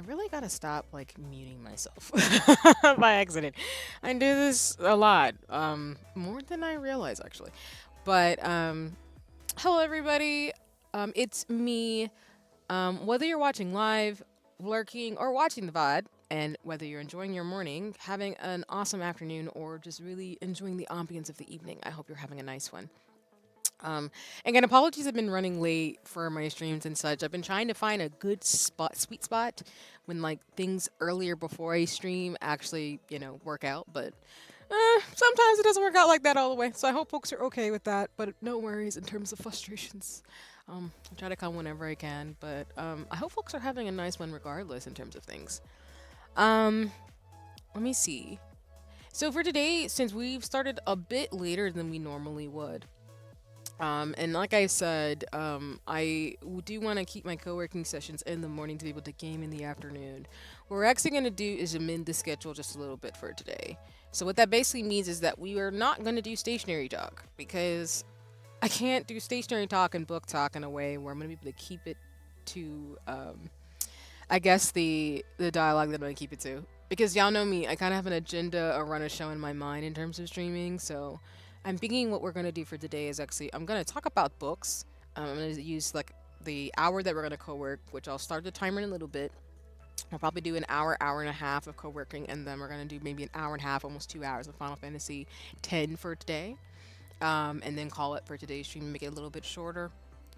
I really gotta stop like muting myself by accident. I do this a lot, more than I realize actually. But hello everybody. It's me. Whether you're watching live, lurking, or watching the VOD, and whether you're enjoying your morning, having an awesome afternoon, or just really enjoying the ambience of the evening, I hope you're having a nice one. Again, apologies, I've been running late for my streams and such. I've been trying to find a good spot, sweet spot, when like things earlier before I stream actually, work out. But sometimes it doesn't work out like that all the way. So I hope folks are okay with that. But no worries in terms of frustrations. I try to come whenever I can, but I hope folks are having a nice one regardless in terms of things. Um, Let me see. So for today, since we've started a bit later than we normally would, and like I said, do want to keep my co-working sessions in the morning to be able to game in the afternoon. What we're actually going to do is amend the schedule just a little bit for today. So what that basically means is that we are not going to do stationary talk because I can't do stationary talk and book talk in a way where I'm going to be able to keep it to, I guess the dialogue that I'm going to keep it to. Because y'all know me, I kind of have an agenda or run a show in my mind in terms of streaming, so I'm thinking what we're gonna do for today is actually I'm gonna talk about books. I'm gonna use like the hour that we're gonna co-work, which I'll start the timer in a little bit. I'll probably do an hour, hour and a half of co-working, and then we're gonna do maybe an hour and a half, almost 2 hours of Final Fantasy X for today, and then call it for today's stream and make it a little bit shorter.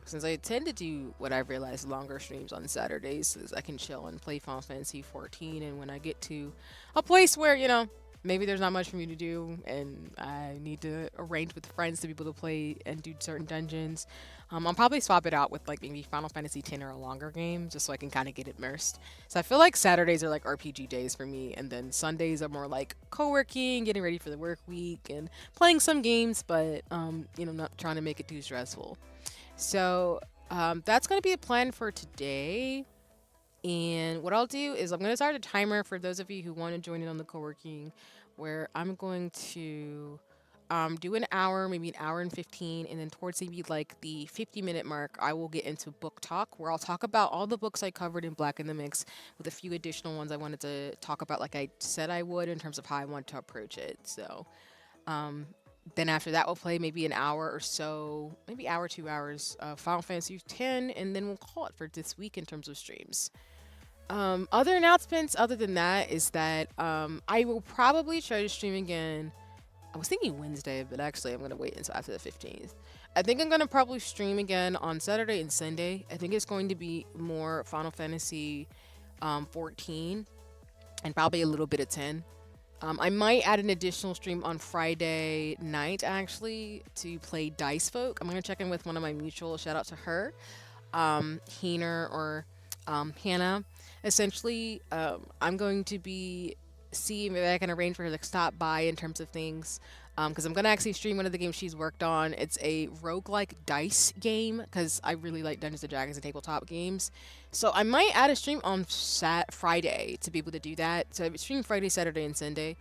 Since I tend to do what I've realized longer streams on Saturdays, so I can chill and play Final Fantasy 14, and when I get to a place where maybe there's not much for me to do and I need to arrange with friends to be able to play and do certain dungeons. I'll probably swap it out with like maybe Final Fantasy X or a longer game just so I can kind of get immersed. So I feel like Saturdays are like RPG days for me, and then Sundays are more like co-working, getting ready for the work week, and playing some games, but not trying to make it too stressful. So that's going to be the plan for today. And what I'll do is I'm going to start a timer for those of you who want to join in on the co-working, where I'm going to do an hour, maybe an hour and 15, and then towards maybe like the 50-minute mark, I will get into book talk, where I'll talk about all the books I covered in Black in the Mix with a few additional ones I wanted to talk about, like I said I would, in terms of how I want to approach it. So um, then after that, we'll play maybe an hour or so, maybe hour, 2 hours of Final Fantasy X, and then we'll call it for this week in terms of streams. Other announcements other than that is that I will probably try to stream again. I was thinking Wednesday, but actually I'm gonna wait until after the 15th. I think I'm gonna probably stream again on Saturday and Sunday. I think it's going to be more Final Fantasy 14 and probably a little bit of 10. I might add an additional stream on Friday night actually to play Dice Folk. I'm gonna check in with one of my mutuals. Shout out to her, Heener or Hannah. Essentially, I'm going to be seeing if I can arrange for her to stop by in terms of things. Because I'm going to actually stream one of the games she's worked on. It's a roguelike dice game because I really like Dungeons and Dragons and tabletop games. So I might add a stream on Friday to be able to do that. So I stream Friday, Saturday, and Sunday.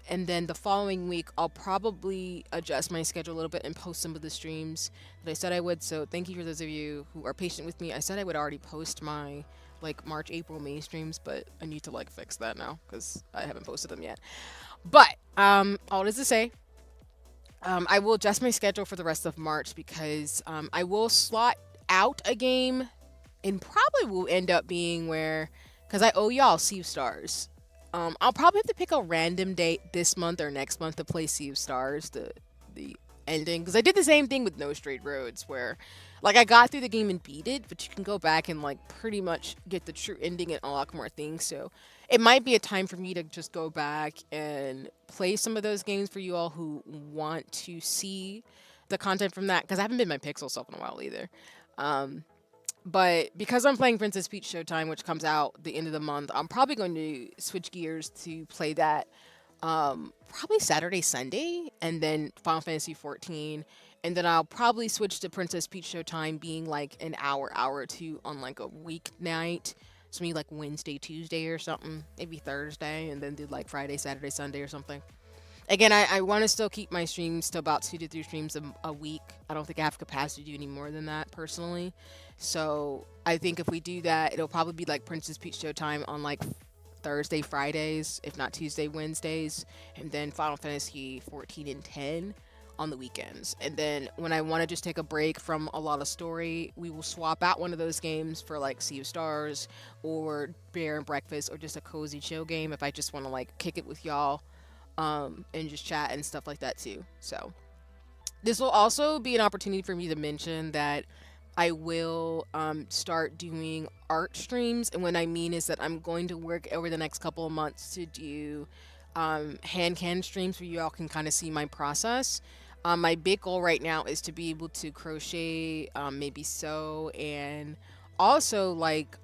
And then the following week, I'll probably adjust my schedule a little bit and post some of the streams that I said I would. So thank you for those of you who are patient with me. I said I would already post my like March, April, May streams, but I need to like fix that now because I haven't posted them yet. But all this to say, I will adjust my schedule for the rest of March because I will slot out a game and probably will end up being where, because I owe y'all Sea of Stars. I'll probably have to pick a random date this month or next month to play Sea of Stars, the ending, because I did the same thing with No Straight Roads, where like I got through the game and beat it, but you can go back and like pretty much get the true ending and unlock more things. So it might be a time for me to just go back and play some of those games for you all who want to see the content from that, because I haven't been my Pixel self in a while either. But because I'm playing Princess Peach Showtime, which comes out the end of the month, I'm probably going to switch gears to play that probably Saturday, Sunday, and then Final Fantasy 14. And then I'll probably switch to Princess Peach Showtime being like an hour, hour or two on like a weeknight. So maybe like Wednesday, Tuesday or something, maybe Thursday, and then do like Friday, Saturday, Sunday or something. Again, I want to still keep my streams to about 2 to 3 streams a week. I don't think I have capacity to do any more than that personally. So I think if we do that, it'll probably be like Princess Peach Showtime on like Thursday, Fridays, if not Tuesday, Wednesdays, and then Final Fantasy 14 and 10 on the weekends. And then when I want to just take a break from a lot of story, we will swap out one of those games for like Sea of Stars or Bear and Breakfast or just a cozy chill game if I just want to like kick it with y'all and just chat and stuff like that too. So this will also be an opportunity for me to mention that I will start doing art streams. And what I mean is that I'm going to work over the next couple of months to do hand can streams where you all can kind of see my process. My big goal right now is to be able to crochet, maybe sew, and also like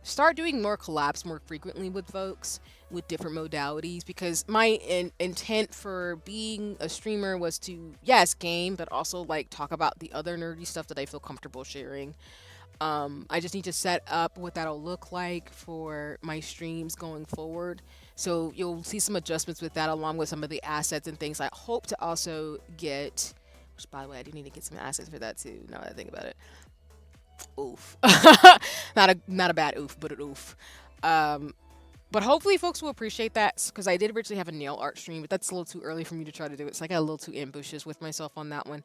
start doing more collabs more frequently with folks with different modalities because my intent for being a streamer was to yes game but also like talk about the other nerdy stuff that I feel comfortable sharing. I just need to set up what that'll look like for my streams going forward, so you'll see some adjustments with that along with some of the assets and things I hope to also get, which by the way I do need to get some assets for that too now that I think about it. Oof. Not a bad oof, but an oof. Um, but hopefully folks will appreciate that because I did originally have a nail art stream, but that's a little too early for me to try to do it. So I got a little too ambitious with myself on that one.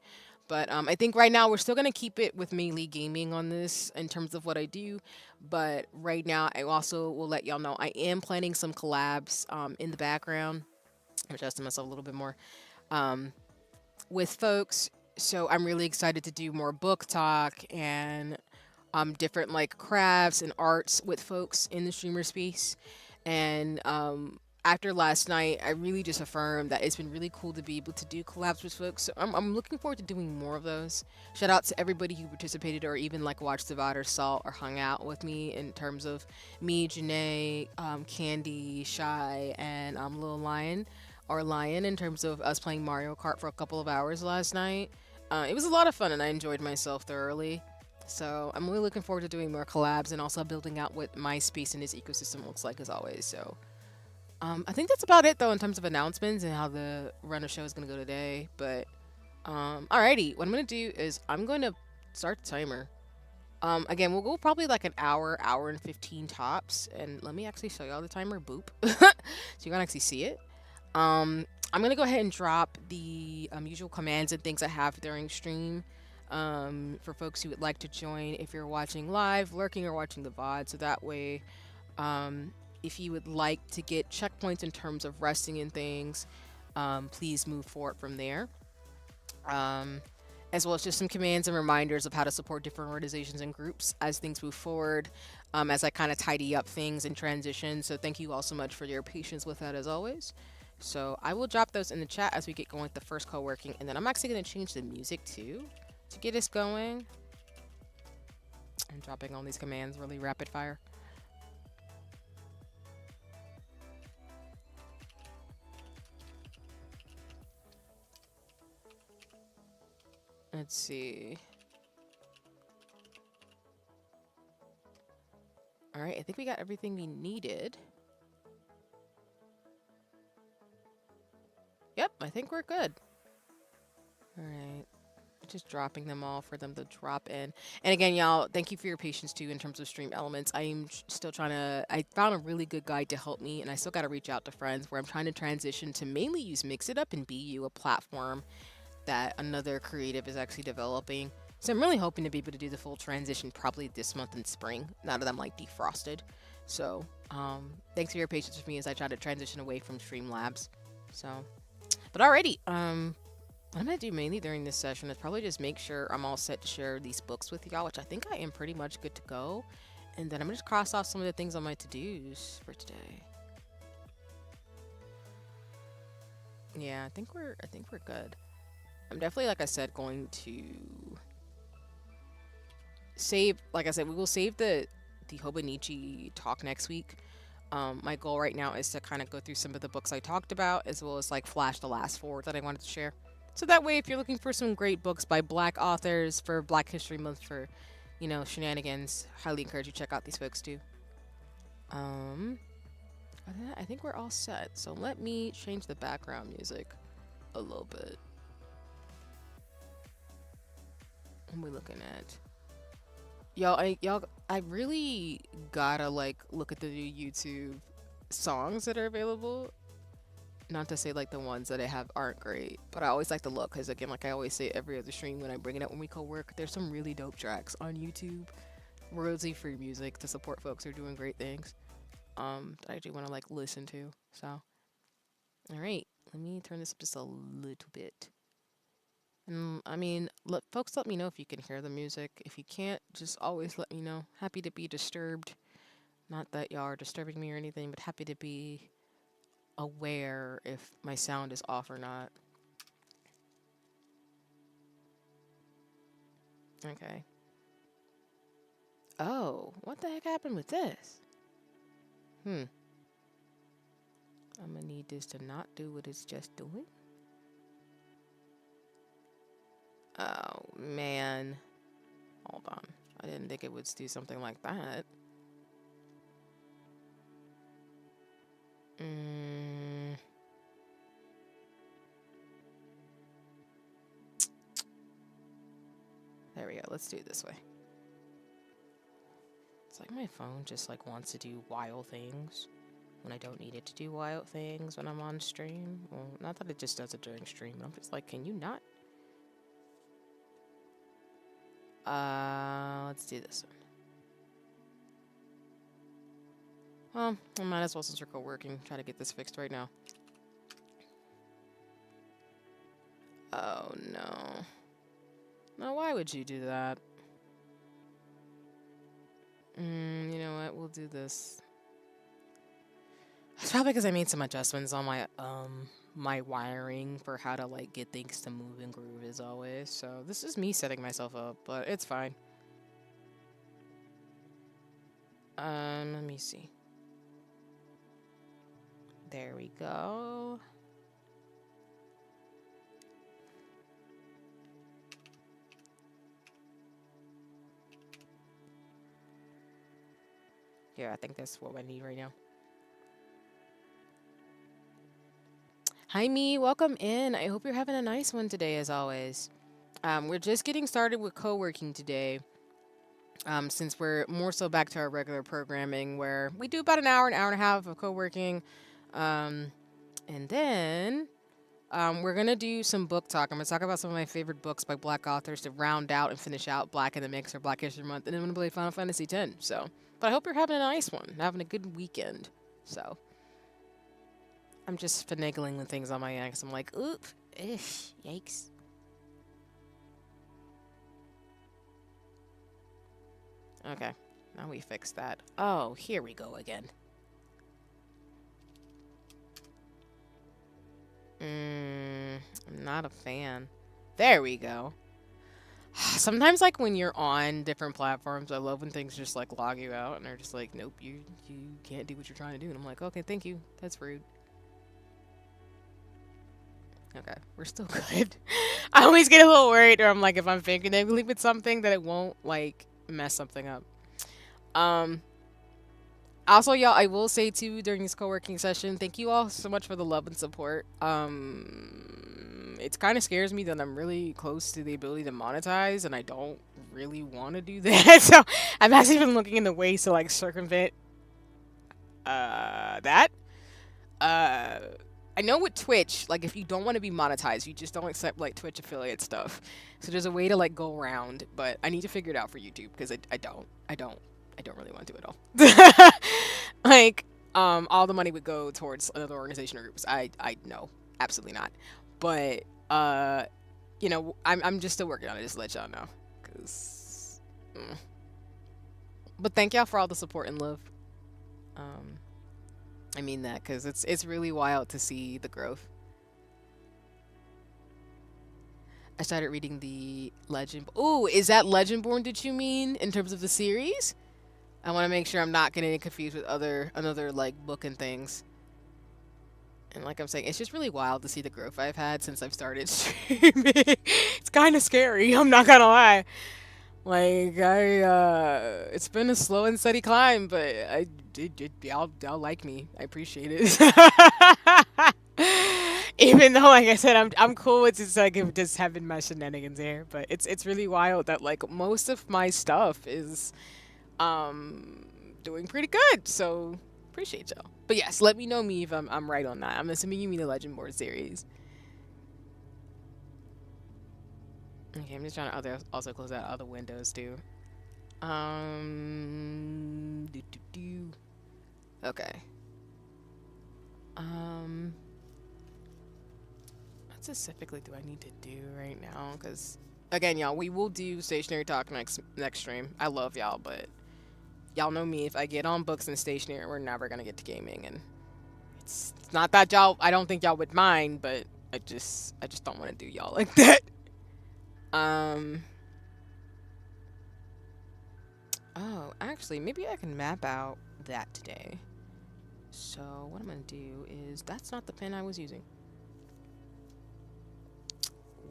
But I think right now we're still gonna keep it with mainly gaming on this in terms of what I do. But right now I also will let y'all know I am planning some collabs in the background. I'm adjusting myself a little bit more. Um, with folks. So I'm really excited to do more book talk and different like crafts and arts with folks in the streamer space. And after last night, I really just affirmed that it's been really cool to be able to do collabs with folks. So I'm looking forward to doing more of those. Shout out to everybody who participated or even like watched the VOD or saw or hung out with me in terms of me, Janae, Candy, Shy, and Lil Lion or Lion in terms of us playing Mario Kart for a couple of hours last night. It was a lot of fun and I enjoyed myself thoroughly. So I'm really looking forward to doing more collabs and also building out what my space in this ecosystem looks like as always. So I think that's about it though in terms of announcements and how the run of show is gonna go today. But alrighty, what I'm gonna do is I'm going to start the timer. Again, we'll go probably like an hour, hour and 15 tops. And let me actually show y'all the timer. Boop, so you can actually see it. I'm gonna go ahead and drop the usual commands and things I have during stream for folks who would like to join if you're watching live, lurking, or watching the VOD. So that way, if you would like to get checkpoints in terms of resting and things, please move forward from there. As well as just some commands and reminders of how to support different organizations and groups as things move forward, as I kind of tidy up things and transition. So thank you all so much for your patience with that as always. So I will drop those in the chat as we get going with the first co-working, and then I'm actually going to change the music too to get us going. I'm dropping all these commands really rapid fire. Let's see. All right, I think we got everything we needed. Yep, I think we're good. All right. Just dropping them all for them to drop in. And again, y'all, thank you for your patience too in terms of stream elements. I am still trying to, I found a really good guide to help me, and I still got to reach out to friends where I'm trying to transition to mainly use Mix It Up and BU, a platform that another creative is actually developing. So I'm really hoping to be able to do the full transition probably this month in spring, now that I'm like defrosted. So thanks for your patience with me as I try to transition away from Streamlabs. So, but alrighty, what I'm gonna do mainly during this session is probably just make sure I'm all set to share these books with y'all, which I think I am pretty much good to go. And then I'm gonna just cross off some of the things on my to-dos for today. Yeah, I think we're good. I'm definitely, like I said, going to save, like I said, we will save the Hobonichi talk next week. My goal right now is to kind of go through some of the books I talked about, as well as like flash the last 4 that I wanted to share. So that way, if you're looking for some great books by Black authors for Black History Month for, you know, shenanigans, highly encourage you to check out these folks too. I think we're all set. So let me change the background music a little bit. What are we looking at? I really gotta like look at the new YouTube songs that are available. Not to say like the ones that I have aren't great, but I always like to look because again, like I always say every other stream when I bring it up when we co-work, there's some really dope tracks on YouTube, royalty free music to support folks who are doing great things. That I do want to like listen to. So, all right, let me turn this up just a little bit. I mean, folks, let me know if you can hear the music. If you can't, just always let me know. Happy to be disturbed. Not that y'all are disturbing me or anything, but happy to be aware if my sound is off or not. Okay. Oh, what the heck happened with this? Hmm. I'm gonna need this to not do what it's just doing. Oh, man. Hold on. I didn't think it would do something like that. There we go. Let's do it this way. It's like my phone just like wants to do wild things when I don't need it to do wild things when I'm on stream. Well, not that it just does it during stream, but I'm just like, can you not? Let's do this one. Well, I might as well since we're co-working, try to get this fixed right now. Oh no. No, why would you do that? You know what? We'll do this. It's probably because I made some adjustments on my wiring for how to like get things to move and groove as always. So this is me setting myself up, but it's fine. Let me see. There we go. Yeah, I think that's what I need right now. Hi, me. Welcome in. I hope you're having a nice one today, as always. We're just getting started with co-working today. Since we're more so back to our regular programming where we do about an hour and a half of co-working. And then we're going to do some book talk. I'm going to talk about some of my favorite books by Black authors to round out and finish out Black in the Mix or Black History Month. And then I'm going to play Final Fantasy X. So, but I hope you're having a nice one, having a good weekend. So, I'm just finagling with things on my end 'cause I'm like, oop, ish, yikes. Okay, now we fixed that. Oh, here we go again. I'm not a fan. There we go. Sometimes, like, when you're on different platforms, I love when things just, like, log you out, and they're just like, nope, you can't do what you're trying to do. And I'm like, okay, thank you. That's rude. Okay, we're still good. I always get a little worried, or I'm like, if I'm finagling with something, that it won't, like, mess something up. Also, y'all, I will say, too, during this co-working session, thank you all so much for the love and support. It kind of scares me that I'm really close to the ability to monetize, and I don't really want to do that. So I've actually been looking into ways to like circumvent that. I know with Twitch, like if you don't want to be monetized, you just don't accept like Twitch affiliate stuff. So there's a way to like go around, but I need to figure it out for YouTube because I don't really want to do it all. Like all the money would go towards another organization or groups. I no, absolutely not. But you know, I'm just still working on it, just to let y'all know. Cause But thank y'all for all the support and love. I mean that because it's really wild to see the growth. I started reading the Legend. Oh, is that Legendborn that you mean in terms of the series? I want to make sure I'm not getting confused with another like book and things. And like I'm saying, it's just really wild to see the growth I've had since I've started streaming. It's kind of scary. I'm not gonna lie. Like it's been a slow and steady climb, but y'all like me. I appreciate it. Even though, like I said, I'm cool with just like just having my shenanigans here, but it's really wild that like most of my stuff is doing pretty good. So appreciate y'all. But yes, let me know me if I'm right on that. I'm assuming you mean the Legend Board series. Okay, I'm just trying to also close out other windows too. Do, do, do. Okay. Um, what specifically do I need to do right now? Because again, y'all, we will do stationary talk next stream. I love y'all, but y'all know me. If I get on books and stationary, we're never gonna get to gaming, and it's not that y'all. I don't think y'all would mind, but I just don't want to do y'all like that. Um. Oh, actually, maybe I can map out that today. So what I'm gonna do is that's not the pen I was using.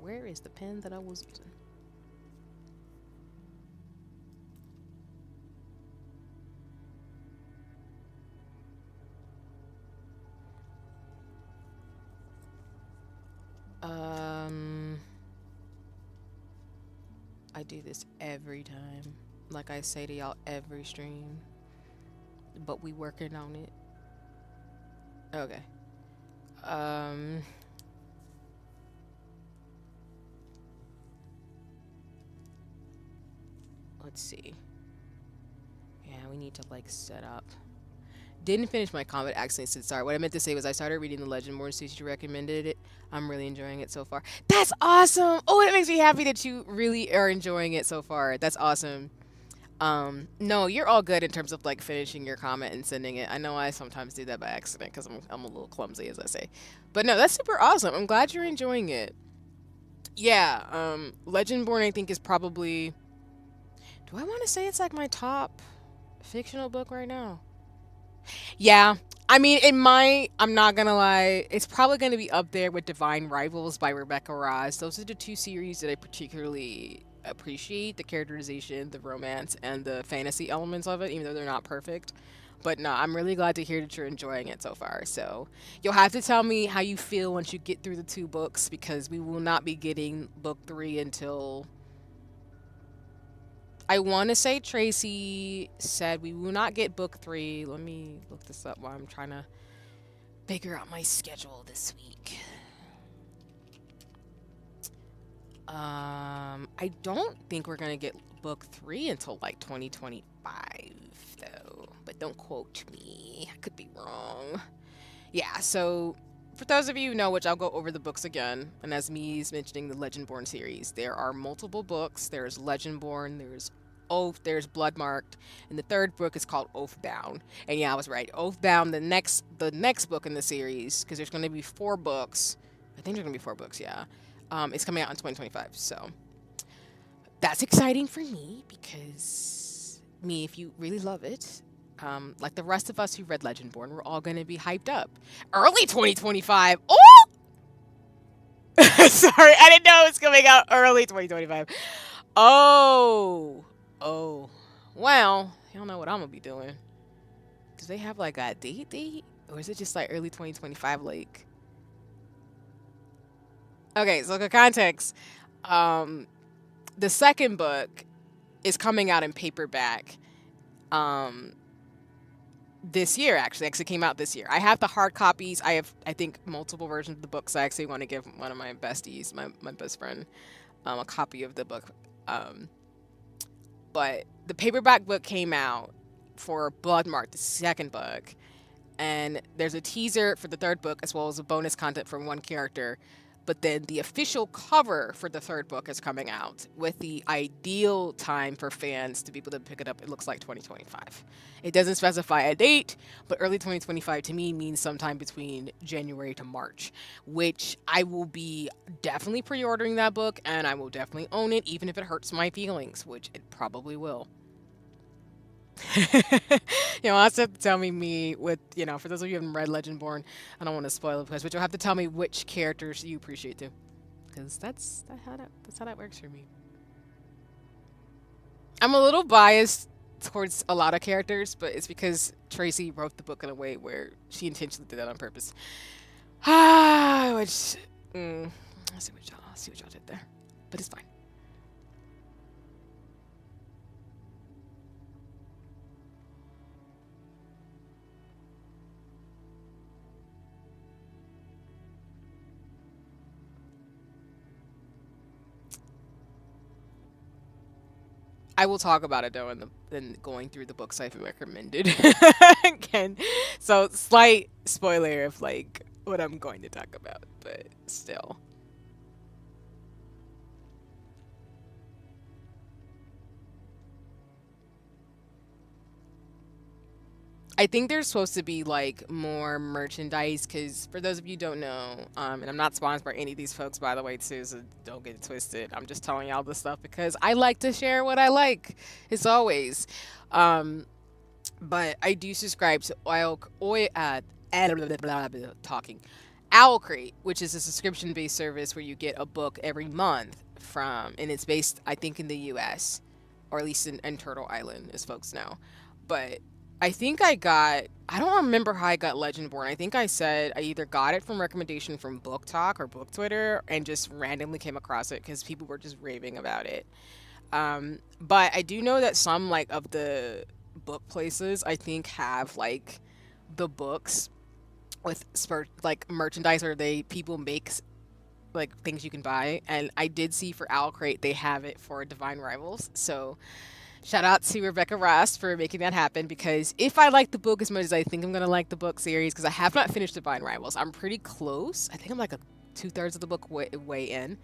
Where is the pen that I was using? I do this every time. Like I say to y'all every stream. But we working on it. Okay. Um let's see. Yeah, we need to like set up. Didn't finish my comment accent since start. What I meant to say was I started reading the Legend more since you recommended it. I'm really enjoying it so far. That's awesome. Oh, it makes me happy that you really are enjoying it so far. That's awesome. No, you're all good in terms of like finishing your comment and sending it. I know I sometimes do that by accident because I'm a little clumsy, as I say. But no, that's super awesome. I'm glad you're enjoying it. Yeah, Legendborn I think is probably, do I want to say it's like my top fictional book right now? Yeah. I mean, I'm not gonna lie, it's probably gonna be up there with Divine Rivals by Rebecca Ross. Those are the two series that I particularly appreciate, the characterization, the romance, and the fantasy elements of it, even though they're not perfect. But no, I'm really glad to hear that you're enjoying it so far. So you'll have to tell me how you feel once you get through the two books, because we will not be getting book three until, I want to say Tracy said we will not get book three. Let me look this up while I'm trying to figure out my schedule this week. I don't think we're gonna get book three until like 2025 though, but don't quote me. I could be wrong. Yeah, so for those of you who know, which I'll go over the books again, and as me's mentioning the Legendborn series, there are multiple books. There's Legendborn, there's Oath, there's Bloodmarked, and the third book is called Oathbound. And yeah, I was right. Oathbound, the next book in the series, because there's going to be four books. I think there's going to be four books. Yeah, it's coming out in 2025. So that's exciting for me because me, if you really love it, like the rest of us who read Legendborn, we're all going to be hyped up. Early 2025. Oh! Sorry, I didn't know it was coming out early 2025. Oh. Oh. Well, you don't know what I'm going to be doing. Do they have like a date? Or is it just like early 2025? Like. Okay, so the context. The second book is coming out in paperback. This year actually it came out this year. I have the hard copies. I have, I think, multiple versions of the books. I actually want to give one of my besties, my best friend, a copy of the book. Um, but the paperback book came out for Bloodmark, the second book, and there's a teaser for the third book as well as a bonus content from one character. But then the official cover for the third book is coming out with the ideal time for fans to be able to pick it up. It looks like 2025. It doesn't specify a date, but early 2025 to me means sometime between January to March, which I will be definitely pre-ordering that book, and I will definitely own it, even if it hurts my feelings, which it probably will. You'll also have to tell me with, for those of you who haven't read Legendborn, I don't want to spoil it, but you'll have to tell me which characters you appreciate too, because that's how that works for me. I'm a little biased towards a lot of characters, but it's because Tracy wrote the book in a way where she intentionally did that on purpose. Which, I see what y'all did there, but it's fine. I will talk about it though in going through the books I've recommended again. So slight spoiler of like what I'm going to talk about, but still. I think there's supposed to be like more merchandise because for those of you who don't know, and I'm not sponsored by any of these folks by the way too, so don't get it twisted. I'm just telling y'all this stuff because I like to share what I like, as always. Um, but I do subscribe to talking Owl Crate, which is a subscription based service where you get a book every month from, and it's based, I think, in the US, or at least in Turtle Island, as folks know. But I think I don't remember how I got Legendborn. I think I said I either got it from recommendation from Book Talk or Book Twitter and just randomly came across it because people were just raving about it. But I do know that some like of the book places I think have like the books with like merchandise or they people make like things you can buy. And I did see for Owl Crate they have it for Divine Rivals. So shout out to Rebecca Ross for making that happen because if I like the book as much as I think I'm gonna like the book series, because I have not finished Divine Rivals, I'm pretty close. I think I'm like a two-thirds of the book way in.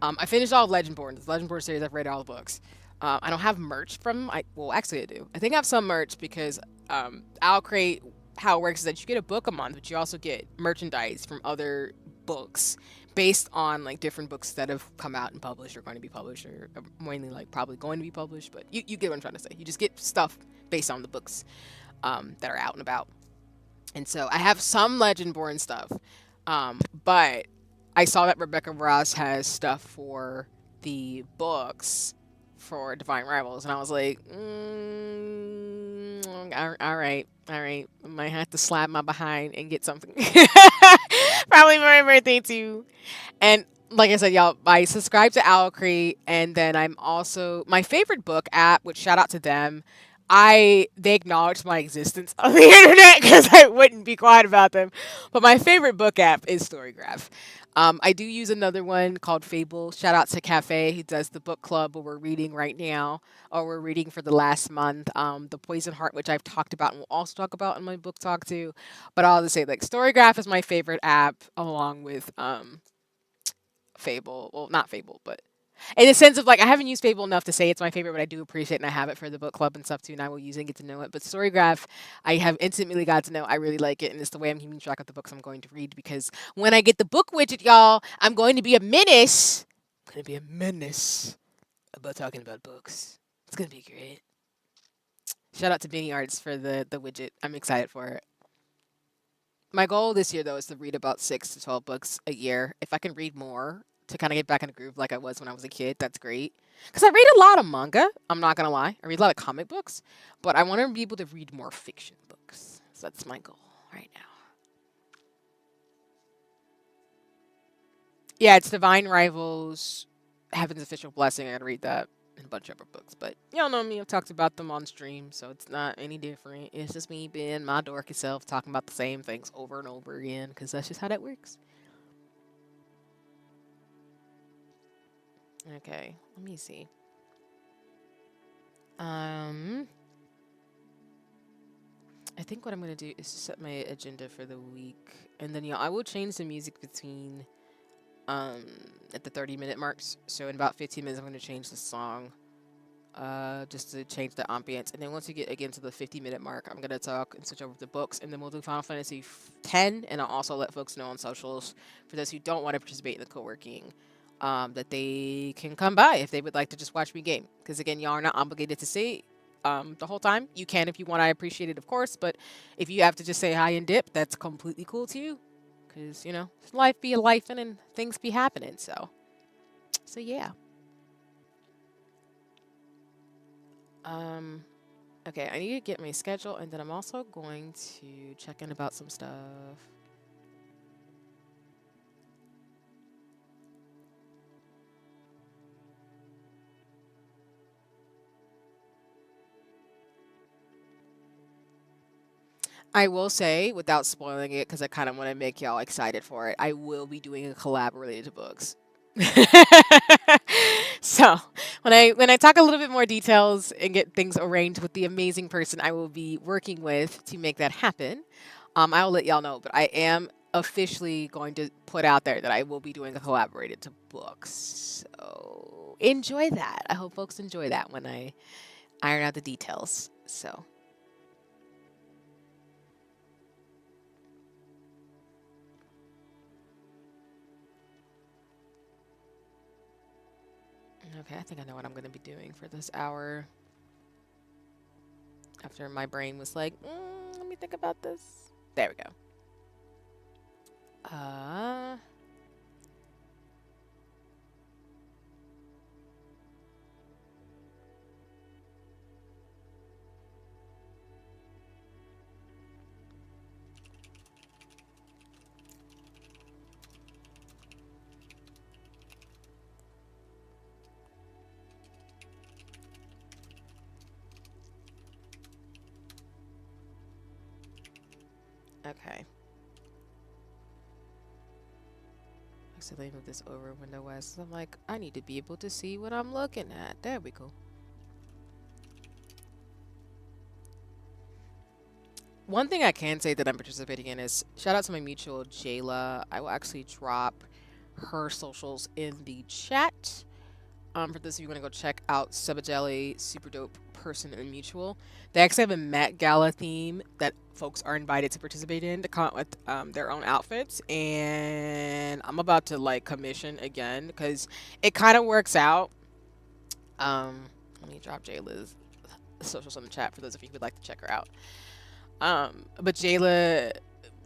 I finished all of Legendborn. The Legendborn series, I've read all the books. I don't have merch from. Well, actually, I do. I think I have some merch because Owl Crate. How it works is that you get a book a month, but you also get merchandise from other books based on like different books that have come out and published or going to be published or mainly like probably going to be published. But you get what I'm trying to say. You just get stuff based on the books that are out and about. And so I have some Legendborn stuff, but I saw that Rebecca Ross has stuff for the books for Divine Rivals, and I was like, all right, all right, I might have to slap my behind and get something. Probably for my birthday too. And like I said, y'all, I subscribe to Owl Crate, and then I'm also my favorite book app, which shout out to them. They acknowledge my existence on the internet because I wouldn't be quiet about them. But my favorite book app is Storygraph. I do use another one called Fable. Shout out to Cafe who does the book club where we're reading right now, or we're reading for the last month. The Poison Heart, which I've talked about and will also talk about in my book talk too. But I'll just say like Storygraph is my favorite app, along with Fable. Well, not Fable, but in the sense of like I haven't used Fable enough to say it's my favorite, but I do appreciate and I have it for the book club and stuff too, and I will use it and get to know it. But Storygraph, I have intimately got to know. I really like it, and it's the way I'm keeping track of the books I'm going to read because when I get the book widget, y'all, I'm going to be a menace. I'm going to be a menace about talking about books. It's going to be great. Shout out to Beanie Arts for the widget. I'm excited for it. My goal this year, though, is to read about 6 to 12 books a year. If I can read more to kind of get back in the groove like I was when I was a kid, that's great. Because I read a lot of manga, I'm not going to lie. I read a lot of comic books, but I want to be able to read more fiction books. So that's my goal right now. Yeah, it's Divine Rivals, Heaven's Official Blessing. I gotta read that and a bunch of other books. But y'all know me, I've talked about them on stream, so it's not any different. It's just me being my dorky self talking about the same things over and over again, because that's just how that works. Okay, let me see. Um, I think what I'm gonna do is set my agenda for the week, and then I will change the music between um at the 30-minute marks. So in about 15 minutes, I'm gonna change the song, just to change the ambience. And then once we get again to the 50-minute mark, I'm gonna talk and switch over to books, and then we'll do Final Fantasy 10. And I'll also let folks know on socials for those who don't want to participate in the co-working. That they can come by if they would like to just watch me game. Because again, y'all are not obligated to stay the whole time. You can if you want. I appreciate it, of course. But if you have to just say hi and dip, that's completely cool too. Because life be a life and things be happening. So yeah. Um, okay, I need to get my schedule, and then I'm also going to check in about some stuff. I will say, without spoiling it, because I kind of want to make y'all excited for it, I will be doing a collab related to books. So when I talk a little bit more details and get things arranged with the amazing person I will be working with to make that happen, I will let y'all know. But I am officially going to put out there that I will be doing a collaborated to books. So enjoy that. I hope folks enjoy that when I iron out the details. So okay, I think I know what I'm going to be doing for this hour. After my brain was like, let me think about this. There we go. Uh, okay. Accidentally move this over window west. I'm like, I need to be able to see what I'm looking at. There we go. One thing I can say that I'm participating in is shout out to my mutual Jayla. I will actually drop her socials in the chat. For those of you who want to go check out Subajelly, super dope person and mutual. They actually have a Met Gala theme that folks are invited to participate in to come out with their own outfits. And I'm about to like commission again because it kind of works out. Let me drop Jayla's socials in the chat for those of you who would like to check her out. But Jayla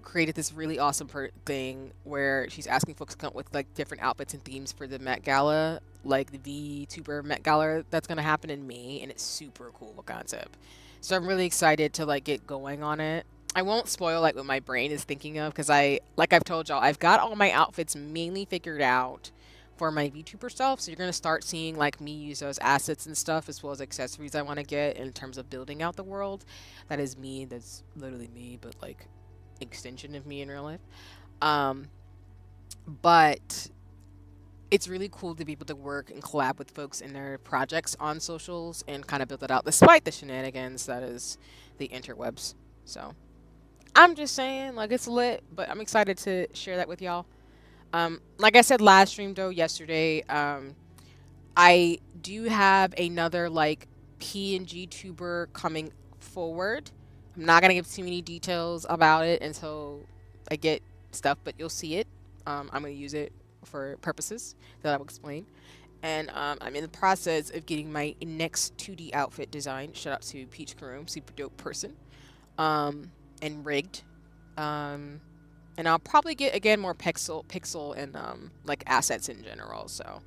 created this really awesome thing where she's asking folks to come up with like different outfits and themes for the Met Gala, like the VTuber Met Gala that's gonna happen in May, and it's super cool concept. So I'm really excited to like get going on it. I won't spoil like what my brain is thinking of because like I've told y'all, I've got all my outfits mainly figured out for my VTuber stuff. So you're gonna start seeing like me use those assets and stuff as well as accessories I want to get in terms of building out the world. That is me. That's literally me, but like extension of me in real life. Um, but it's really cool to be able to work and collab with folks in their projects on socials and kind of build it out despite the shenanigans that is the interwebs. So I'm just saying, like, it's lit, but I'm excited to share that with y'all. Like I said last stream though, yesterday, I do have another like PNG tuber coming forward. I'm not gonna give too many details about it until I get stuff, but you'll see it. I'm gonna use it for purposes that I'll explain. And I'm in the process of getting my next 2D outfit design. Shout out to Peach Karoom, super dope person. And rigged. Um, and I'll probably get again more pixel and like assets in general. So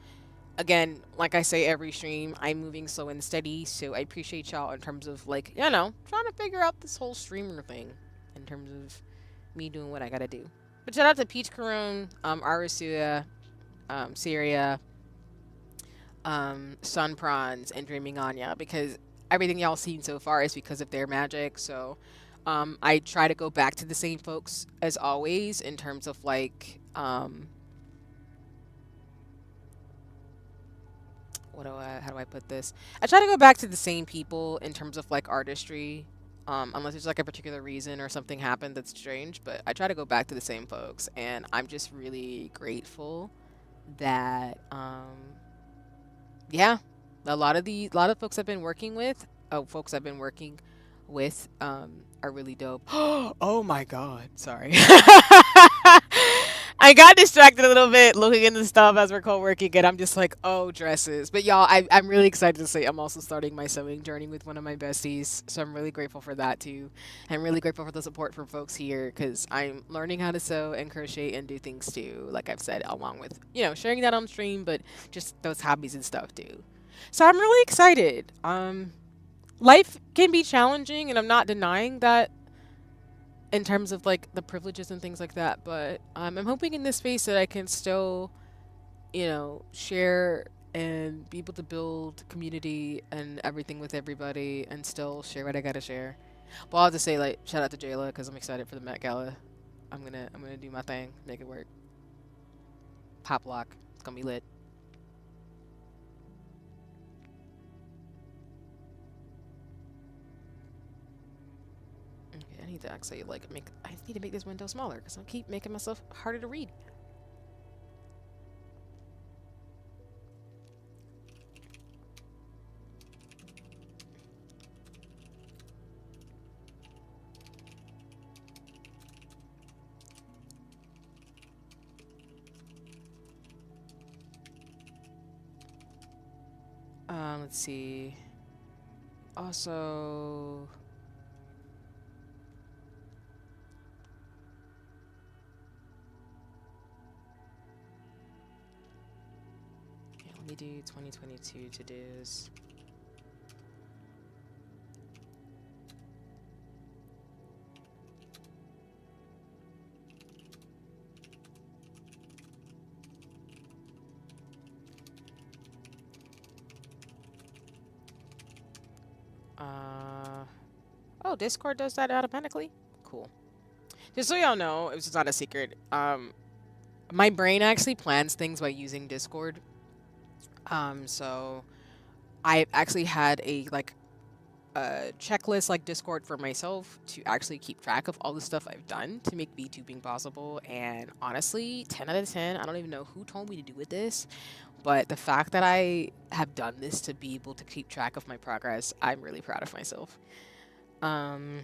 again, like I say every stream, I'm moving slow and steady, so I appreciate y'all in terms of like, trying to figure out this whole streamer thing in terms of me doing what I gotta do. But shout out to Peach Karoon, Arasuya, Syria, Sun Prawns, and Dreaming Anya, because everything y'all seen so far is because of their magic. So I try to go back to the same folks as always in terms of like how do I put this? I try to go back to the same people in terms of like artistry, unless there's like a particular reason or something happened that's strange. But I try to go back to the same folks, and I'm just really grateful that yeah, a lot of folks I've been working with, are really dope. Oh my God, sorry. I got distracted a little bit looking into stuff as we're co-working, and I'm just like, oh, dresses. But y'all, I'm really excited to say I'm also starting my sewing journey with one of my besties, so I'm really grateful for that too. I'm really grateful for the support from folks here because I'm learning how to sew and crochet and do things too, like I've said, along with sharing that on stream, but just those hobbies and stuff too. So I'm really excited. Life can be challenging, and I'm not denying that in terms of like the privileges and things like that. But I'm hoping in this space that I can still, share and be able to build community and everything with everybody, and still share what I gotta share. But I'll have to say, like, shout out to Jayla because I'm excited for the Met Gala. I'm gonna do my thing, make it work. Pop lock. It's gonna be lit. Okay, I need to actually like make. I need to make this window smaller because I keep making myself harder to read. Let's see. Also, yeah, let me do 2022 to-dos. Oh, Discord does that automatically? Cool. Just so y'all know, it's not a secret. My brain actually plans things by using Discord. So I actually had a checklist like Discord for myself to actually keep track of all the stuff I've done to make VTubing possible. And honestly, 10 out of 10, I don't even know who told me to do with this, but the fact that I have done this to be able to keep track of my progress, I'm really proud of myself. Um,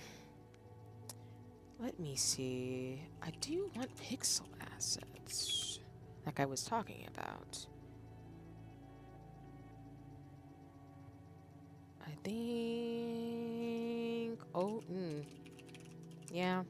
Let me see. I do want pixel assets, like I was talking about. I think. Oh, yeah.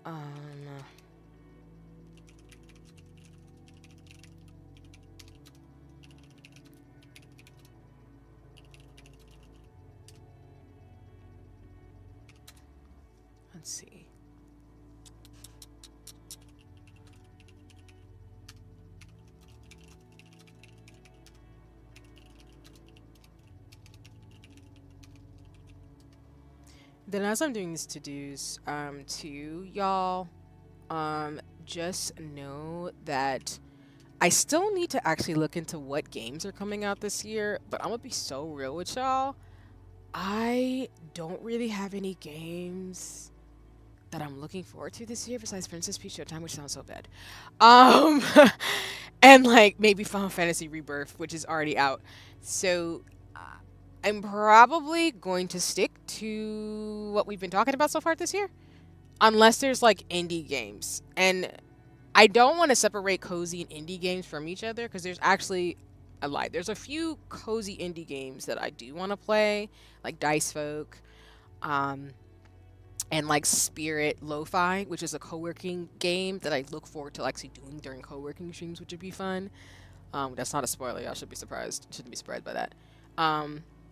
Um, let's see. Then as I'm doing these to-dos, to y'all, just know that I still need to actually look into what games are coming out this year, but I'm gonna be so real with y'all. I don't really have any games that I'm looking forward to this year besides Princess Peach Showtime, which sounds so bad. Um, and like maybe Final Fantasy Rebirth, which is already out. So I'm probably going to stick to what we've been talking about so far this year, unless there's like indie games. And I don't want to separate cozy and indie games from each other because there's actually a lie. There's a few cozy indie games that I do want to play, like Dice Folk, um, and like Spirit Lo-Fi, which is a co-working game that I look forward to actually doing during co-working streams, which would be fun. That's not a spoiler. Y'all should be surprised. Shouldn't be surprised by that.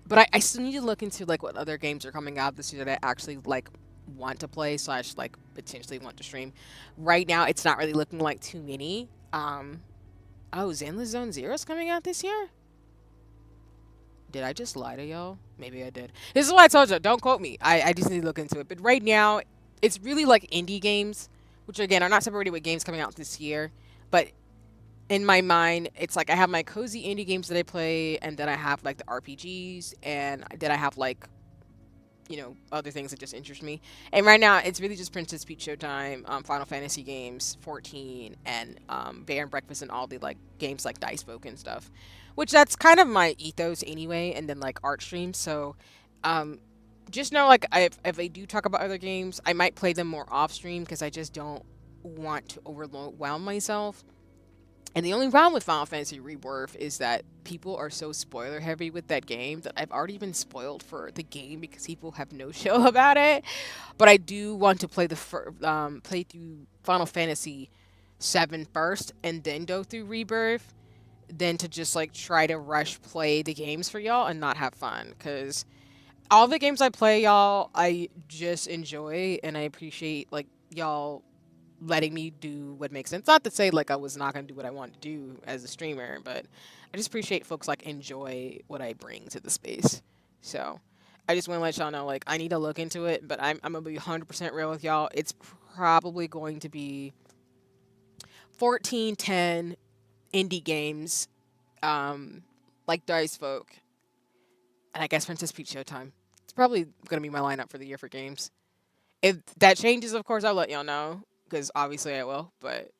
But I still need to look into like what other games are coming out this year that I actually like want to play slash like potentially want to stream. Right now, it's not really looking like too many. Oh, Zenless Zone Zero is coming out this year. Did I just lie to y'all? Maybe I did. This is why I told you, don't quote me. I just need to look into it. But right now, it's really like indie games, which again are not separated with games coming out this year. But in my mind, it's like I have my cozy indie games that I play, and then I have like the RPGs, and then I have like other things that just interest me. And right now, it's really just Princess Peach Showtime, Final Fantasy games, 14, and Bear and Breakfast, and all the like games like Dice Folk and stuff. Which that's kind of my ethos anyway, and then like art streams. So, um, just know like if I do talk about other games, I might play them more off stream because I just don't want to overwhelm myself. And the only problem with Final Fantasy Rebirth is that people are so spoiler heavy with that game that I've already been spoiled for the game because people have no show about it. But I do want to play play through Final Fantasy 7 first and then go through Rebirth. than to just like try to rush play the games for y'all and not have fun. Because all the games I play, y'all, I just enjoy and I appreciate like y'all letting me do what makes sense. Not to say like I was not gonna do what I want to do as a streamer, but I just appreciate folks like enjoy what I bring to the space. So I just want to let y'all know like I need to look into it, but I'm gonna be 100% real with y'all. It's probably going to be 14, 10 indie games, like Dice Folk, and I guess Princess Peach Showtime. It's probably gonna be my lineup for the year for games. If that changes, of course, I'll let y'all know because obviously I will. But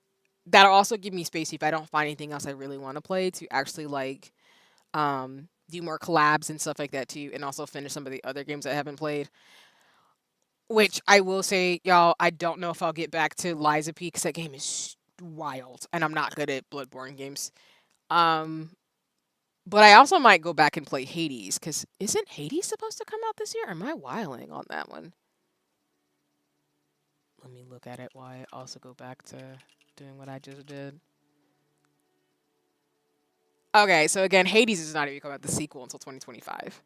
that'll also give me space if I don't find anything else I really want to play to actually like do more collabs and stuff like that too, and also finish some of the other games I haven't played. Which I will say, y'all, I don't know if I'll get back to Liza P because that game is wild, and I'm not good at Bloodborne games. Um, but I also might go back and play Hades because isn't Hades supposed to come out this year? Or am I wiling on that one? Let me look at it while I also go back to doing what I just did. Okay, so again, Hades is not even coming out the sequel until 2025.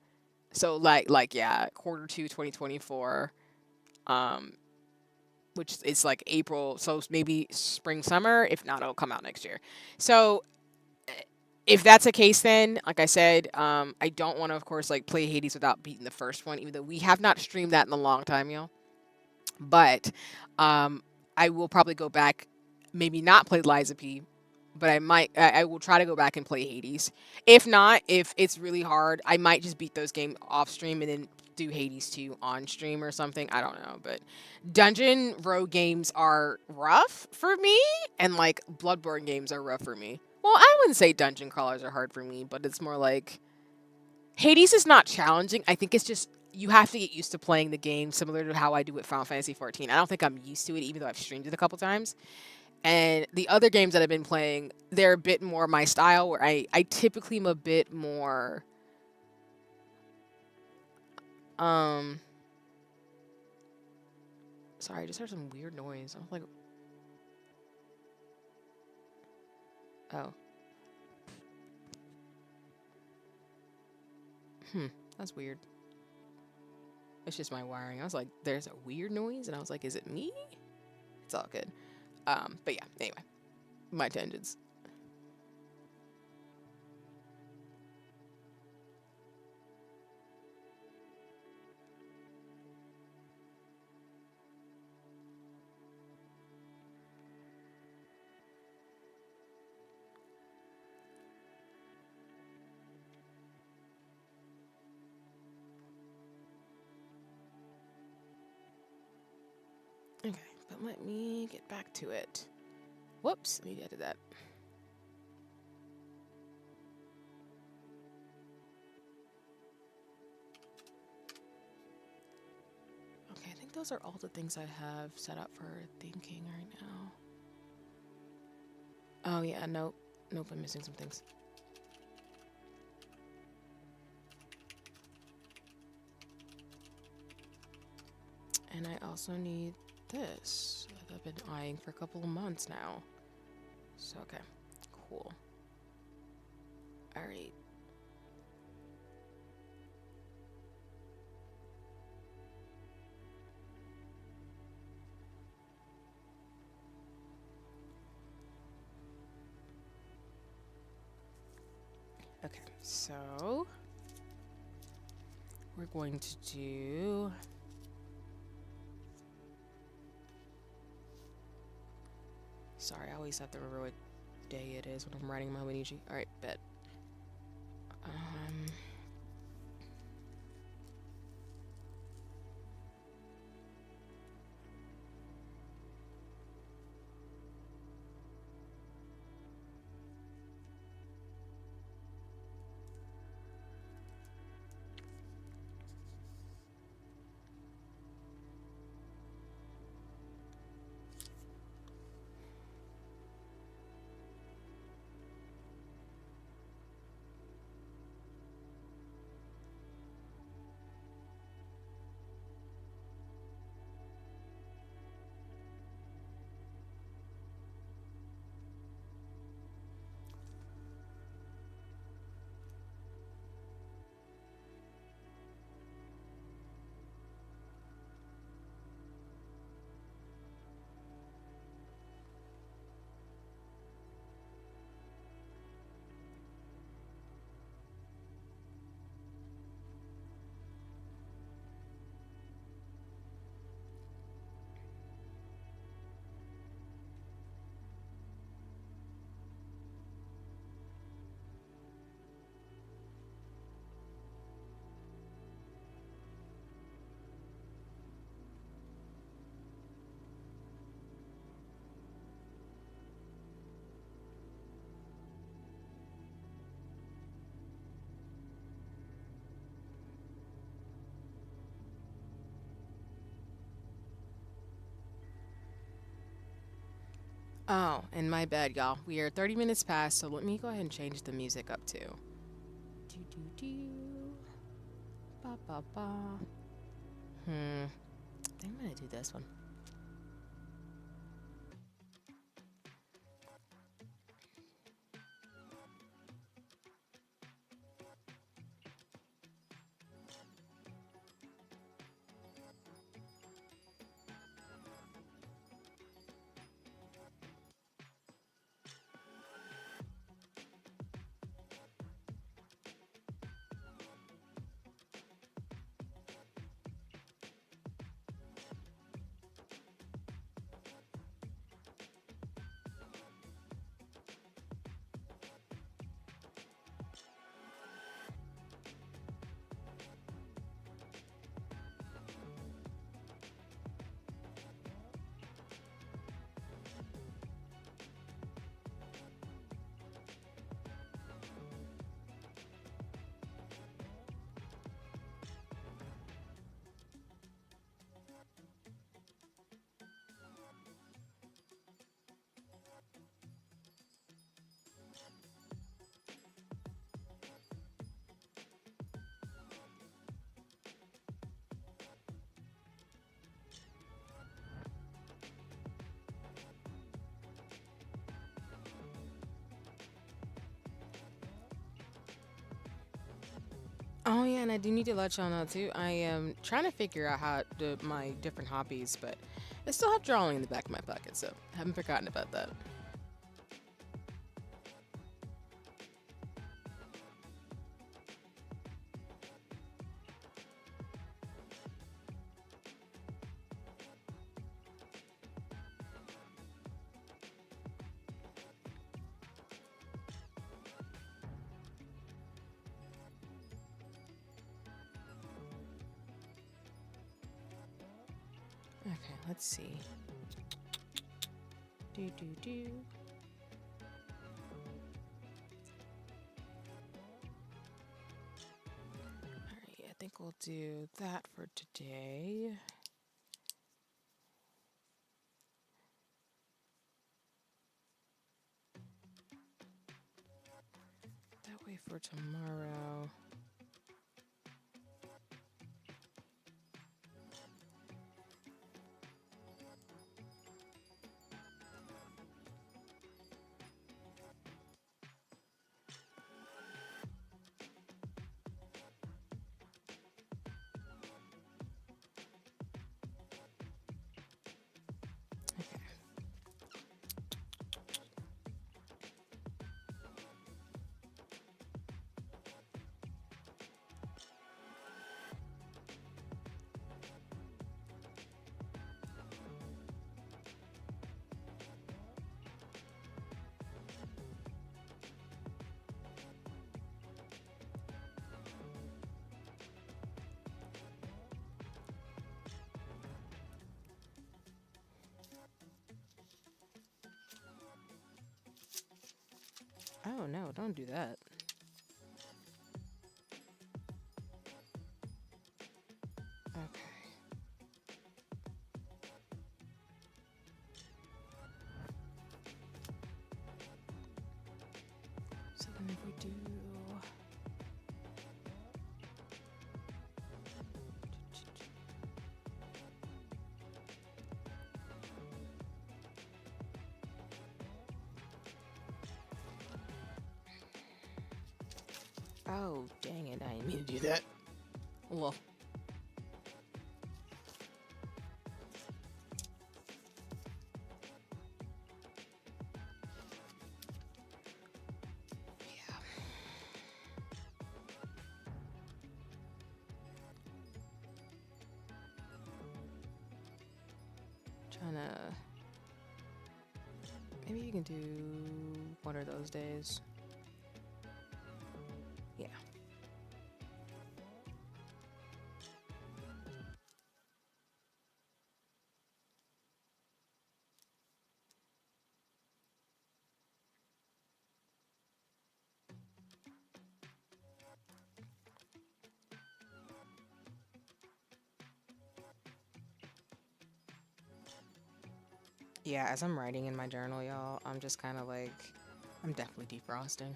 So like yeah, quarter two 2024, um, which is like April. So maybe spring summer. If not, it'll come out next year. So if that's the case, then like I said, I don't want to, of course, like play Hades without beating the first one, even though we have not streamed that in a long time, y'all. But um, I will probably go back, maybe not play Liza P, but I will try to go back and play Hades. If not, if it's really hard, I might just beat those games off stream and then do Hades 2 on stream or something. I don't know, but dungeon rogue games are rough for me, and like Bloodborne games are rough for me. Well, I wouldn't say dungeon crawlers are hard for me, but it's more like Hades is not challenging. I think it's just you have to get used to playing the game similar to how I do with Final Fantasy 14. I don't think I'm used to it, even though I've streamed it a couple times. And the other games that I've been playing, they're a bit more my style, where I typically am a bit more um sorry, I just heard some weird noise. I was like, oh. Hmm, that's weird. It's just my wiring. I was like, there's a weird noise, and I was like, is it me? It's all good. But yeah, anyway, my tangents. Okay, but let me get back to it. Whoops, maybe I did that. Okay, I think those are all the things I have set up for thinking right now. Oh yeah, nope. Nope, I'm missing some things. And I also need this that I've been eyeing for a couple of months now. So, okay, cool. Alright. Okay, so we're going to do sorry, I always have to remember what day it is when I'm writing my Winichi. Alright, bet. Oh, and my bad, y'all. We are 30 minutes past, so let me go ahead and change the music up too. Do do do. Ba ba ba. I think I'm gonna do this one. Oh yeah, and I do need to let y'all know too. I am trying to figure out how to my different hobbies, but I still have drawing in the back of my pocket, so I haven't forgotten about that. Okay, let's see. Do do do. Alright, I think we'll do that for today. That way for tomorrow. Okay. Oh no, don't do that. Okay. So then if we do... Oh, dang it, I didn't mean to do that. Well. Yeah. Trying to... Maybe you can do one of those days. Yeah. Yeah, as I'm writing in my journal, y'all, I'm just kind of like, I'm definitely defrosting.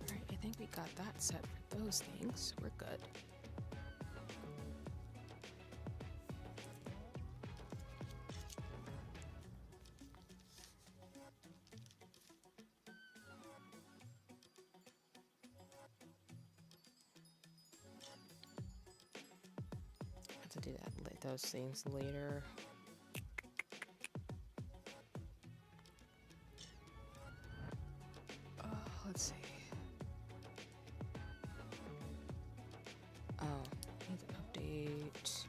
Alright, I think we got that set for those things. We're good. Have to do those things later. Let's see. Oh, need to update.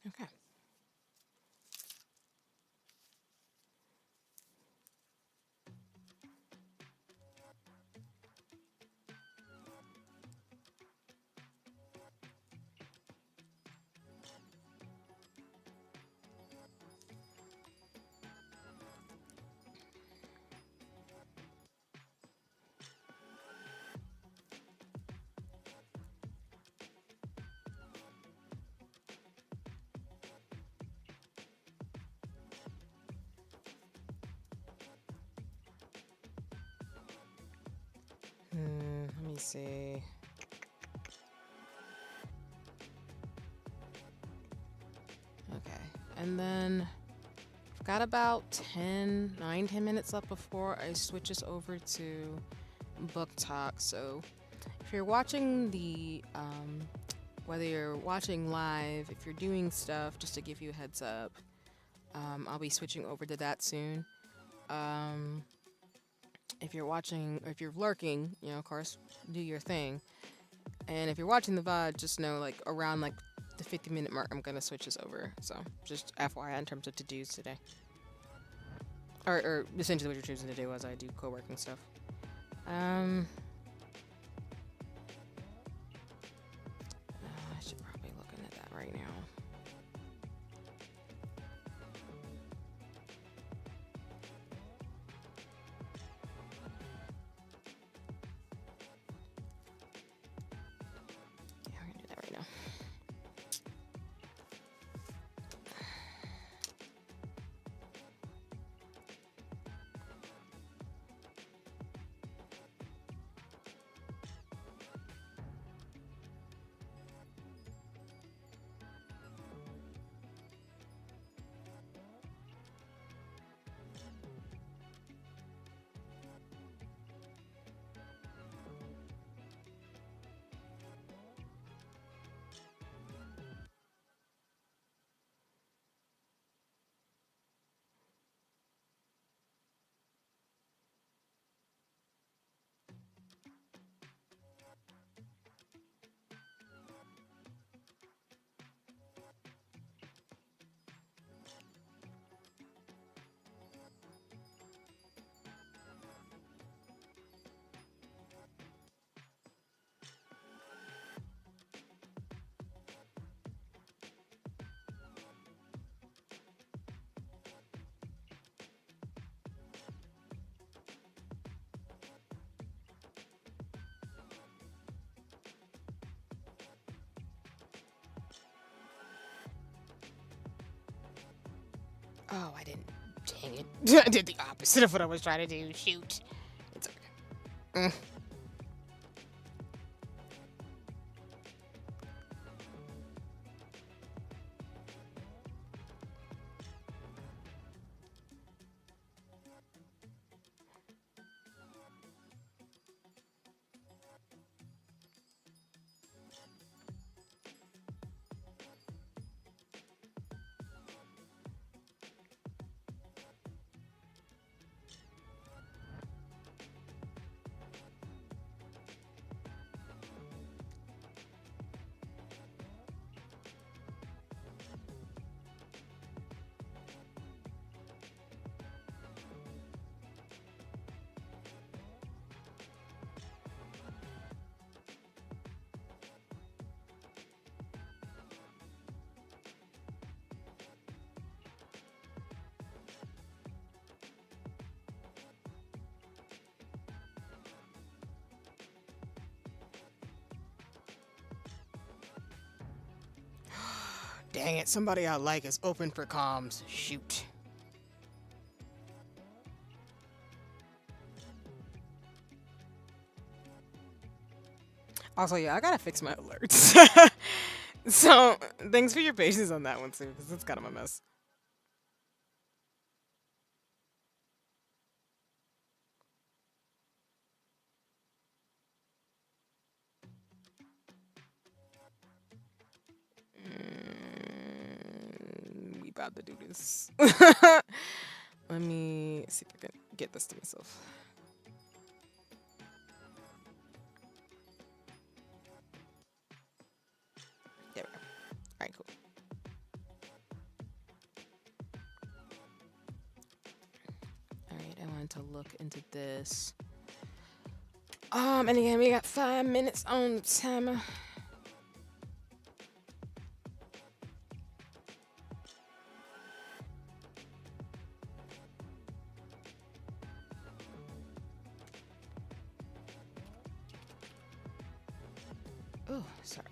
Okay. Let me see. Okay, and then I've got about 10 minutes left before I switch us over to book talk. So if you're watching the, whether you're watching live, if you're doing stuff, just to give you a heads up, I'll be switching over to that soon. If you're watching, or if you're lurking, you know, of course, do your thing. And if you're watching the VOD, just know, like, around, like, the 50-minute mark, I'm gonna switch this over. So, just FYI in terms of to-dos today. Or essentially what you're choosing to do as I do co-working stuff. I should probably look into that right now. Yeah, we're gonna do that right now. Oh, I didn't. Dang it. I did the opposite of what I was trying to do. Shoot. It's okay. Dang it, somebody I like is open for comms. Shoot. Also, yeah, I gotta fix my alerts. So, thanks for your patience on that one, too, because it's kind of a mess. We about to do this. Let me see if I can get this to myself. There we go. Alright, cool. Alright, I wanted to look into this. And again, we got 5 minutes on the timer. Oh, sorry.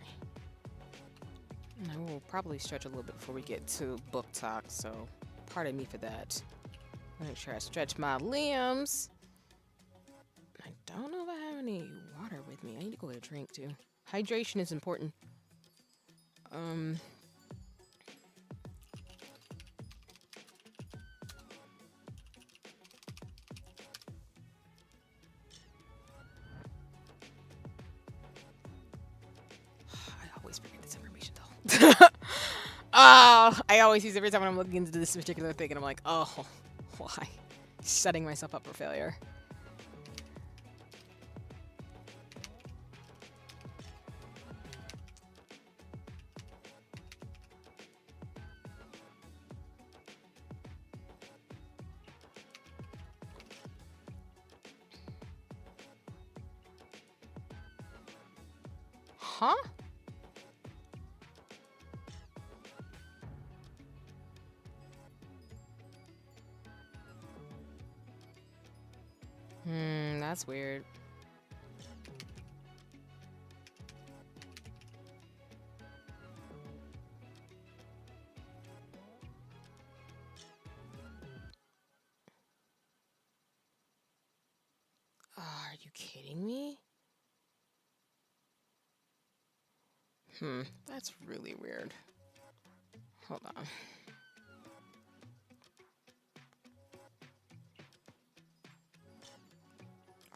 And I will probably stretch a little bit before we get to book talk, so pardon me for that. Make sure I stretch my limbs. I don't know if I have any water with me. I need to go get a drink too. Hydration is important. I always forget this information though. I always use every time when I'm looking into this particular thing and I'm like, oh, why? Setting myself up for failure. Huh? That's weird. Are you kidding me? That's really weird. Hold on.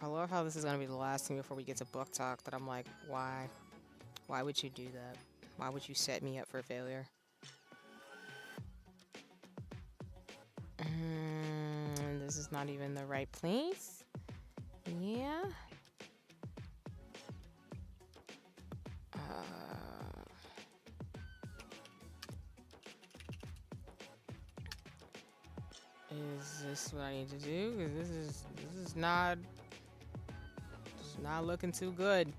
I love how this is gonna be the last thing before we get to book talk that I'm like, why? Why would you do that? Why would you set me up for failure? This is not even the right place. Yeah. Is this what I need to do? Because this is not. It's not looking too good.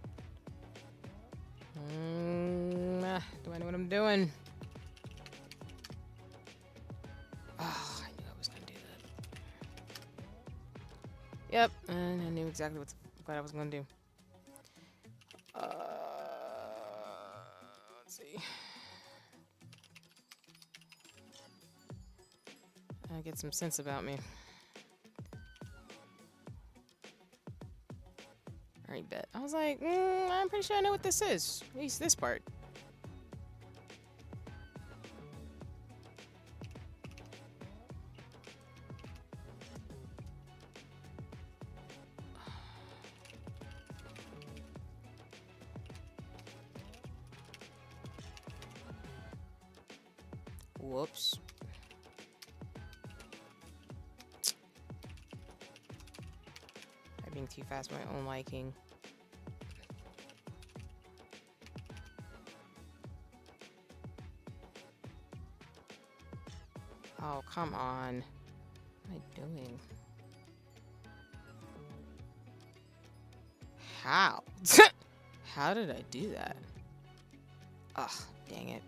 Do I know what I'm doing? Oh, I knew I was gonna do that. Yep, and I knew exactly what I was gonna do. Let's see. I get some sense about me. Alright, bet. I was like, I'm pretty sure I know what this is. At least this part. Whoops. I'm being too fast for my own liking. Oh, come on. What am I doing? How? How did I do that? Ugh, dang it.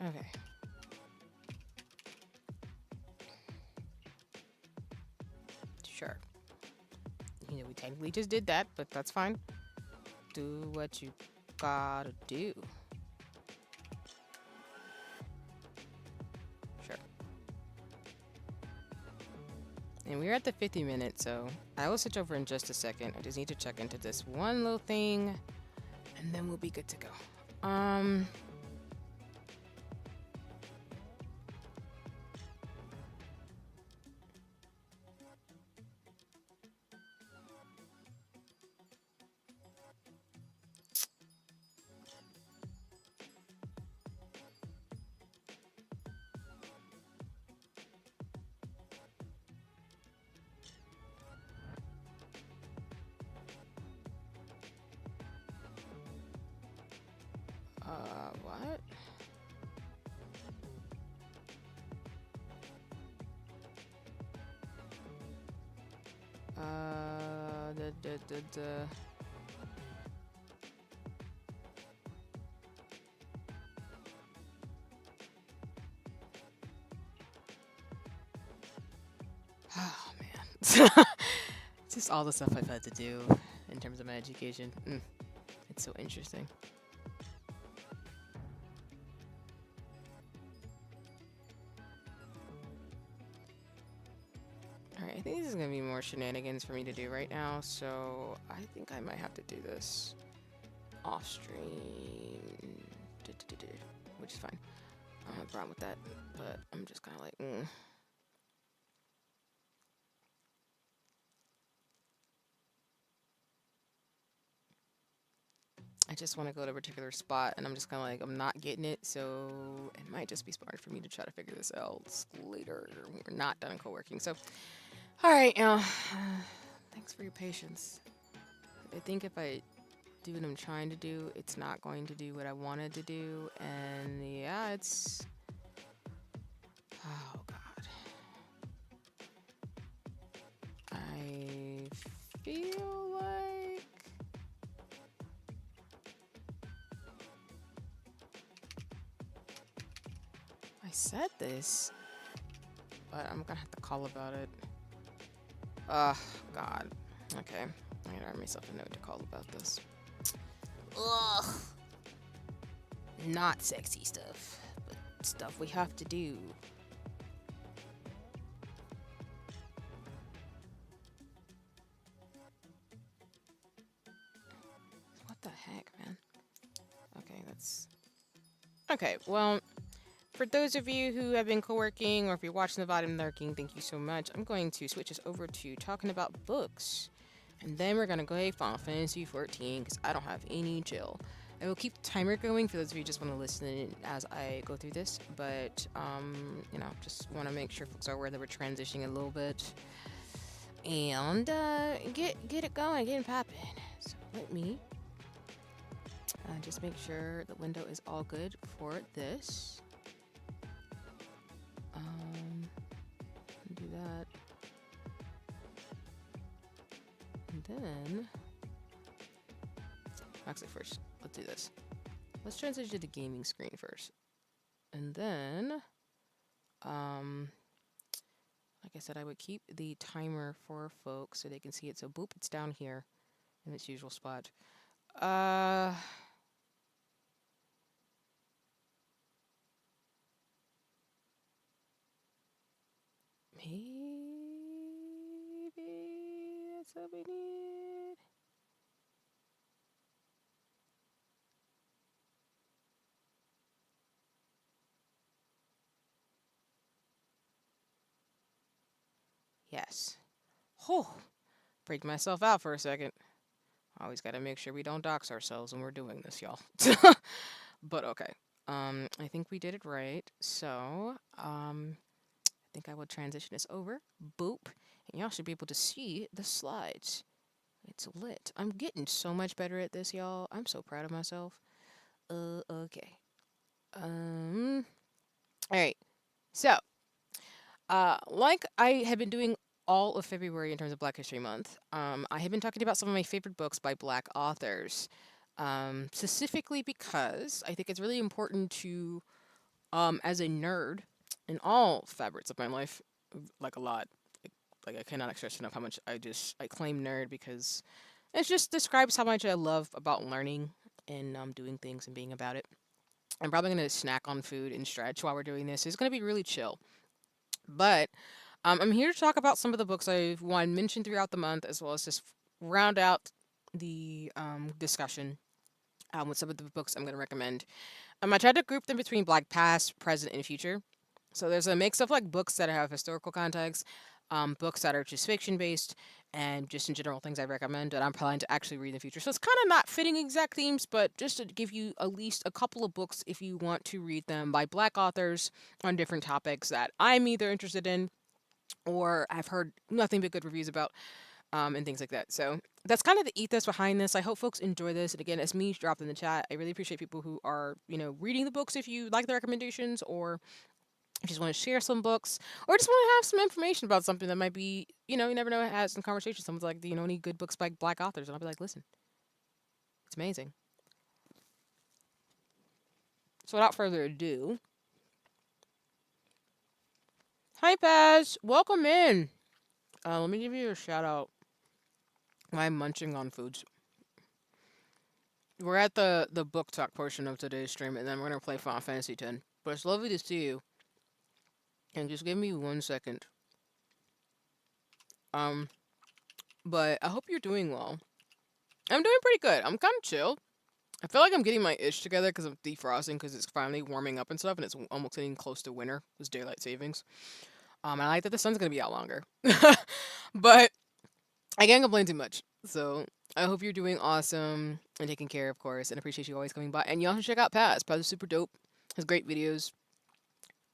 Okay. Sure. You know, we technically just did that, but that's fine. Do what you gotta do. Sure. And we're at the 50 minutes, so I will switch over in just a second. I just need to check into this one little thing, and then we'll be good to go. What? The Oh, man. Just all the stuff I've had to do in terms of my education. It's so interesting. Alright, I think this is going to be more shenanigans for me to do right now, so I think I might have to do this off stream, which is fine. I don't have a problem with that, but I'm just kind of like, I just want to go to a particular spot, and I'm just kind of like, I'm not getting it, so it might just be smart for me to try to figure this out later. We're not done co-working, so alright, thanks for your patience. I think if I do what I'm trying to do, it's not going to do what I wanted to do, and yeah, it's... Oh, God. I feel like... I said this, but I'm gonna have to call about it. Ugh, God. Okay, I'm gonna write myself a note to call about this. Ugh. Not sexy stuff, but stuff we have to do. What the heck, man? Okay, that's... Okay, well, for those of you who have been co-working, or if you're watching the VOD and lurking, thank you so much. I'm going to switch us over to talking about books. And then we're going to go Final Fantasy 14, because I don't have any chill. I will keep the timer going for those of you who just want to listen as I go through this. But, you know, just want to make sure folks are aware that we're transitioning a little bit. And get it going, get it popping. So let me Just make sure the window is all good for this. Do that. And then, actually first, let's do this. Let's transition to the gaming screen first. And then, like I said, I would keep the timer for folks so they can see it. So boop, it's down here in its usual spot. Maybe that's what we need. Yes. Whew. Break myself out for a second. Always got to make sure we don't dox ourselves when we're doing this, y'all. But okay. I think we did it right. So, I think I will transition this over. Boop. And y'all should be able to see the slides. It's lit. I'm getting so much better at this, y'all. I'm so proud of myself. Okay. All right. So, like I have been doing all of February in terms of Black History Month, I have been talking about some of my favorite books by Black authors. Specifically because I think it's really important to, as a nerd in all fabrics of my life, like a lot, like I cannot express enough how much I claim nerd because it just describes how much I love about learning and doing things and being about it. I'm probably gonna snack on food and stretch while we're doing this. It's gonna be really chill. But I'm here to talk about some of the books I've mentioned throughout the month, as well as just round out the discussion with some of the books I'm going to recommend. I tried to group them between Black past, present, and future. So there's a mix of like books that have historical context, books that are just fiction based, and just in general things I recommend that I'm planning to actually read in the future. So it's kind of not fitting exact themes, but just to give you at least a couple of books if you want to read them by Black authors on different topics that I'm either interested in or I've heard nothing but good reviews about, and things like that. So that's kind of the ethos behind this. I hope folks enjoy this. And again, it's me dropped in the chat. I really appreciate people who are, reading the books if you like the recommendations, or if you just want to share some books, or just want to have some information about something that might be, you never know, have some conversation. Someone's like, do you know any good books by Black authors? And I'll be like, listen, it's amazing. So without further ado, hi Paz, welcome in. Let me give you a shout out. I'm munching on foods. We're at the book talk portion of today's stream, and then we're gonna play Final Fantasy X. But it's lovely to see you. And just give me 1 second. Um, but I hope you're doing well. I'm doing pretty good. I'm kind of chill. I feel like I'm getting my ish together because I'm defrosting because it's finally warming up and stuff, and it's almost getting close to winter. It's daylight savings. I like that the sun's gonna be out longer. But I can't complain too much. So I hope you're doing awesome and taking care, of course, and appreciate you always coming by. And y'all should check out Paz. Paz is super dope. Has great videos.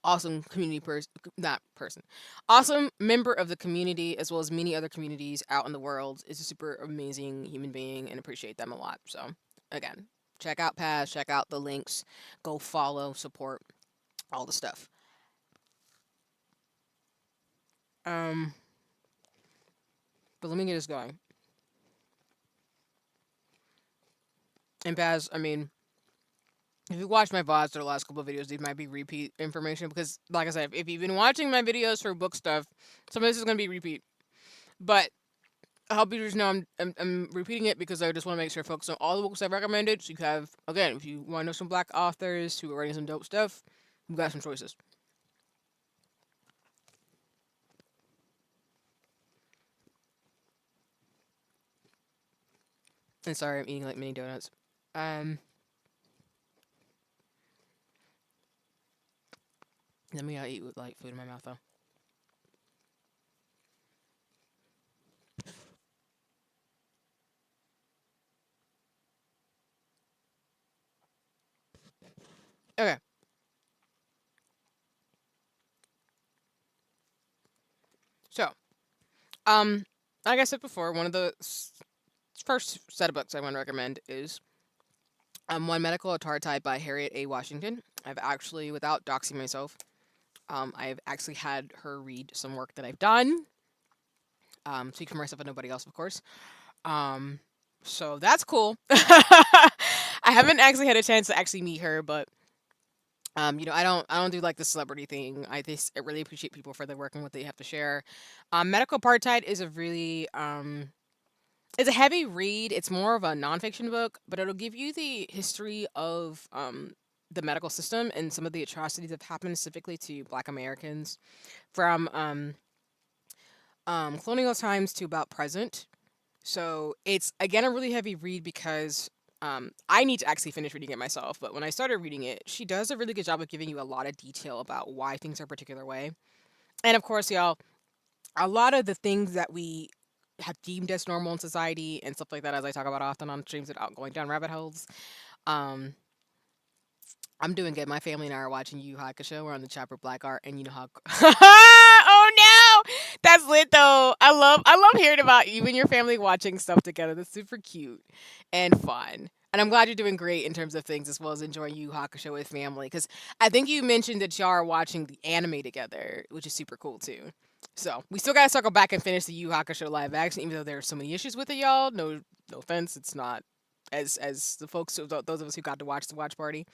Awesome community person, not person, awesome member of the community as well as many other communities out in the world. Is a super amazing human being and appreciate them a lot. So again, check out Paz, check out the links, go follow, support, all the stuff. Um, but let me get this going. And Paz, I mean, if you watch my VODs or the last couple of videos, these might be repeat information because, like I said, if you've been watching my videos for book stuff, some of this is going to be repeat. But I hope you just know I'm repeating it because I just want to make sure folks know all the books I've recommended. So you have, again, if you want to know some Black authors who are writing some dope stuff, we've got some choices. And sorry, I'm eating like mini donuts. Let me eat with like food in my mouth though. Okay. So, like I said before, one of the first set of books I want to recommend is One Medical Authority by Harriet A. Washington. I've actually, without doxing myself, I've actually had her read some work that I've done. Speak for myself and nobody else, of course. Um, so that's cool. I haven't actually had a chance to actually meet her, but I don't do like the celebrity thing. I really appreciate people for their work and what they have to share. Medical Apartheid is a really it's a heavy read. It's more of a nonfiction book, but it'll give you the history of the medical system and some of the atrocities that have happened specifically to Black Americans from colonial times to about present. So it's again a really heavy read because I need to actually finish reading it myself. But when I started reading it, she does a really good job of giving you a lot of detail about why things are a particular way. And of course, y'all, a lot of the things that we have deemed as normal in society and stuff like that, as I talk about often on streams without going down rabbit holes. Um, I'm doing good. My family and I are watching Yu Yu Hakusho. We're on the chapter Black Art, and you know how. Oh no, that's lit though. I love hearing about you and your family watching stuff together. That's super cute and fun. And I'm glad you're doing great in terms of things as well as enjoying Yu Yu Hakusho with family. Because I think you mentioned that y'all are watching the anime together, which is super cool too. So we still gotta circle back and finish the Yu Yu Hakusho live action, even though there are so many issues with it, y'all. No offense, it's not as the folks, those of us who got to watch the watch party.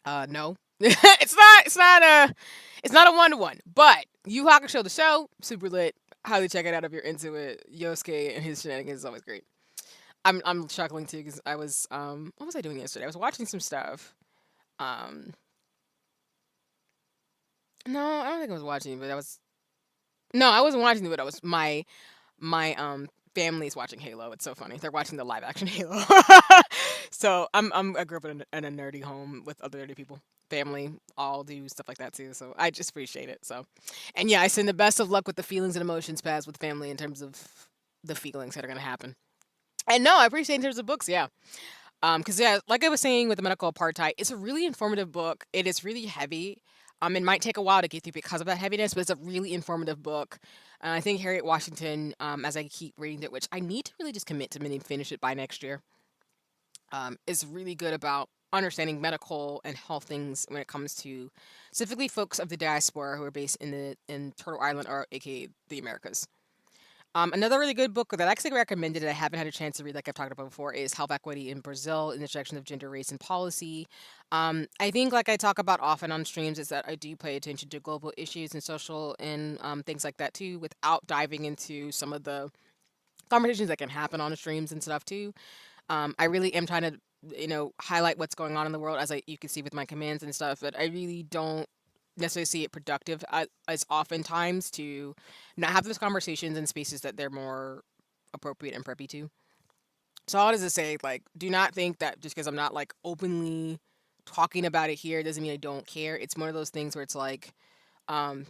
No, it's not a 1-to-1. But Yu Yu Hakusho the show super lit. Highly check it out if you're into it. Yosuke and his shenanigans is always great. I'm chuckling too because I was what was I doing yesterday? I was watching some stuff. Um, no, I don't think I was watching, but I was no, I wasn't watching it, but I was my family's watching Halo. It's so funny. They're watching the live action Halo. So I grew up in a nerdy home with other nerdy people. Family all do stuff like that too. So I just appreciate it. So, and yeah, I send the best of luck with the feelings and emotions passed with family in terms of the feelings that are gonna happen. And no, I appreciate in terms of books. Yeah. Because yeah, like I was saying with the medical apartheid, it's a really informative book. It is really heavy. It might take a while to get through because of that heaviness, but it's a really informative book. And I think Harriet Washington, as I keep reading it, which I need to really just commit to maybe finish it by next year, is really good about understanding medical and health things when it comes to specifically folks of the diaspora who are based in Turtle Island or aka the Americas. Another really good book that I actually recommended that I haven't had a chance to read, like I've talked about before, is Health Equity in Brazil, Intersection of Gender, Race, and Policy. I think, like I talk about often on streams, is that I do pay attention to global issues and social and things like that too, without diving into some of the conversations that can happen on the streams and stuff too. I really am trying to, highlight what's going on in the world, as you can see with my commands and stuff, but I really don't necessarily see it productive as oftentimes to not have those conversations in spaces that they're more appropriate and preppy to. So all does it say, like, do not think that just because I'm not like openly talking about it here doesn't mean I don't care. It's one of those things where it's like, um,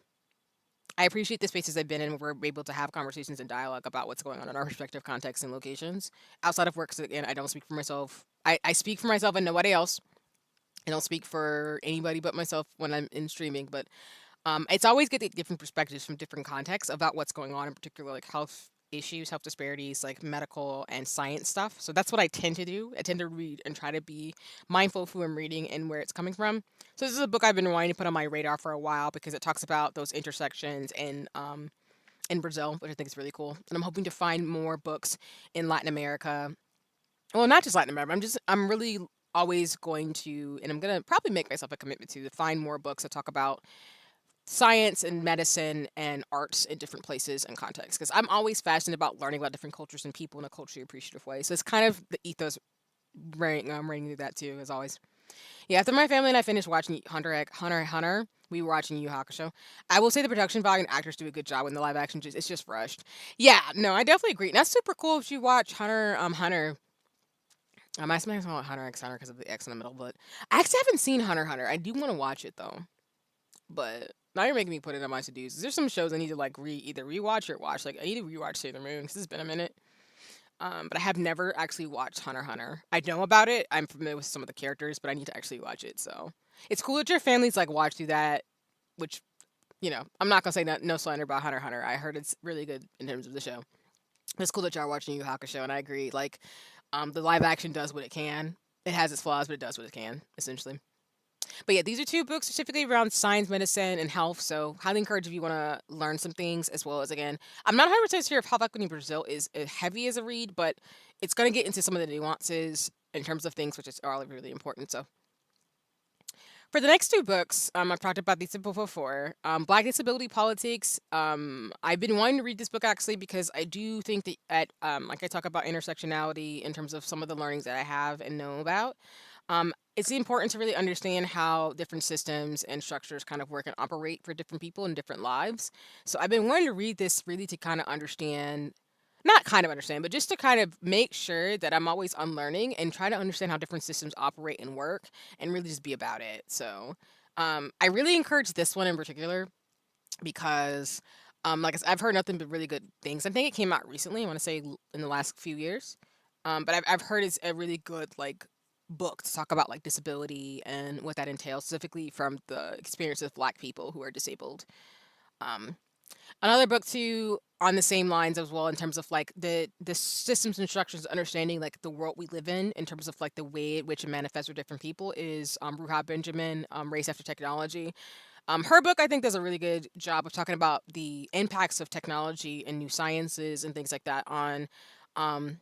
I appreciate the spaces I've been in where we're able to have conversations and dialogue about what's going on in our respective contexts and locations. Outside of work, 'cause again, I don't speak for myself. I speak for myself and nobody else. I don't speak for anybody but myself when I'm in streaming, but it's always good to get different perspectives from different contexts about what's going on, in particular, like health issues, health disparities, like medical and science stuff. So that's what I tend to do. I tend to read and try to be mindful of who I'm reading and where it's coming from. So this is a book I've been wanting to put on my radar for a while because it talks about those intersections in Brazil, which I think is really cool. And I'm hoping to find more books in Latin America. Well, not just Latin America. I'm really always going to, and I'm gonna probably make myself a commitment to find more books that talk about science and medicine and arts in different places and contexts because I'm always fascinated about learning about different cultures and people in a culturally appreciative way. So it's kind of the ethos running through that too, as always. Yeah, after my family and I finished watching Hunter, we were watching Yu Yu Hakusho. I will say the production value and actors do a good job when the live action it's just rushed. Yeah, no, I definitely agree. And that's super cool if you watch Hunter. I sometimes call it Hunter x Hunter because of the X in the middle, but I actually haven't seen Hunter x Hunter. I do want to watch it though. But now you're making me put it on my to-dos. There's some shows I need to like either rewatch or watch. Like I need to rewatch Sailor Moon because it's been a minute. But I have never actually watched Hunter x Hunter. I know about it. I'm familiar with some of the characters, but I need to actually watch it. So it's cool that your family's like watch through that. Which, I'm not gonna say no slander about Hunter x Hunter. I heard it's really good in terms of the show. It's cool that y'all watching Yu Yu Hakusho, and I agree. Like, the live action does what it can. it has its flaws, but it does what it can, essentially. But yeah, these are two books specifically around science, medicine, and health. So highly encourage if you want to learn some things, as well as, again, I'm not 100% sure if Health Equity in Brazil is heavy as a read, but it's going to get into some of the nuances in terms of things which is all really important. So for the next two books, I've talked about these before. Black Disability Politics. I've been wanting to read this book actually because I do think that like I talk about intersectionality in terms of some of the learnings that I have and know about. It's important to really understand how different systems and structures kind of work and operate for different people in different lives. So I've been wanting to read this really to kind of understand, not kind of understand, but just to kind of make sure that I'm always unlearning and try to understand how different systems operate and work and really just be about it. So I really encourage this one in particular because, like I said, I've heard nothing but really good things. I think it came out recently. I want to say in the last few years, but I've heard it's a really good like book to talk about like disability and what that entails, specifically from the experience of Black people who are disabled. Um, Another book too on the same lines as well in terms of like the systems and structures, understanding like the world we live in terms of like the way in which it manifests for different people is Ruha Benjamin, Race After Technology. Her book, I think, does a really good job of talking about the impacts of technology and new sciences and things like that um,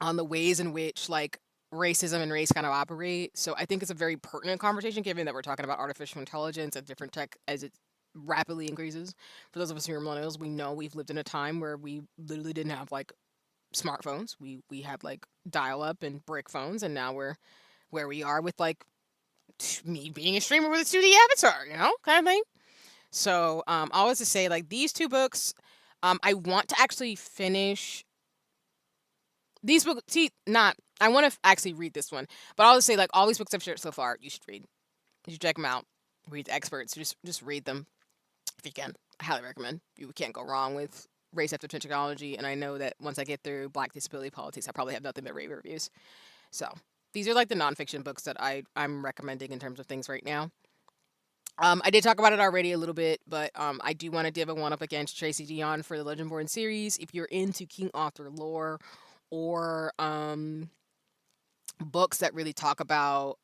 on the ways in which like racism and race kind of operate. So I think it's a very pertinent conversation given that we're talking about artificial intelligence and different tech as it rapidly increases. For those of us who are millennials, we know we've lived in a time where we literally didn't have like smartphones. We had like dial up and brick phones, and now we're where we are with like me being a streamer with a 2D avatar, kind of thing. So always to say like these two books, I want to actually finish these books. See, not I want to actually read this one, but I'll just say like all these books I've shared so far, you should read. You should check them out. Read the experts. Just read them if you can. I highly recommend. You can't go wrong with Race After Technology, and I know that once I get through Black Disability Politics, I probably have nothing but rave reviews. So these are like the nonfiction books that I'm recommending in terms of things right now. I did talk about it already a little bit, but I do want to give a one up against Tracy Dion for the Legendborn series. If you're into King Arthur lore or books that really talk about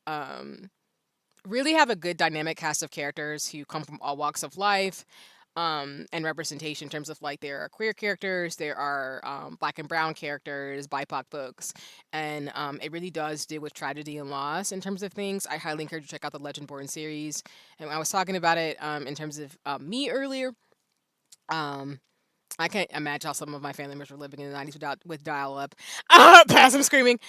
really have a good dynamic cast of characters who come from all walks of life, and representation in terms of like there are queer characters, there are Black and brown characters, BIPOC books, and it really does deal with tragedy and loss in terms of things. I highly encourage you to check out the Legendborn series. And I was talking about it in terms of me earlier. Um, I can't imagine how some of my family members were living in the 90s with dial up. Pass, I'm screaming.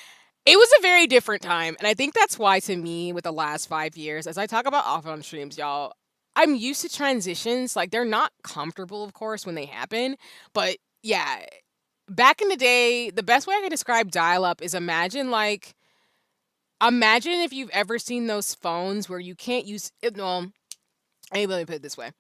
It was a very different time, and I think that's why to me with the last 5 years, as I talk about often on streams, y'all, I'm used to transitions. Like they're not comfortable, of course, when they happen, but yeah, back in the day, the best way I can describe dial up is imagine if you've ever seen those phones where you can't use it. Well, maybe let me put it this way.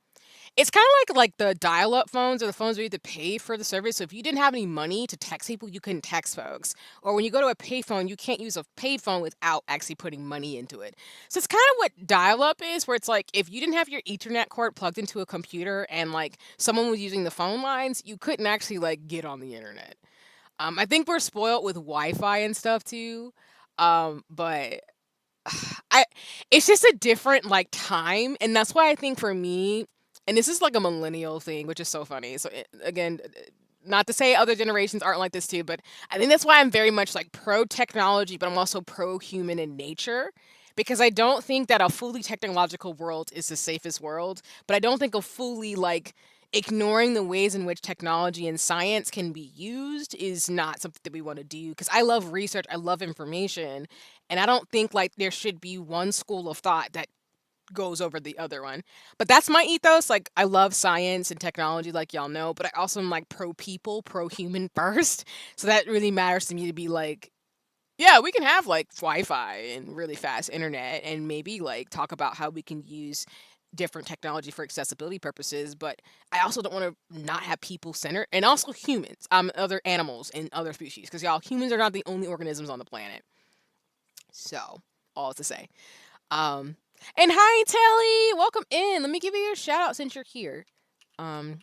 It's kind of like the dial-up phones or the phones where you had to pay for the service. So if you didn't have any money to text people, you couldn't text folks. Or when you go to a payphone, you can't use a payphone without actually putting money into it. So it's kind of what dial-up is, where it's like if you didn't have your Ethernet cord plugged into a computer and like someone was using the phone lines, you couldn't actually like get on the internet. I think we're spoiled with Wi-Fi and stuff too. But I it's just a different like time, and that's why I think for me, and this is like a millennial thing, which is so funny. So again, not to say other generations aren't like this too, but I think that's why I'm very much like pro technology, but I'm also pro human in nature. Because I don't think that a fully technological world is the safest world, but I don't think a fully like ignoring the ways in which technology and science can be used is not something that we want to do. Because I love research, I love information, and I don't think like there should be one school of thought that goes over the other one. But that's my ethos. Like I love science and technology, like y'all know, but I also am like pro people, pro human first. So that really matters to me to be like, yeah, we can have like Wi-Fi and really fast internet and maybe like talk about how we can use different technology for accessibility purposes, but I also don't want to not have people centered and also humans, other animals and other species, because y'all humans are not the only organisms on the planet. So, all to say. Um, and hi Telly, welcome in. Let me give you a shout out since you're here. Um,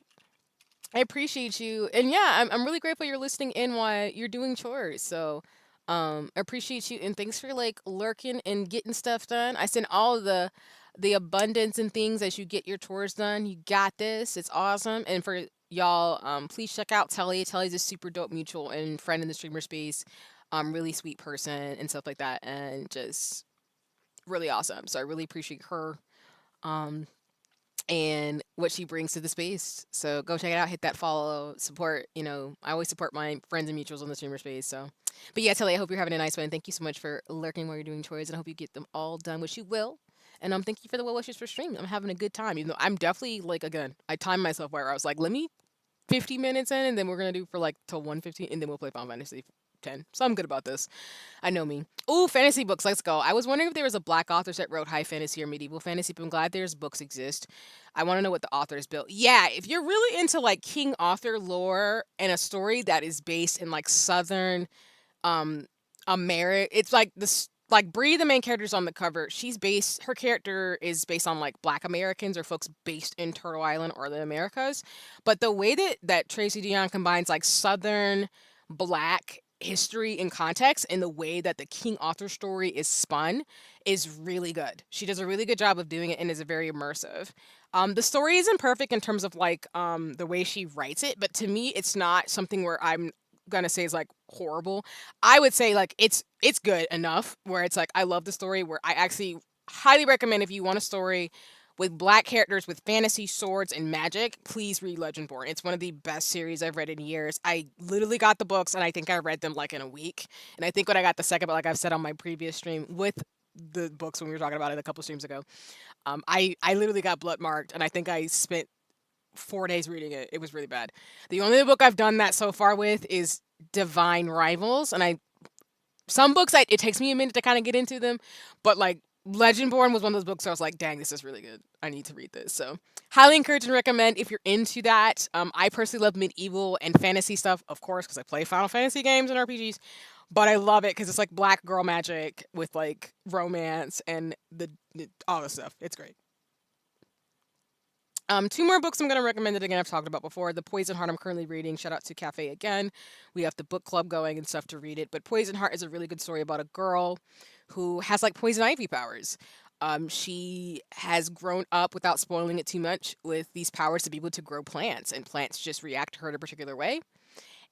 I appreciate you, and yeah, I'm really grateful you're listening in while you're doing chores. So, Appreciate you and thanks for like lurking and getting stuff done. I send all of the abundance and things as you get your chores done. You got this. It's awesome. And for y'all, please check out Telly. Telly's a super dope mutual and friend in the streamer space. Really sweet person and stuff like that, and just really awesome. So I really appreciate her. Um, and what she brings to the space. So go check it out, hit that follow, support. I always support my friends and mutuals on the streamer space. So, but yeah, Telly, I hope you're having a nice one. Thank you so much for lurking while you're doing chores, and I hope you get them all done, which you will. And thank you for the well wishes for stream. I'm having a good time, even though I'm definitely like again, I timed myself where I was like, let me 50 minutes in, and then we're gonna do for like till 1:15, and then we'll play Final Fantasy 10. So I'm good about this. I know me. Ooh, fantasy books. Let's go. I was wondering if there was a black author that wrote high fantasy or medieval fantasy, but I'm glad there's books exist. I want to know what the authors built. Yeah, if you're really into like King Arthur lore and a story that is based in like Southern um America, it's like this. Like Bree, the main character's on the cover. Her character is based on like Black Americans or folks based in Turtle Island or the Americas. But the way that Tracy Dion combines like Southern Black history and context and the way that the King Arthur story is spun is really good. She does a really good job of doing it and is very immersive. The story isn't perfect in terms of like the way she writes it, but to me, it's not something where I'm gonna say is like horrible. I would say like it's good enough where it's like I love the story. Where I actually highly recommend if you want a story with black characters with fantasy, swords, and magic, please read Legendborn. It's one of the best series I've read in years. I literally got the books and I think I read them like in a week. And I think when I got the second, but like I've said on my previous stream with the books when we were talking about it a couple streams ago, I literally got blood marked and I think I spent 4 days reading it. It was really bad. The only book I've done that so far with is Divine Rivals, and some books it takes me a minute to kind of get into them, but like Legendborn was one of those books where I was like, dang, this is really good. I need to read this. So highly encourage and recommend if you're into that. I personally love medieval and fantasy stuff, of course, because I play Final Fantasy games and RPGs. But I love it because it's like black girl magic with like romance and all the stuff. It's great. Two more books I'm going to recommend that again I've talked about before. The Poison Heart I'm currently reading. Shout out to Cafe again. We have the book club going and stuff to read it. But Poison Heart is a really good story about a girl who has like poison ivy powers. She has grown up without spoiling it too much with these powers to be able to grow plants, and plants just react to her in a particular way,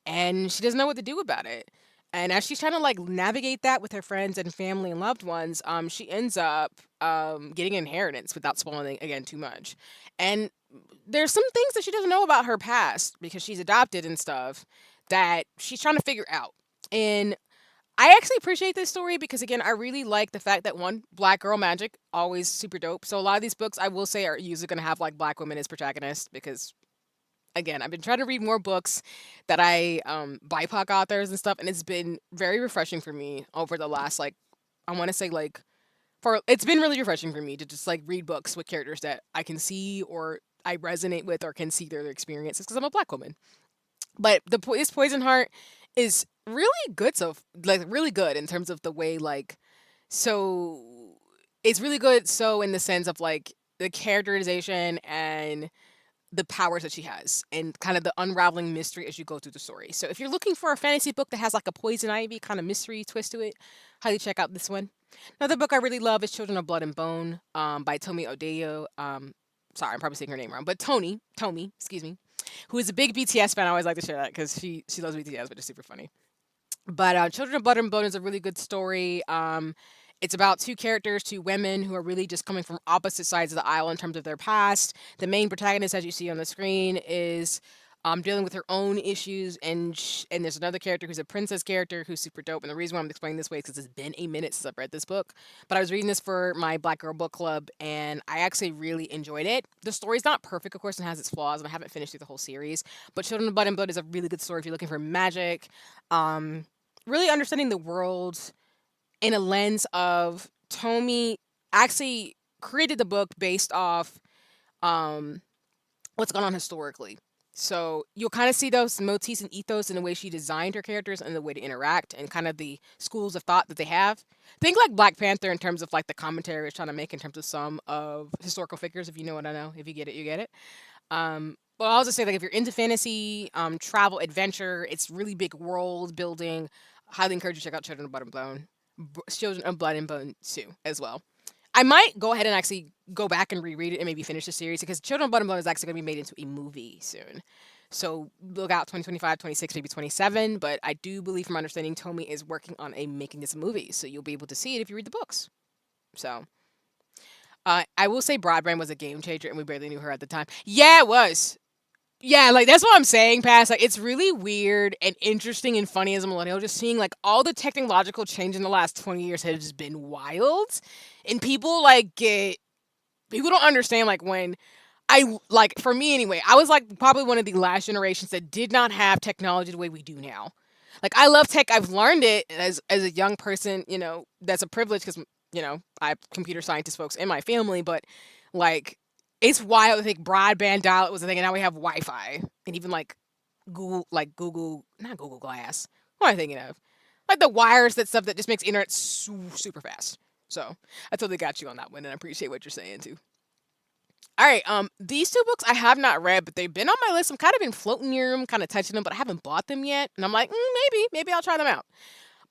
and she doesn't know what to do about it. And as she's trying to like navigate that with her friends and family and loved ones, she ends up getting inheritance without spoiling again too much. And there's some things that she doesn't know about her past because she's adopted and stuff that she's trying to figure out. And I actually appreciate this story because again, I really like the fact that one, black girl magic, always super dope. So a lot of these books I will say are usually gonna have like black women as protagonists because again, I've been trying to read more books that I BIPOC authors and stuff, and it's been very refreshing for me over the last like I want to say like for it's been really refreshing for me to just like read books with characters that I can see or I resonate with or can see their experiences because I'm a black woman. But this Poison Heart is really good, so like really good in terms of the way like so it's really good so in the sense of like the characterization and the powers that she has and kind of the unraveling mystery as you go through the story. So if you're looking for a fantasy book that has like a poison ivy kind of mystery twist to it, highly check out this one. Another book I really love is Children of Blood and Bone by Tomi Odeyo. Sorry, I'm probably saying her name wrong, but Tomi, excuse me, who is a big BTS fan. I always like to share that because she loves BTS, which is super funny. But Children of Blood and Bone is a really good story. It's about two characters, two women who are really just coming from opposite sides of the aisle in terms of their past. The main protagonist, as you see on the screen, is dealing with her own issues, and there's another character who's a princess character who's super dope. And the reason why I'm explaining this way is because it's been a minute since I've read this book. But I was reading this for my Black Girl Book Club, and I actually really enjoyed it. The story's not perfect, of course, and has its flaws, and I haven't finished through the whole series. But Children of Blood and Blood is a really good story if you're looking for magic. Um, really understanding the world in a lens of Tomi actually created the book based off um, what's gone on historically. So you'll kind of see those motifs and ethos in the way she designed her characters and the way to interact and kind of the schools of thought that they have. Think like Black Panther in terms of like the commentary it's trying to make in terms of some of historical figures. If you know what I know, if you get it, you get it. But I'll just say like if you're into fantasy, travel, adventure, it's really big world building, highly encourage you to check out Children of Blood and Bone 2 as well. I might go ahead and actually go back and reread it and maybe finish the series because Children of Blood and Bone is actually going to be made into a movie soon. So look out 2025, 26, maybe 27. But I do believe, from my understanding, Tomy is working on making this a movie. So you'll be able to see it if you read the books. So I will say Broadband was a game changer and we barely knew her at the time. Yeah, it was. Yeah, like that's what I'm saying, Pass. Like it's really weird and interesting and funny as a millennial, just seeing like all the technological change in the last 20 years has just been wild. And people don't understand like when like for me anyway, I was like probably one of the last generations that did not have technology the way we do now. Like I love tech. I've learned it as a young person, that's a privilege because I have computer scientist folks in my family, but like it's wild to think broadband dial was a thing and now we have Wi-Fi and even Google, not Google Glass. What am I thinking of? Like the wires, that stuff that just makes internet super fast. So I totally got you on that one and I appreciate what you're saying too. All right, these two books I have not read, but they've been on my list. I'm kind of been floating near them, kind of touching them, but I haven't bought them yet. And I'm like, maybe I'll try them out.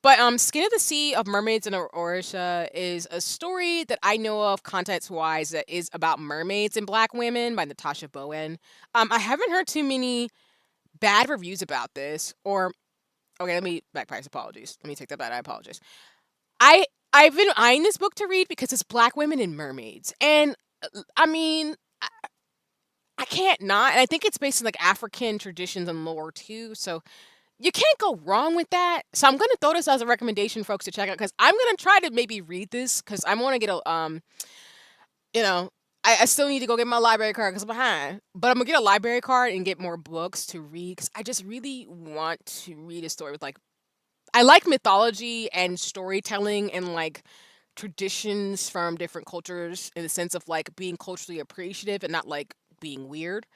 But Skin of the Sea of Mermaids in Orisha is a story that I know of context wise that is about mermaids and black women by Natasha Bowen. I haven't heard too many bad reviews about this. Or okay, let me backtrack. Apologies. Let me take that back. I apologize. I I've been eyeing this book to read because it's black women and mermaids, and I mean, I can't not. And I think it's based in like African traditions and lore too. So you can't go wrong with that. So I'm gonna throw this as a recommendation, folks, to check out because I'm gonna try to maybe read this because I want to get you know, I still need to go get my library card because I'm behind. But I'm gonna get a library card and get more books to read because I just really want to read a story with like I like mythology and storytelling and like traditions from different cultures in the sense of like being culturally appreciative and not like being weird.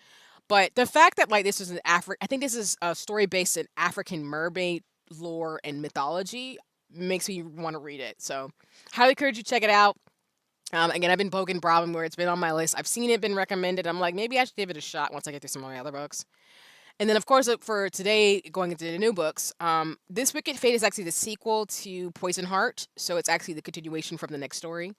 But the fact that like this is I think this is a story based in African mermaid lore and mythology makes me want to read it. So, highly encourage you to check it out. Again, I've been poking Brahmin where it's been on my list. I've seen it been recommended. I'm like, maybe I should give it a shot once I get through some of my other books. And then, of course, for today, going into the new books, This Wicked Fate is actually the sequel to Poison Heart. So it's actually the continuation from the next story.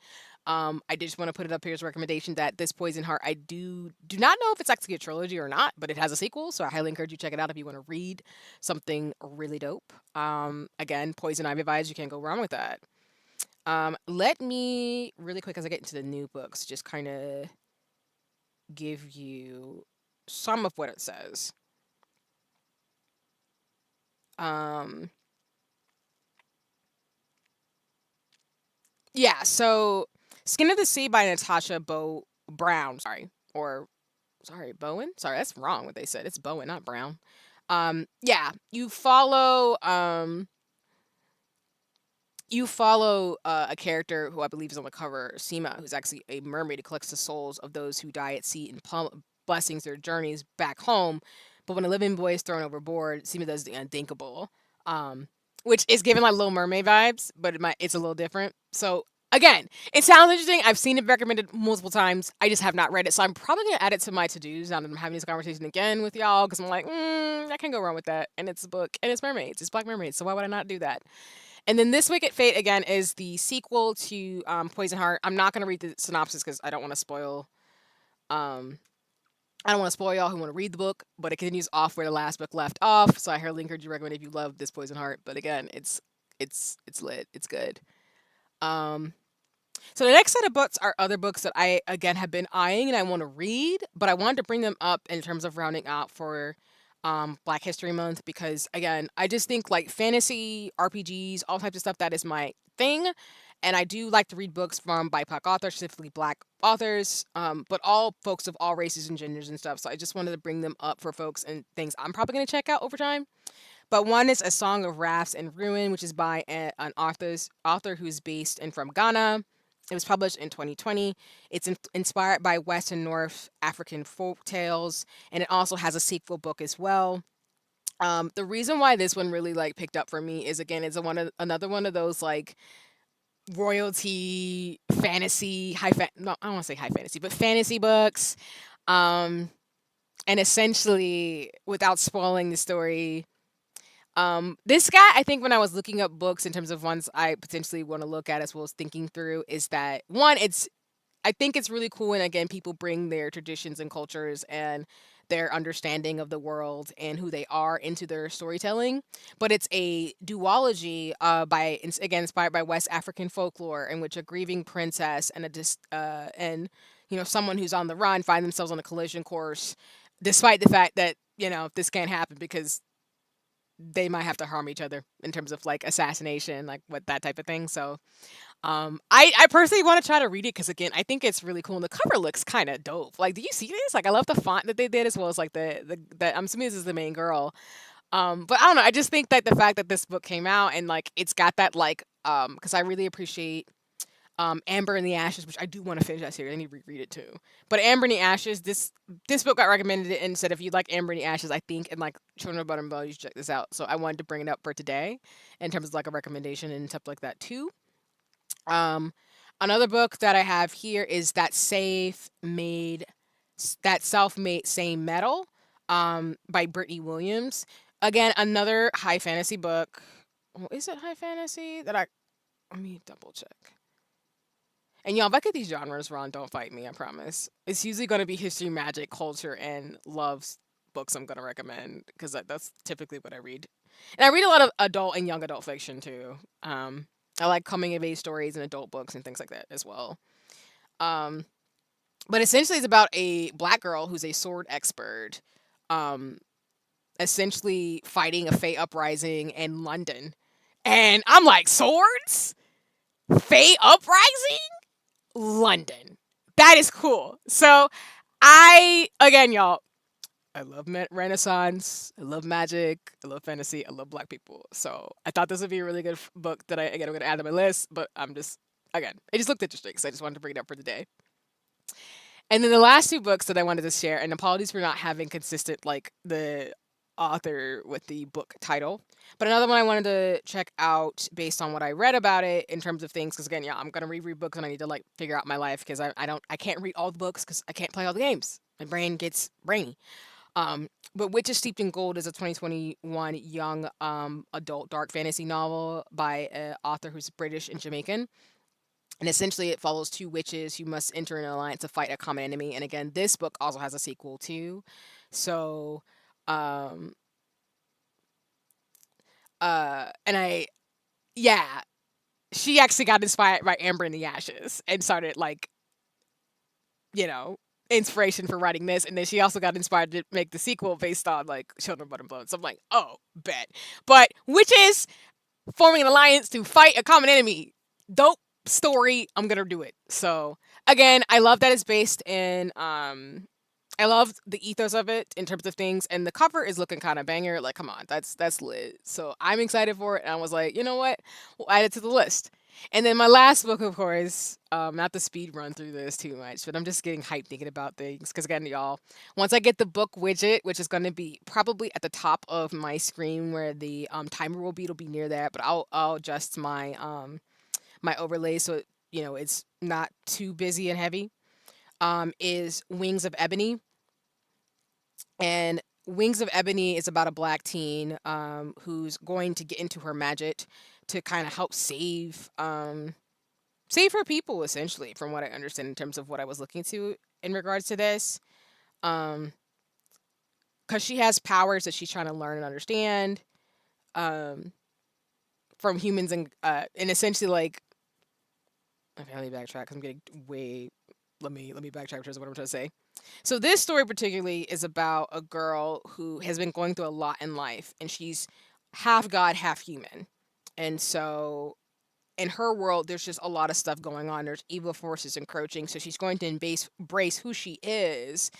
I did just want to put it up here as a recommendation that this Poison Heart, I do not know if it's actually a trilogy or not, but it has a sequel. So I highly encourage you to check it out if you want to read something really dope. Again, Poison Ivy vibes, you can't go wrong with that. Let me, really quick, as I get into the new books, just kind of give you some of what it says. Um, yeah, so Skin of the Sea by Natasha Brown, sorry, or sorry, Bowen. Sorry, that's wrong what they said. It's Bowen, not Brown. Yeah, you follow a character who I believe is on the cover, Seema, who's actually a mermaid who collects the souls of those who die at sea and blessings their journeys back home. But when a living boy is thrown overboard, Seema does the unthinkable, um, which is giving like Little Mermaid vibes, but it's a little different. So again, it sounds interesting. I've seen it recommended multiple times. I just have not read it, so I'm probably gonna add it to my to-dos now that I'm having this conversation again with y'all because I'm like, I can't go wrong with that. And it's a book, and it's mermaids, it's black mermaids. So why would I not do that? And then This Wicked Fate again is the sequel to Poison Heart. I'm not gonna read the synopsis because I don't want to spoil. Um, I don't want to spoil y'all who want to read the book, but it continues off where the last book left off. So I highly encourage you to recommend if you love this Poison Heart. But again, it's lit. It's good. Um, so the next set of books are other books that I again have been eyeing and I want to read, but I wanted to bring them up in terms of rounding out for Black History Month because again, I just think like fantasy, RPGs, all types of stuff that is my thing. And I do like to read books from BIPOC authors, specifically Black authors, but all folks of all races and genders and stuff. So I just wanted to bring them up for folks and things I'm probably going to check out over time. But one is A Song of Rafts and Ruin, which is by an author who's based in from Ghana. It was published in 2020. It's inspired by West and North African folk tales, and it also has a sequel book as well. The reason why this one really like picked up for me is again, it's another one of those like royalty fantasy no, I don't want to say high fantasy, but fantasy books. Um, and essentially, without spoiling the story, This guy, I think when I was looking up books in terms of ones I potentially want to look at as well as thinking through, is that one, it's I think it's really cool when again people bring their traditions and cultures and their understanding of the world and who they are into their storytelling. But it's a duology again inspired by West African folklore in which a grieving princess and and someone who's on the run find themselves on a collision course, despite the fact that this can't happen because they might have to harm each other in terms of like assassination, like what that type of thing. So I personally want to try to read it because again, I think it's really cool and the cover looks kind of dope. Like, do you see this? Like, I love the font that they did as well as like the I'm assuming this is the main girl. But I don't know. I just think that the fact that this book came out and like it's got that like because I really appreciate Amber in the Ashes, which I do want to finish that series. I need to reread it too. But Amber in the Ashes, this book got recommended and said if you like Amber in the Ashes, I think and like Children of Bone and Bone, you should check this out. So I wanted to bring it up for today in terms of like a recommendation and stuff like that too. Um, Another book that I have here is that self-made same metal, by Brittany Williams. Again, another high fantasy book. Oh, is it high fantasy? Let me double check. And y'all, if I get these genres wrong, don't fight me. I promise. It's usually going to be history, magic, culture, and books I'm going to recommend because that's typically what I read. And I read a lot of adult and young adult fiction too. I like coming of age stories and adult books and things like that as well. Um, but essentially, it's about a black girl who's a sword expert, um, essentially fighting a Fey uprising in London. And I'm like, swords? Fey uprising? London. That is cool. So again, y'all, I love Renaissance. I love magic. I love fantasy. I love black people. So I thought this would be a really good book that I'm going to add to my list. But again, it just looked interesting. So I just wanted to bring it up for the day. And then the last two books that I wanted to share, and apologies for not having consistent, like, the author with the book title. But another one I wanted to check out based on what I read about it in terms of things, because again, yeah, I'm gonna reread books and I need to like figure out my life because I can't read all the books because I can't play all the games. My brain gets brainy. But Witches Steeped in Gold is a 2021 young adult dark fantasy novel by an author who's British and Jamaican. And essentially, it follows two witches who must enter an alliance to fight a common enemy. And again, this book also has a sequel too. So, um, and yeah, she actually got inspired by Amber in the Ashes and started like, you know, inspiration for writing this. And then she also got inspired to make the sequel based on like Children of Bone and Bone. So I'm like, oh, bet. But witches forming an alliance to fight a common enemy. Dope story. I'm gonna do it. So again, I love that it's based in I love the ethos of it in terms of things, and the cover is looking kind of banger. Like, come on, that's lit. So I'm excited for it, and I was like, you know what, we'll add it to the list. And then my last book, of course, not to speed run through this too much, but I'm just getting hyped thinking about things. Because again, y'all, once I get the book widget, which is going to be probably at the top of my screen where the timer will be, it'll be near that. But I'll adjust my overlay so it's not too busy and heavy. Is Wings of Ebony. And Wings of Ebony is about a black teen who's going to get into her magic to kind of help save her people essentially, from what I understand in terms of what I was looking to in regards to this. Um, because she has powers that she's trying to learn and understand um from humans and essentially like okay, let me backtrack because I'm getting way. Let me backtrack in terms of what I'm trying to say. So this story particularly is about a girl who has been going through a lot in life, and she's half god, half human. And so in her world, there's just a lot of stuff going on. There's evil forces encroaching, so she's going to embrace who she is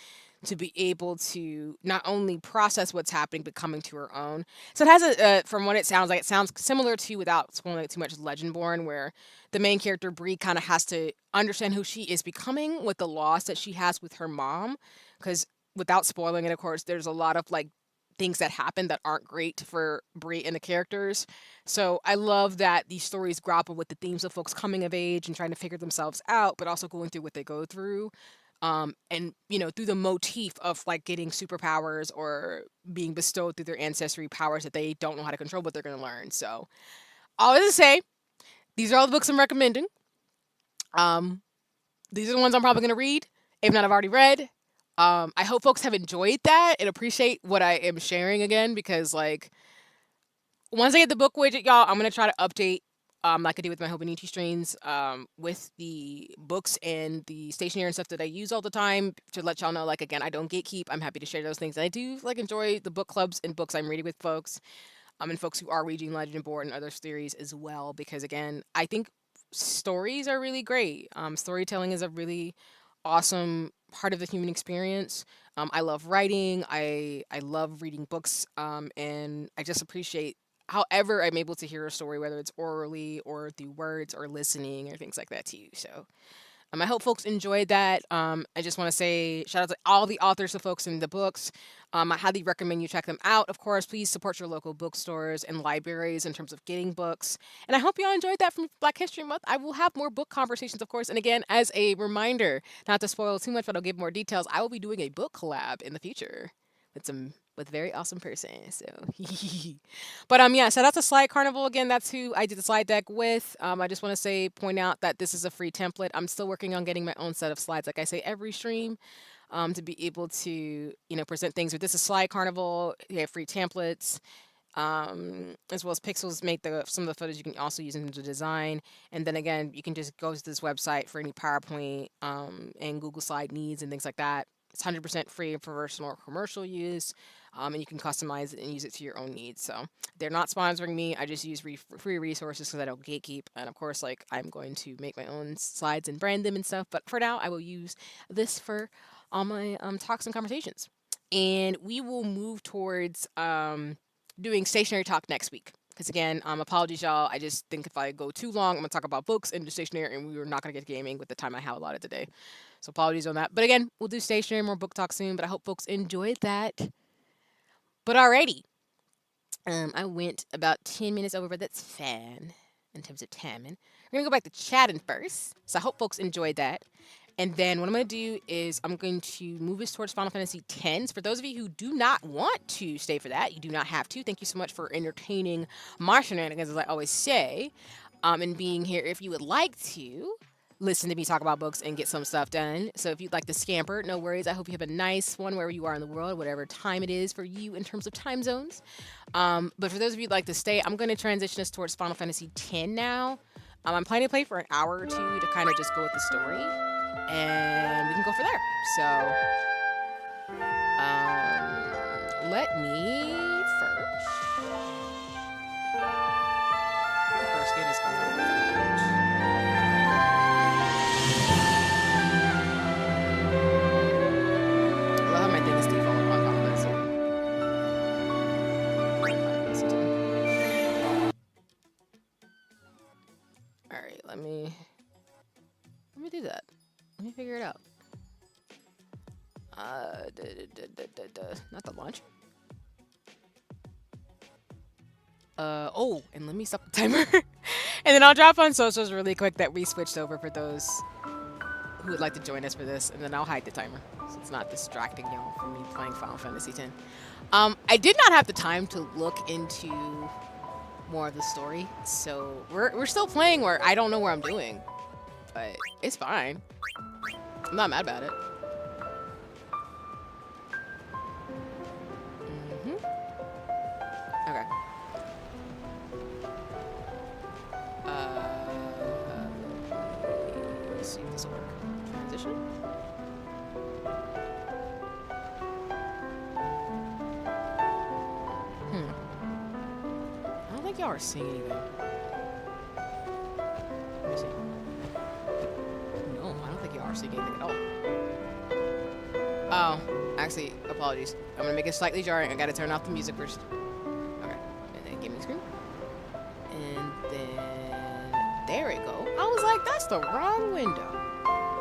to be able to not only process what's happening but coming to her own. So it has from what it sounds like, it sounds similar to, without spoiling it too much, Legendborn, where the main character Bree kind of has to understand who she is becoming with the loss that she has with her mom. Because without spoiling it, of course, there's a lot of like things that happen that aren't great for Bree and the characters. So I love that these stories grapple with the themes of folks coming of age and trying to figure themselves out, but also going through what they go through. And you know, through the motif of like getting superpowers or being bestowed through their ancestry powers that they don't know how to control, but they're going to learn. So all I to say, these are all the books I'm recommending. Um, these are the ones I'm probably going to read, if not I've already read. I hope folks have enjoyed that and appreciate what I am sharing again, because like once I get the book widget, y'all, I'm gonna try to update, like I do with my Hobonichi streams, with the books and the stationery and stuff that I use all the time to let y'all know. Like again, I don't gatekeep. I'm happy to share those things. And I do like enjoy the book clubs and books I'm reading with folks, and folks who are reading Legend and Board and other series as well. Because again, I think stories are really great. Storytelling is a really awesome part of the human experience. I love writing. I love reading books. And I just appreciate however I'm able to hear a story, whether it's orally or through words or listening or things like that too. So I hope folks enjoyed that. I just want to say shout out to all the authors, the folks in the books. I highly recommend you check them out. Of course, please support your local bookstores and libraries in terms of getting books. And I hope you all enjoyed that from Black History Month. I will have more book conversations, of course. And again, as a reminder, not to spoil too much, but I'll give more details. I will be doing a book collab in the future with very awesome person. So but yeah, shout out to Slide Carnival again. That's who I did the slide deck with. I just want to point out that this is a free template. I'm still working on getting my own set of slides, like I say every stream, to be able to, you know, present things. But this is Slide Carnival. They have free templates. As well as Pixels make some of the footage you can also use in the design. And then again, you can just go to this website for any PowerPoint and Google Slide needs and things like that. It's 100% free for personal or commercial use, and you can customize it and use it to your own needs. So they're not sponsoring me. I just use free resources because I don't gatekeep. And of course, like I'm going to make my own slides and brand them and stuff. But for now, I will use this for all my talks and conversations. And we will move towards doing stationary talk next week. Because again, apologies, y'all. I just think if I go too long, I'm going to talk about books and stationary, and we were not going to get to gaming with the time I have allotted today. So apologies on that. But again, we'll do stationary, more book talk soon. But I hope folks enjoyed that. But alrighty. I went about 10 minutes over, but that's fine in terms of timing. We're going to go back to chatting first. So I hope folks enjoyed that. And then what I'm going to do is I'm going to move us towards Final Fantasy X. For those of you who do not want to stay for that, you do not have to. Thank you so much for entertaining my shenanigans, as I always say, and being here if you would like to listen to me talk about books and get some stuff done. So if you'd like to scamper, no worries. I hope you have a nice one wherever you are in the world, whatever time it is for you in terms of time zones. But for those of you who'd like to stay, I'm going to transition us towards Final Fantasy X now. I'm planning to play for an hour or two to kind of just go with the story. And we can go for there. So, let me first get us going with that. I love how my thing is default on Final Fantasy. All right, let me do that. Let me figure it out. Not the launch. Oh, and let me stop the timer. And then I'll drop on socials really quick that we switched over for those who would like to join us for this. And then I'll hide the timer so it's not distracting y'all from me playing Final Fantasy X. I did not have the time to look into more of the story. So we're still playing where I don't know where I'm doing. But it's fine. I'm not mad about it. Okay. Let's see if this will work. Transition. I don't think y'all are seeing anything. Let me see. No, I don't think y'all are seeing anything at all. Oh, actually, apologies. I'm gonna make it slightly jarring. I gotta turn off the music first. Okay, and then give me the screen. And then there we go. I was like, that's the wrong window.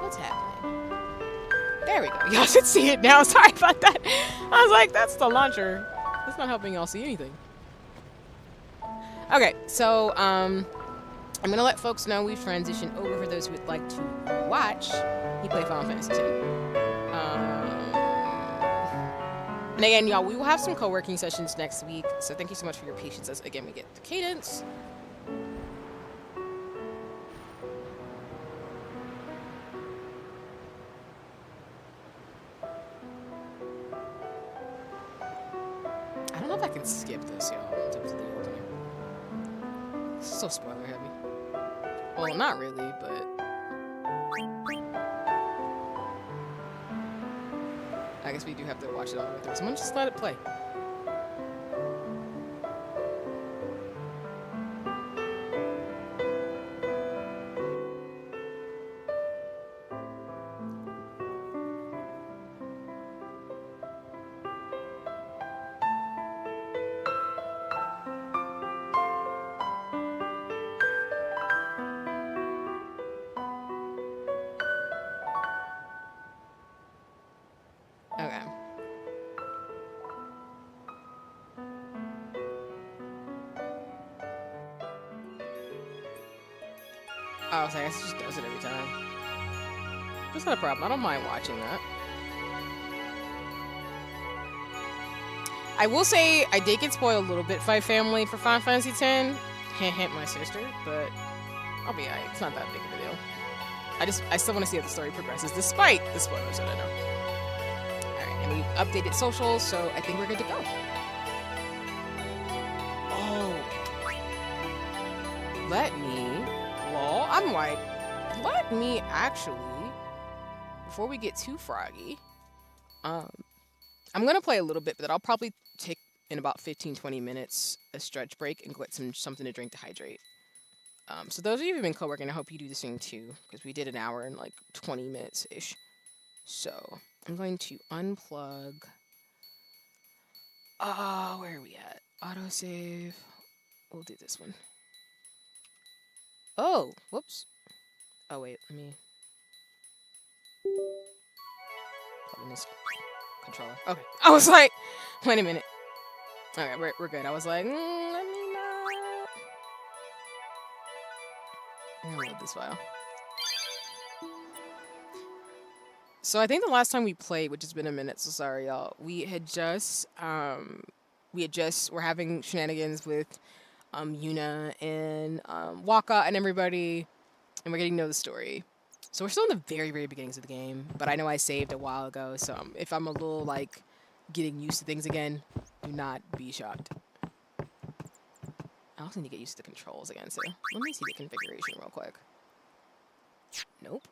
What's happening? There we go. Y'all should see it now. Sorry about that. I was like, that's the launcher. That's not helping y'all see anything. Okay, so I'm gonna let folks know we've transitioned over for those who would like to watch me play Final Fantasy X. And again, y'all, we will have some co-working sessions next week. So thank you so much for your patience as again we get the cadence. I don't know if I can skip this, y'all, in terms of the opening. It's so spoiler heavy. Well, not really, but I guess we do have to watch it all the way through. Someone just let it play. Okay. Oh, so I guess it just does it every time. That's not a problem. I don't mind watching that. I will say I did get spoiled a little bit by family for Final Fantasy X. Hint, hint, my sister, but I'll be alright. It's not that big of a deal. I still want to see how the story progresses, despite the spoilers that I know. Alright, and we updated socials, so I think we're good to go. Oh. I'm like, let me actually, before we get too froggy, I'm gonna play a little bit, but I'll probably take in about 15-20 minutes a stretch break and get something to drink to hydrate. So those of you who've been co-working, I hope you do the same too, because we did an hour and like 20 minutes ish. So I'm going to unplug. Where are we at? Autosave. We'll do this one. Oh, whoops. Oh wait, let me plug in this controller. Okay. I was like, wait a minute. Alright, we're good. I was like, let me not. I'm gonna load this file. So I think the last time we played, which has been a minute, so sorry y'all, we had just we're having shenanigans with Yuna and Waka and everybody, and we're getting to know the story. So we're still in the very, very beginnings of the game, but I know I saved a while ago, so if I'm a little, like, getting used to things again, do not be shocked. I also need to get used to the controls again, so let me see the configuration real quick. Nope.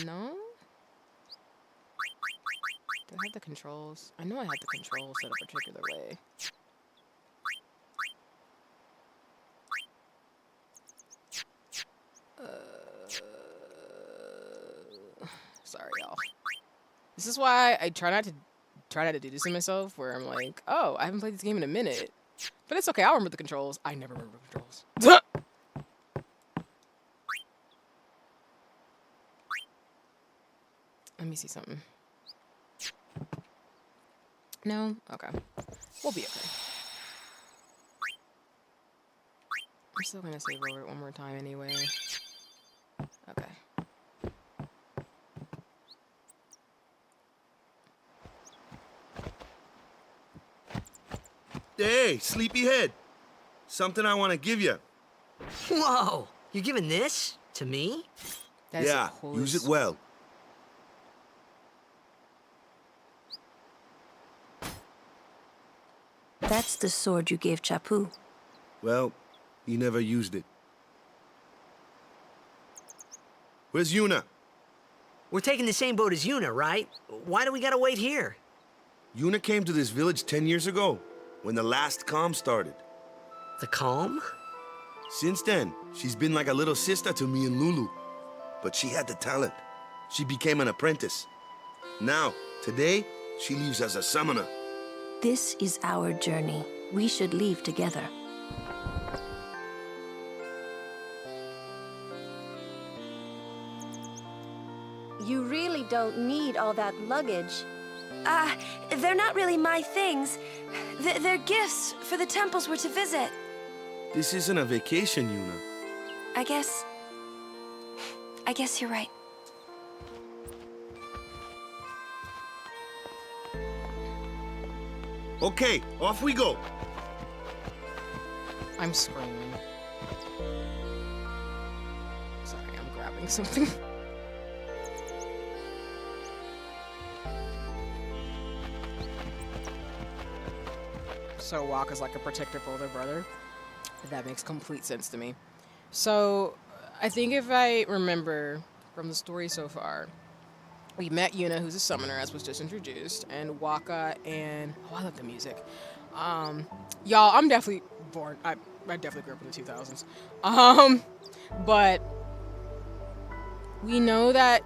No? Do I have the controls? I know I have the controls set a particular way. Sorry, y'all. This is why I try not to do this to myself, where I'm like, oh, I haven't played this game in a minute. But it's okay, I'll remember the controls. I never remember the controls. Let me see something. No? Okay. We'll be okay. I'm still gonna save over it one more time anyway. Okay. Hey, sleepyhead. Something I want to give you. Whoa! You're giving this to me? That's Yeah, use it well. That's the sword you gave Chapu. Well, he never used it. Where's Yuna? We're taking the same boat as Yuna, right? Why do we gotta wait here? Yuna came to this village 10 years ago, when the last calm started. The calm? Since then, she's been like a little sister to me and Lulu. But she had the talent. She became an apprentice. Now, today, she leaves as a summoner. This is our journey. We should leave together. You really don't need all that luggage. They're not really my things. They're gifts for the temples we're to visit. This isn't a vacation, Yuna. I guess you're right. Okay, off we go. I'm screaming. Sorry, I'm grabbing something. So Waka's like a protective older brother. That makes complete sense to me. So I think if I remember from the story so far, we met Yuna, who's a summoner, as was just introduced, and Waka and I love the music. Y'all, I'm definitely born. I definitely grew up in the 2000s. But we know that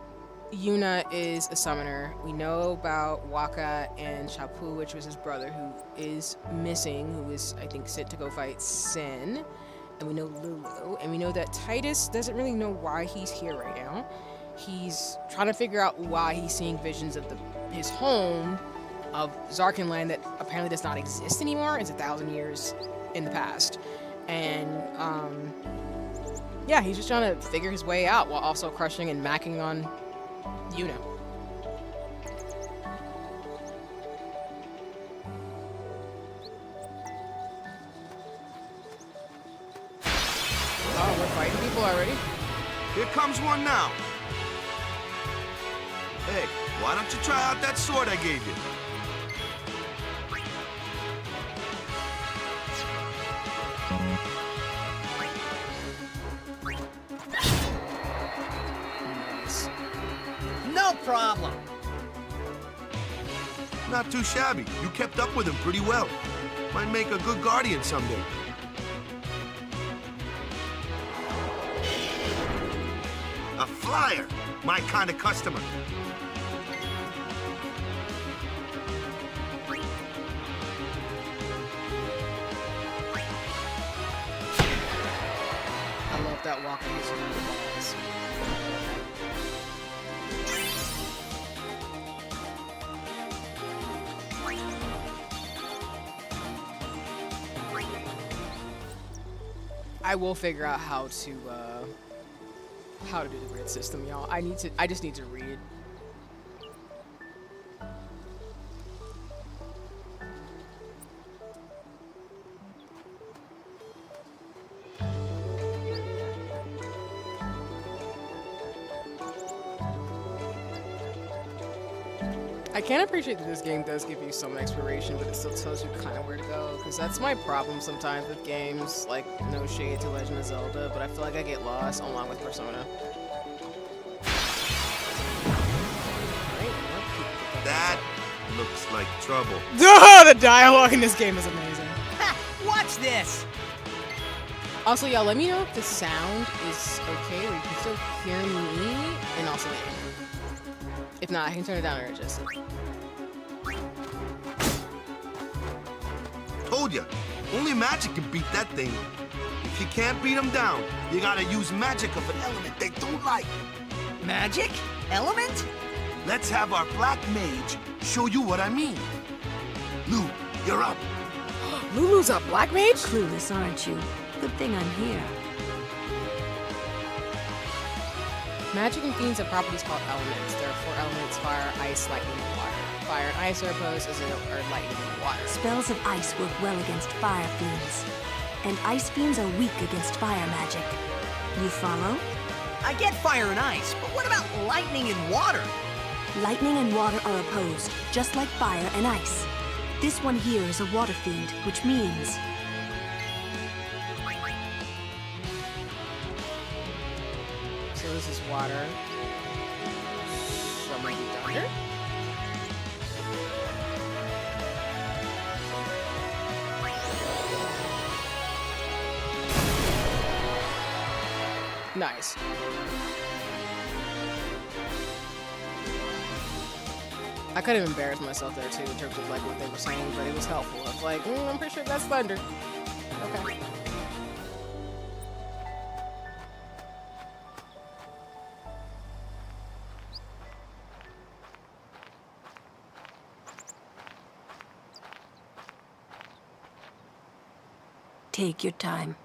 Yuna is a summoner. We know about Waka and Chapu, which was his brother, who is missing, who is, I think, sent to go fight Sin. And we know Lulu. And we know that Tidus doesn't really know why he's here right now. He's trying to figure out why he's seeing visions of his home, of Zarkanland, that apparently does not exist anymore. It's 1,000 years in the past. And, yeah, he's just trying to figure his way out while also crushing and macking on Yuna. Oh, we're fighting people already? Here comes one now. Hey, why don't you try out that sword I gave you? No problem. Not too shabby. You kept up with him pretty well. Might make a good guardian someday. A flyer! My kind of customer. I love that walking using the balls. I will figure out how to do the grid system, y'all. I just need to read. I can appreciate that this game does give you some exploration, but it still tells you kind of where to go, because that's my problem sometimes with games, like, no shade to Legend of Zelda, but I feel like I get lost along with Persona. That looks like trouble. The dialogue in this game is amazing. Ha! Watch this! Also, y'all, let me know if the sound is okay, or you can still hear me, and also the game. If not, I can turn it down or adjust it. Told ya, only magic can beat that thing. If you can't beat them down, you gotta use magic of an element they don't like. Magic? Element? Let's have our black mage show you what I mean. Lou, you're up. Lulu's a black mage? Clueless, aren't you? Good thing I'm here. Magic and fiends have properties called elements. There are 4 elements: fire, ice, lightning, and water. Fire and ice are opposed as lightning and water. Spells of ice work well against fire fiends, and ice fiends are weak against fire magic. You follow? I get fire and ice, but what about lightning and water? Lightning and water are opposed, just like fire and ice. This one here is a water fiend, which means... So this is water. So maybe thunder? Nice. I could have embarrassed myself there too in terms of like what they were saying, but it was helpful. I was like, I'm pretty sure that's thunder. Okay. Take your time.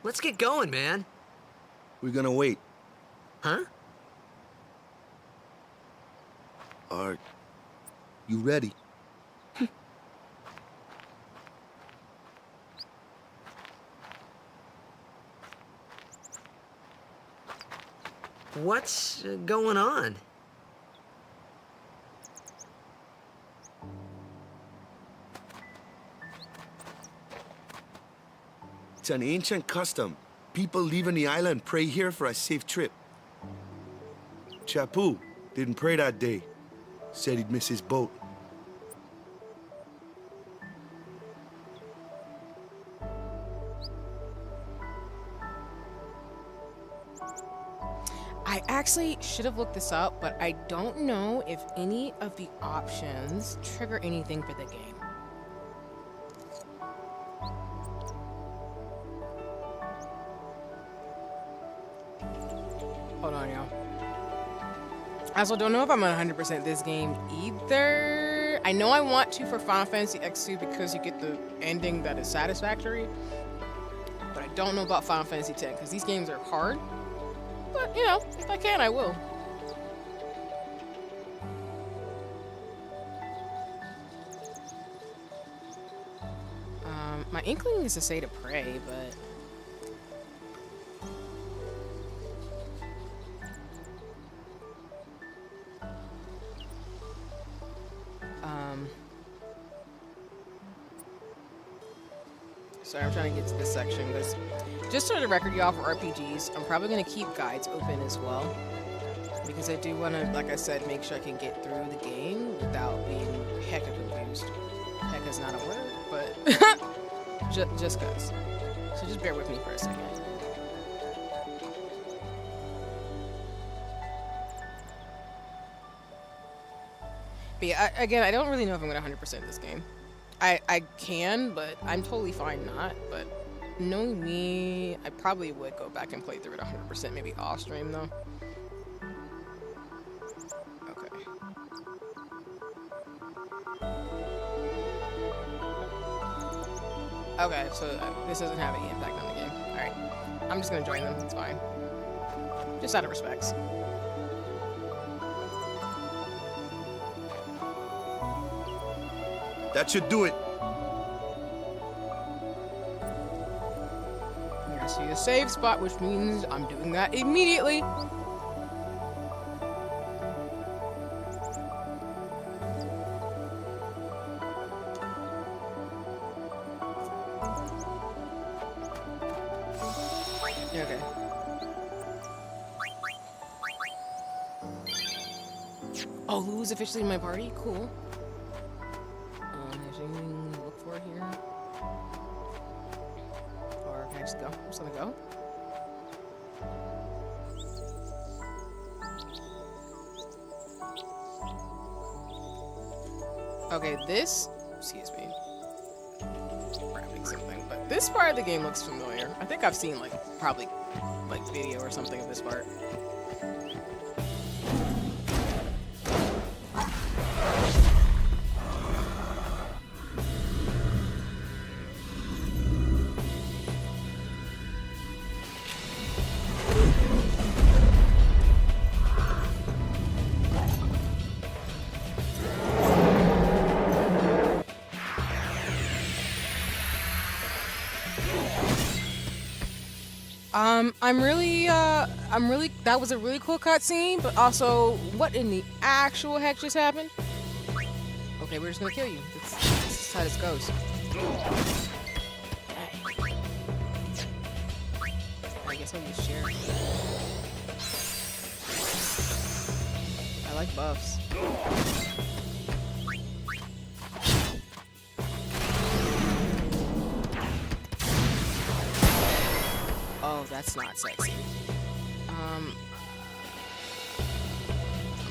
Let's get going, man. We're gonna wait. Huh? Are you ready? What's going on? It's an ancient custom. People leaving the island pray here for a safe trip. Chapu didn't pray that day. Said he'd miss his boat. I actually should have looked this up, but I don't know if any of the options trigger anything for the game. Hold on, y'all. I also don't know if I'm 100% this game either. I know I want to for Final Fantasy X2 because you get the ending that is satisfactory. But I don't know about Final Fantasy X because these games are hard. But, you know, if I can, I will. My inkling is to say to pray, but... Sorry, I'm trying to get to this section because just for the record, y'all, for RPGs, I'm probably going to keep guides open as well because I do want to, like I said, make sure I can get through the game without being hecka confused. Hecka's not a word, but just cause. So just bear with me for a second. But yeah, again, I don't really know if I'm going to 100% this game. I can, but I'm totally fine not. But knowing me, I probably would go back and play through it 100%, maybe off stream though. Okay. Okay, so this doesn't have any impact on the game. Alright. I'm just gonna join them, it's fine. Just out of respects. That should do it. I see a save spot, which means I'm doing that immediately. Okay. Oh, Lulu's officially in my party? Cool. There's anything to look for here? Or can I just go? I'm just gonna go. Okay, this... Excuse me. Grabbing something, but this part of the game looks familiar. I think I've seen, like, probably, like, video or something of this part. That was a really cool cutscene, but also, what in the actual heck just happened? Okay, we're just gonna kill you. This is how this goes. Dang. I guess I'll use share. I like buffs. Oh, that's not sexy.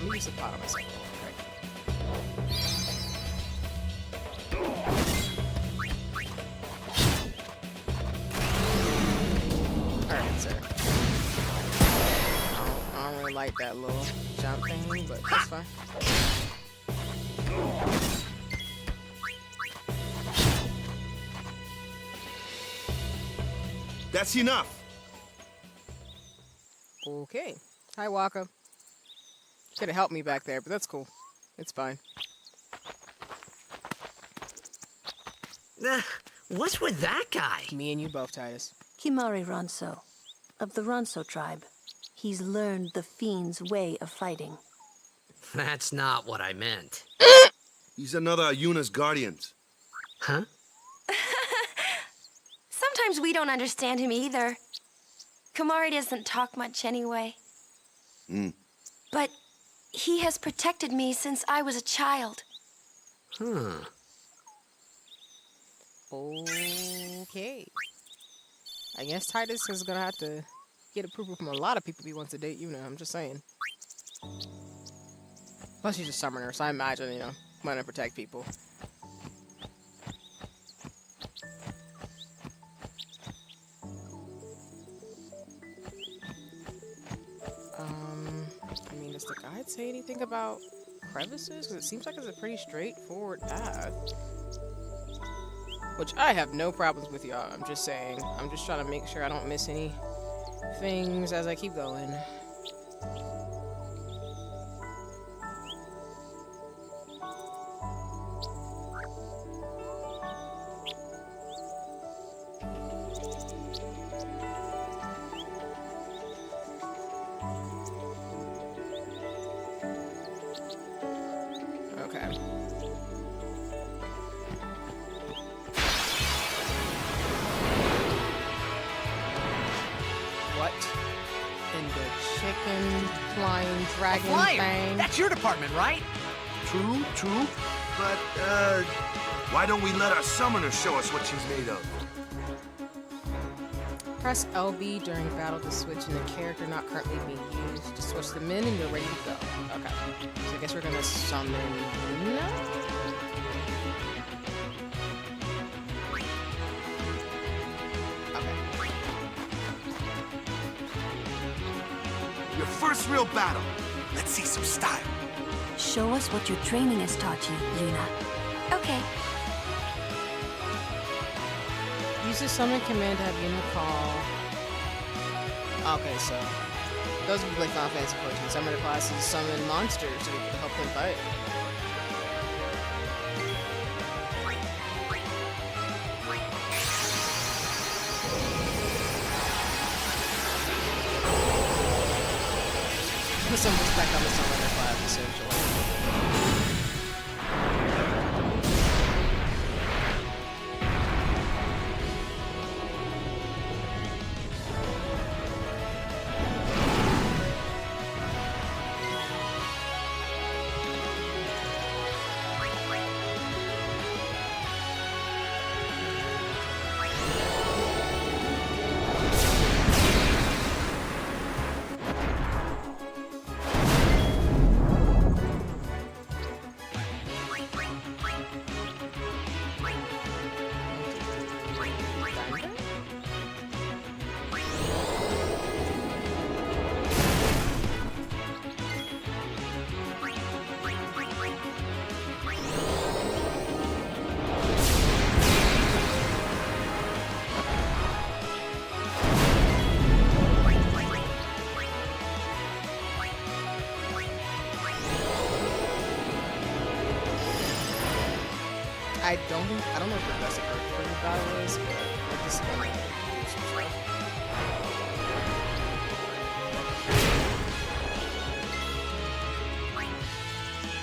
I'm gonna use the pot on myself. Alright, sir. I don't really like that little jump thing, but that's fine. That's enough. Okay. Hi, Waka. Could have helped me back there, but that's cool. It's fine. What's with that guy? Me and you both, Tidus. Kimari Ronso, of the Ronso tribe. He's learned the fiend's way of fighting. That's not what I meant. He's another of Yuna's guardians. Huh? Sometimes we don't understand him either. Kimari doesn't talk much anyway. But he has protected me since I was a child. Huh. Okay. I guess Tidus is gonna have to get approval from a lot of people if he wants to date Yuna. I'm just saying. Plus, she's a summoner, so I imagine, you know, want to protect people. I mean, does the guide say anything about crevices? Because it seems like it's a pretty straightforward path. Which I have no problems with, y'all. I'm just saying. I'm just trying to make sure I don't miss any things as I keep going. Okay. What in the chicken flying dragon thing? That's your department, right? True, true. But, why don't we let our summoner show us what she's made of? Press LB during battle to switch in the character not currently being used. To switch them in and you're ready to go. Okay. So I guess we're gonna summon Yuna? Okay. Your first real battle. Let's see some style. Show us what your training has taught you, Yuna. Okay. Use the summon command to have Yuna call. Okay, so those would be like Final Fantasy 14. Summoner classes summon monsters to help them fight. Put some respect on the summoner class, essentially. I don't know what the best approach for the battle is, but we're just gonna do some stuff.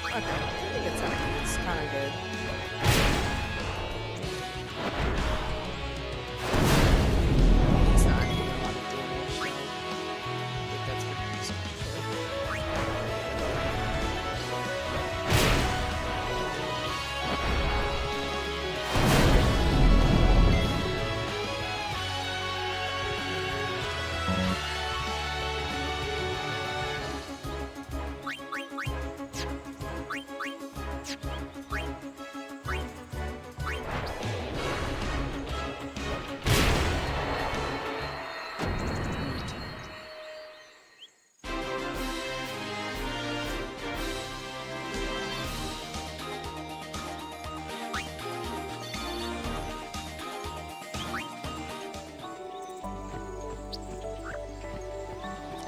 Okay, I think it's kind of good. It's not doing a lot of damage, so I think that's pretty decent, actually.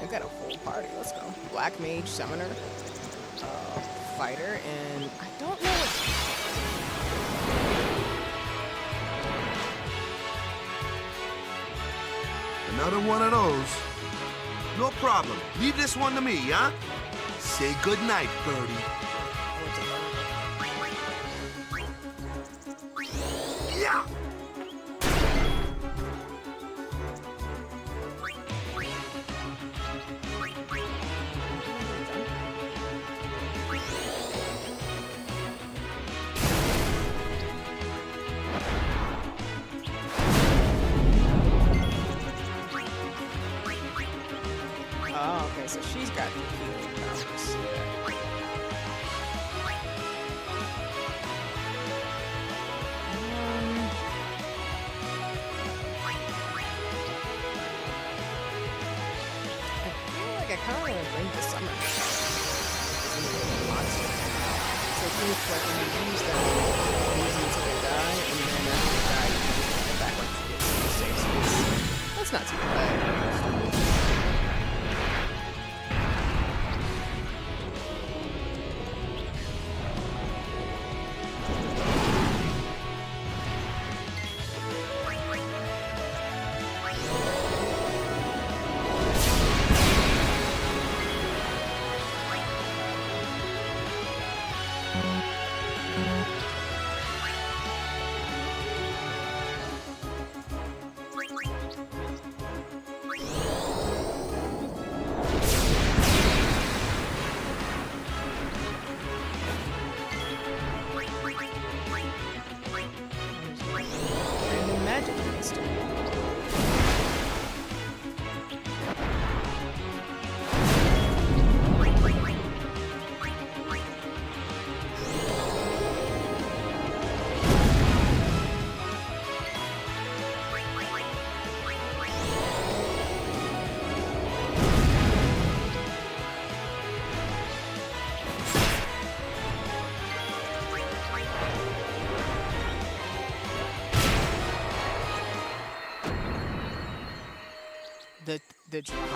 I got a full party. Let's go. Black mage, summoner, fighter, and I don't know what. Another one of those. No problem. Leave this one to me, huh? Say good night, birdie. Yeah! Oh, okay, so she's got healing powers. I feel like I kind of want to bring the summer. So I think like when you use that, you use it until they die, and then after they die, you can just bring it back once you get to the safe space. That's not too bad. Random magic monster. The drama.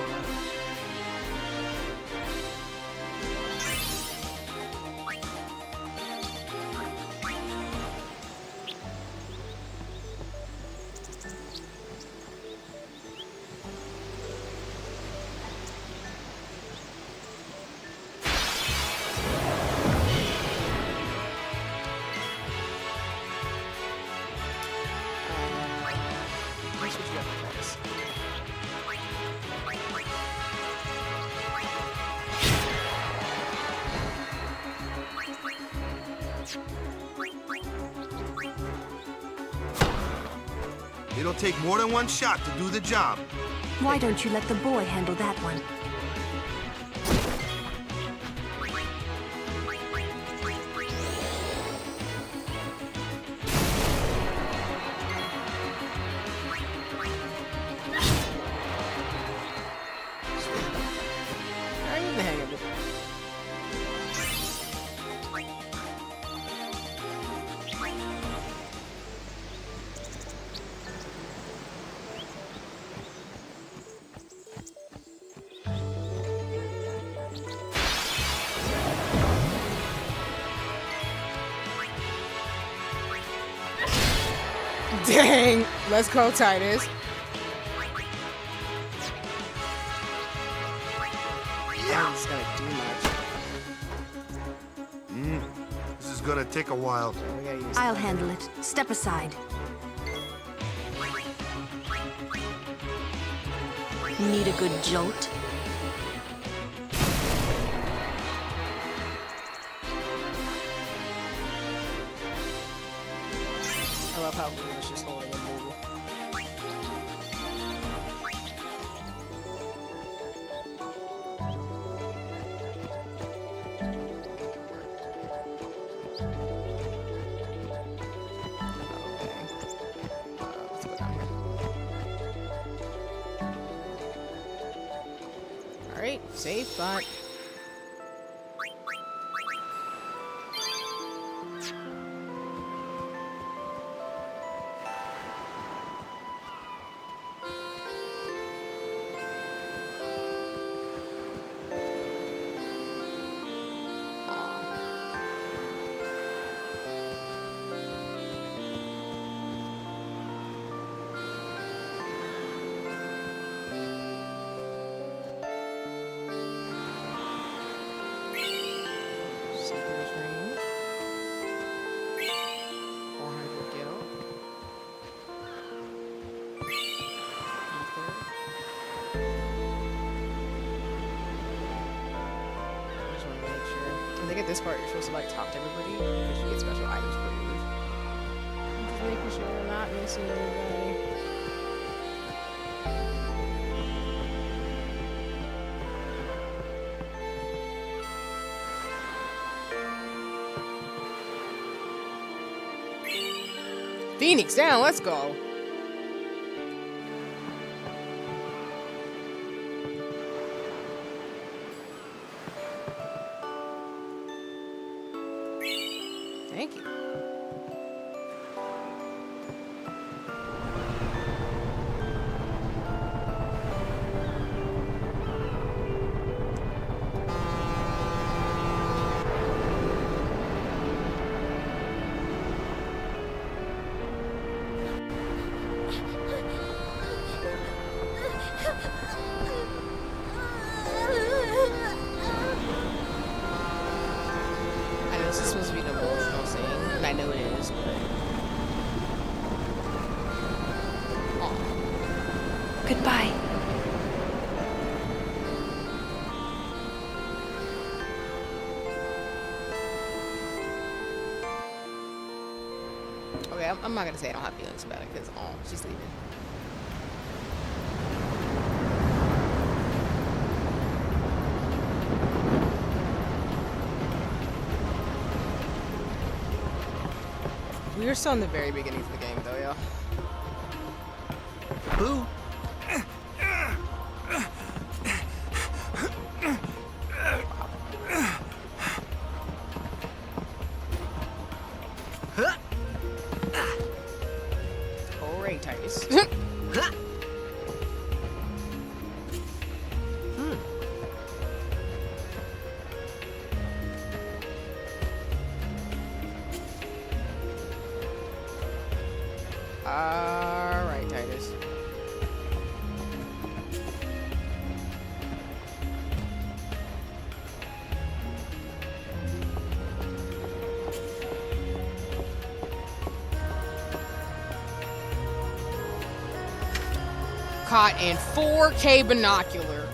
Let's switch it up for this. It'll take more than one shot to do the job. Why don't you let the boy handle that one? I'm in the hang of it. Dang! Let's go, Tidus. Yeah, it's gonna do much. This is gonna take a while. We gotta use I'll handle it. Step aside. Need a good jolt? I love how Yuna's just holding a move. Let's go down here. Alright, safe spot. think at this part you're supposed to like talk to everybody because you get special items for you. I'm just making sure we're not missing anybody. Phoenix down, let's go. Thank you. I know this is supposed to be an emotional scene, and I know it is, but... Aw. Goodbye. Okay, I'm not gonna say I don't have feelings about it, because, oh, she's leaving. We are still in the very beginning of the game, though, y'all. Boo. Alright, Tidus. Alright, Tidus. Caught in 4K binocular.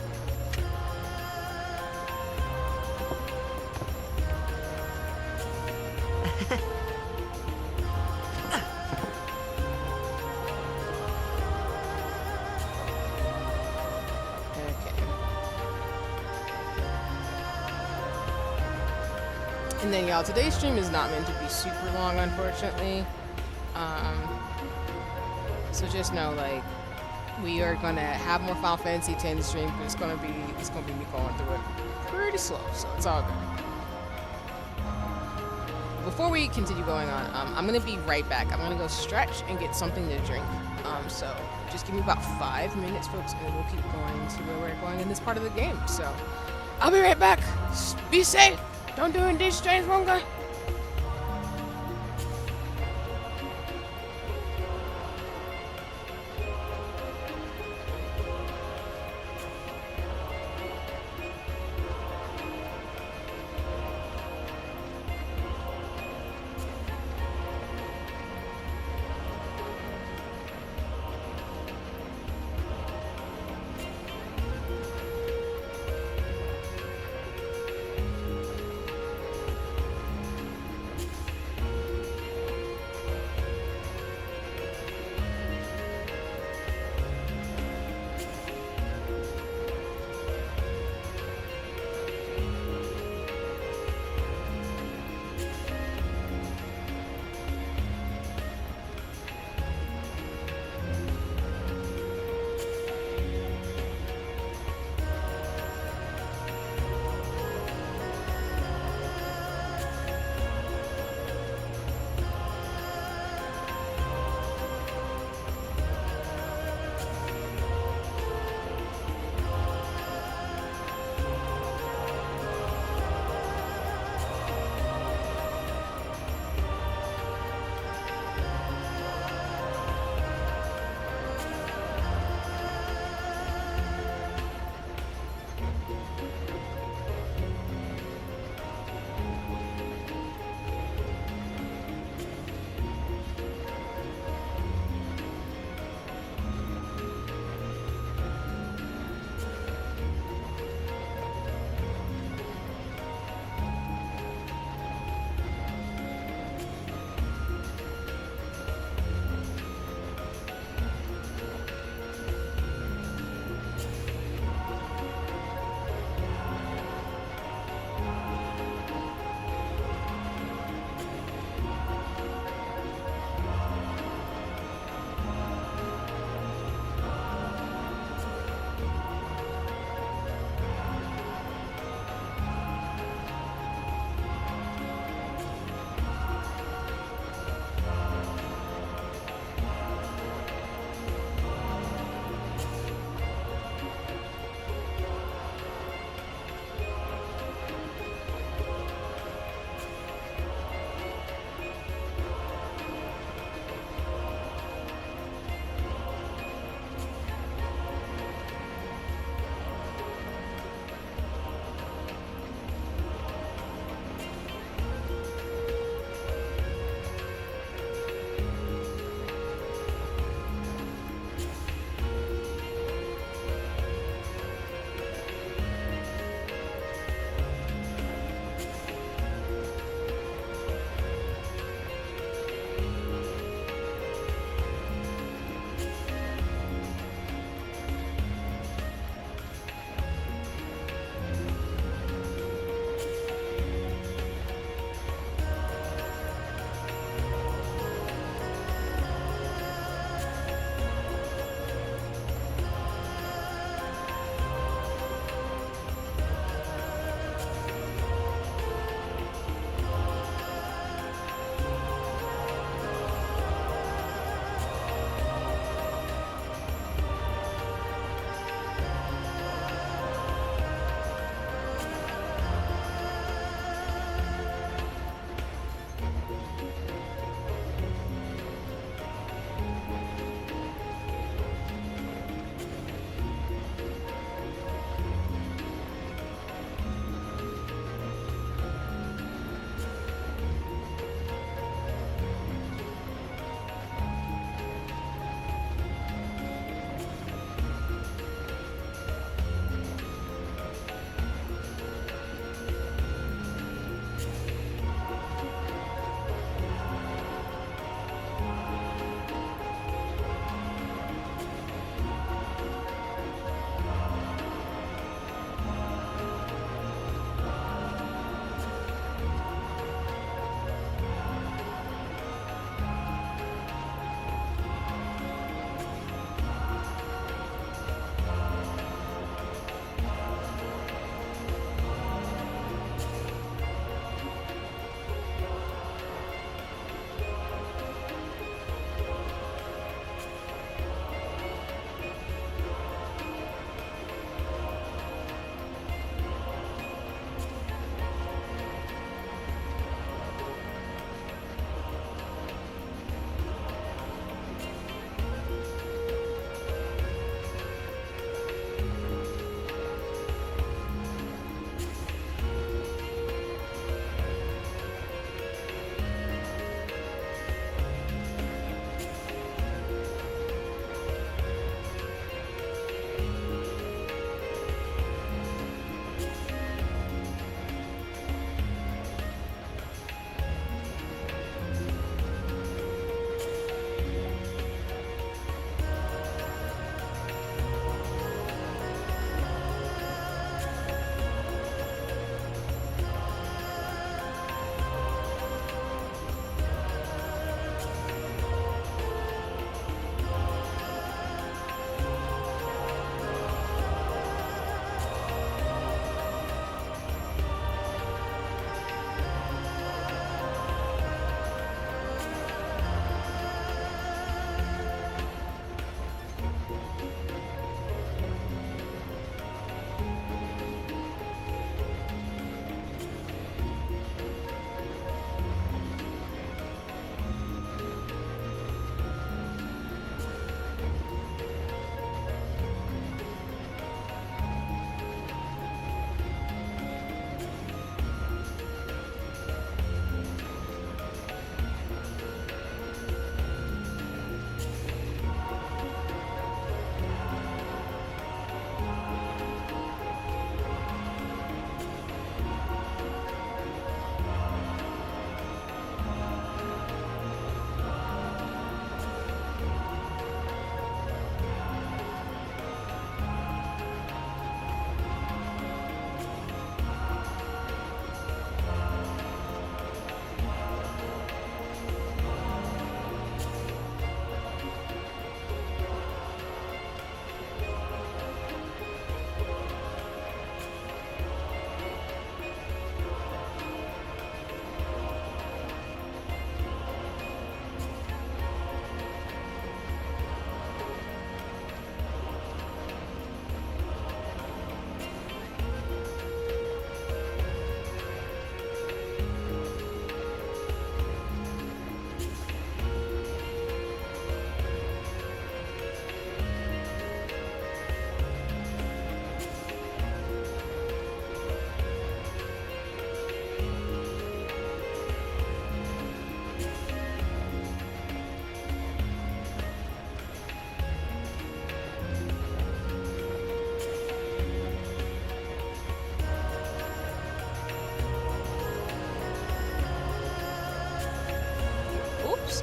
And then, y'all, today's stream is not meant to be super long, unfortunately. So just know, like, we are gonna have more Final Fantasy X stream, but it's gonna be me going through it pretty slow, so it's all good. Before we continue going on, I'm gonna be right back. I'm gonna go stretch and get something to drink. So just give me about 5 minutes, folks, and we'll keep going to where we're going in this part of the game. So I'll be right back. Be safe. Don't do anything strange, wrong guy.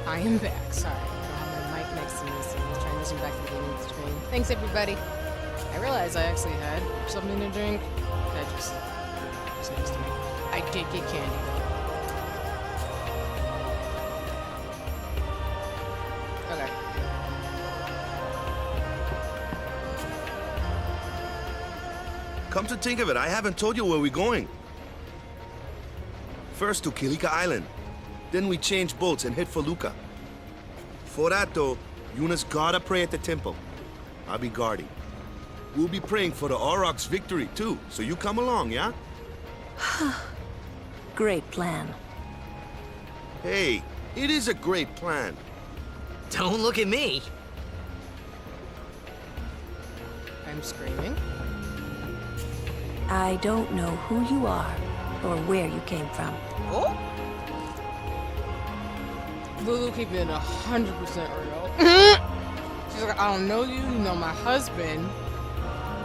I am back. Sorry, I don't have my mic next to me, so I was trying to listen back to the beginning of the stream. Thanks, everybody. I realized I actually had something to drink. That just was next to me. I did get candy, though. Okay. Come to think of it, I haven't told you where we're going. First to Kilika Island. Then we change boats and head for Luca. For that, though, Yuna's gotta pray at the temple. I'll be guarding. We'll be praying for the Aurochs' victory, too, so you come along, yeah? Great plan. Hey, it is a great plan. Don't look at me. I'm screaming. I don't know who you are or where you came from. Oh! Lulu keeping it 100% real. She's like, I don't know you, you know my husband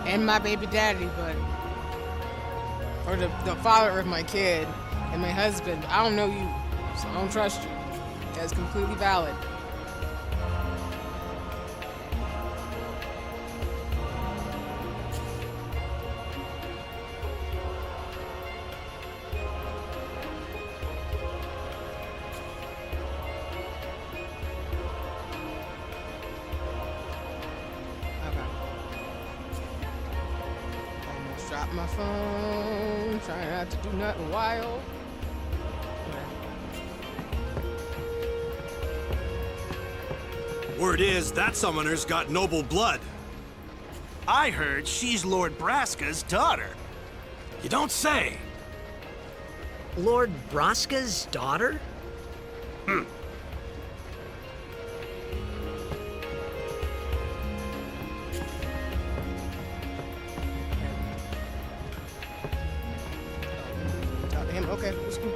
and my baby daddy, but or the father of my kid and my husband. I don't know you, so I don't trust you. That's completely valid. My phone, trying not to do nothing wild. Word is that summoner's got noble blood. I heard she's Lord Braska's daughter. You don't say. Lord Braska's daughter? Talk to him. Okay, let's go.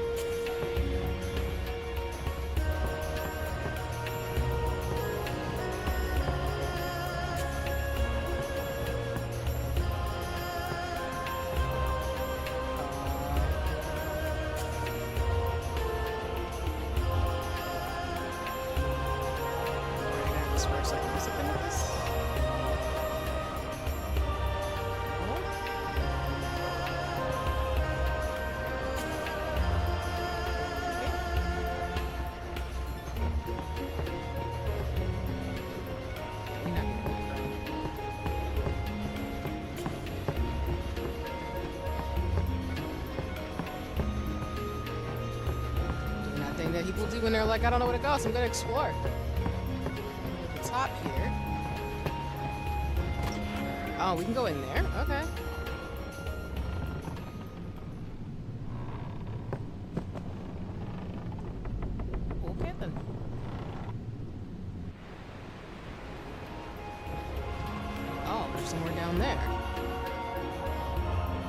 That people do when they're like, I don't know where to go, so I'm gonna explore. At the top here. Oh, we can go in there. Okay. Okay then. Oh, there's somewhere down there.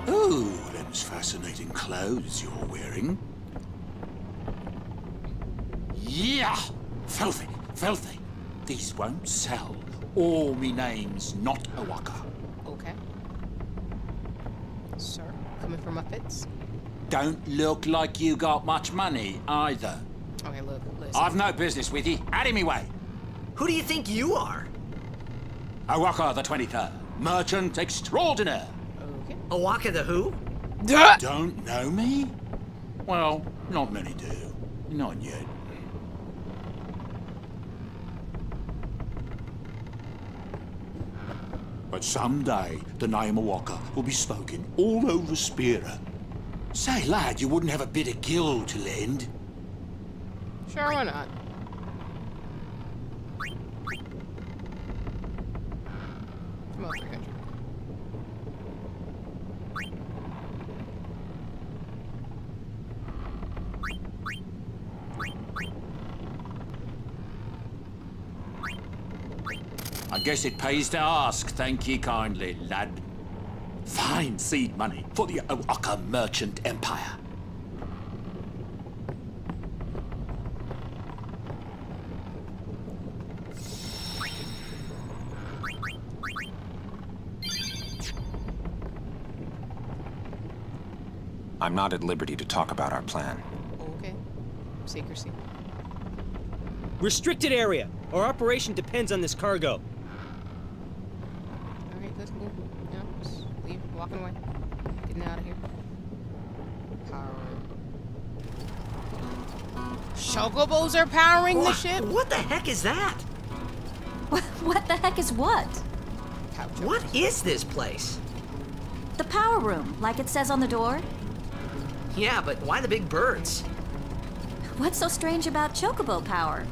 Oh, them's fascinating clothes you're wearing. Yeah! Filthy, filthy. These won't sell. Or me name's not HIYOKO. Okay. Sir, coming for my fits? Don't look like you got much money, either. Okay, look, listen. I've no business with you. Out of me way. Who do you think you are? HIYOKO the 23rd. Merchant extraordinaire. Okay. Awaka the who? Don't know me? Well, not many do. Not yet. But someday, the name HIYOKO will be spoken all over Spira. Say, lad, you wouldn't have a bit of gill to lend? Sure, why not? Come on, 300. I guess it pays to ask, thank ye kindly, lad. Fine seed money for the HIYOKO merchant empire. I'm not at liberty to talk about our plan. Okay. Secrecy. Restricted area. Our operation depends on this cargo. Alright, good, cool. Yeah, just leave, walking away. Getting out of here. Power. Chocobos are powering the ship? What the heck is that? What the heck is what? What is this place? The power room, like it says on the door? Yeah, but why the big birds? What's so strange about chocobo power?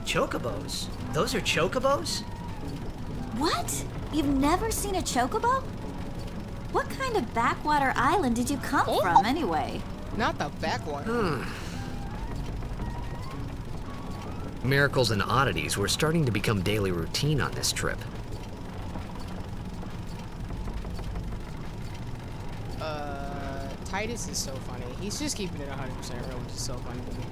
Chocobos? Those are chocobos? What? You've never seen a chocobo? What kind of backwater island did you come from, anyway? Not the backwater. Miracles and oddities were starting to become daily routine on this trip. Tidus is so funny. He's just keeping it 100% real, which is so funny to me.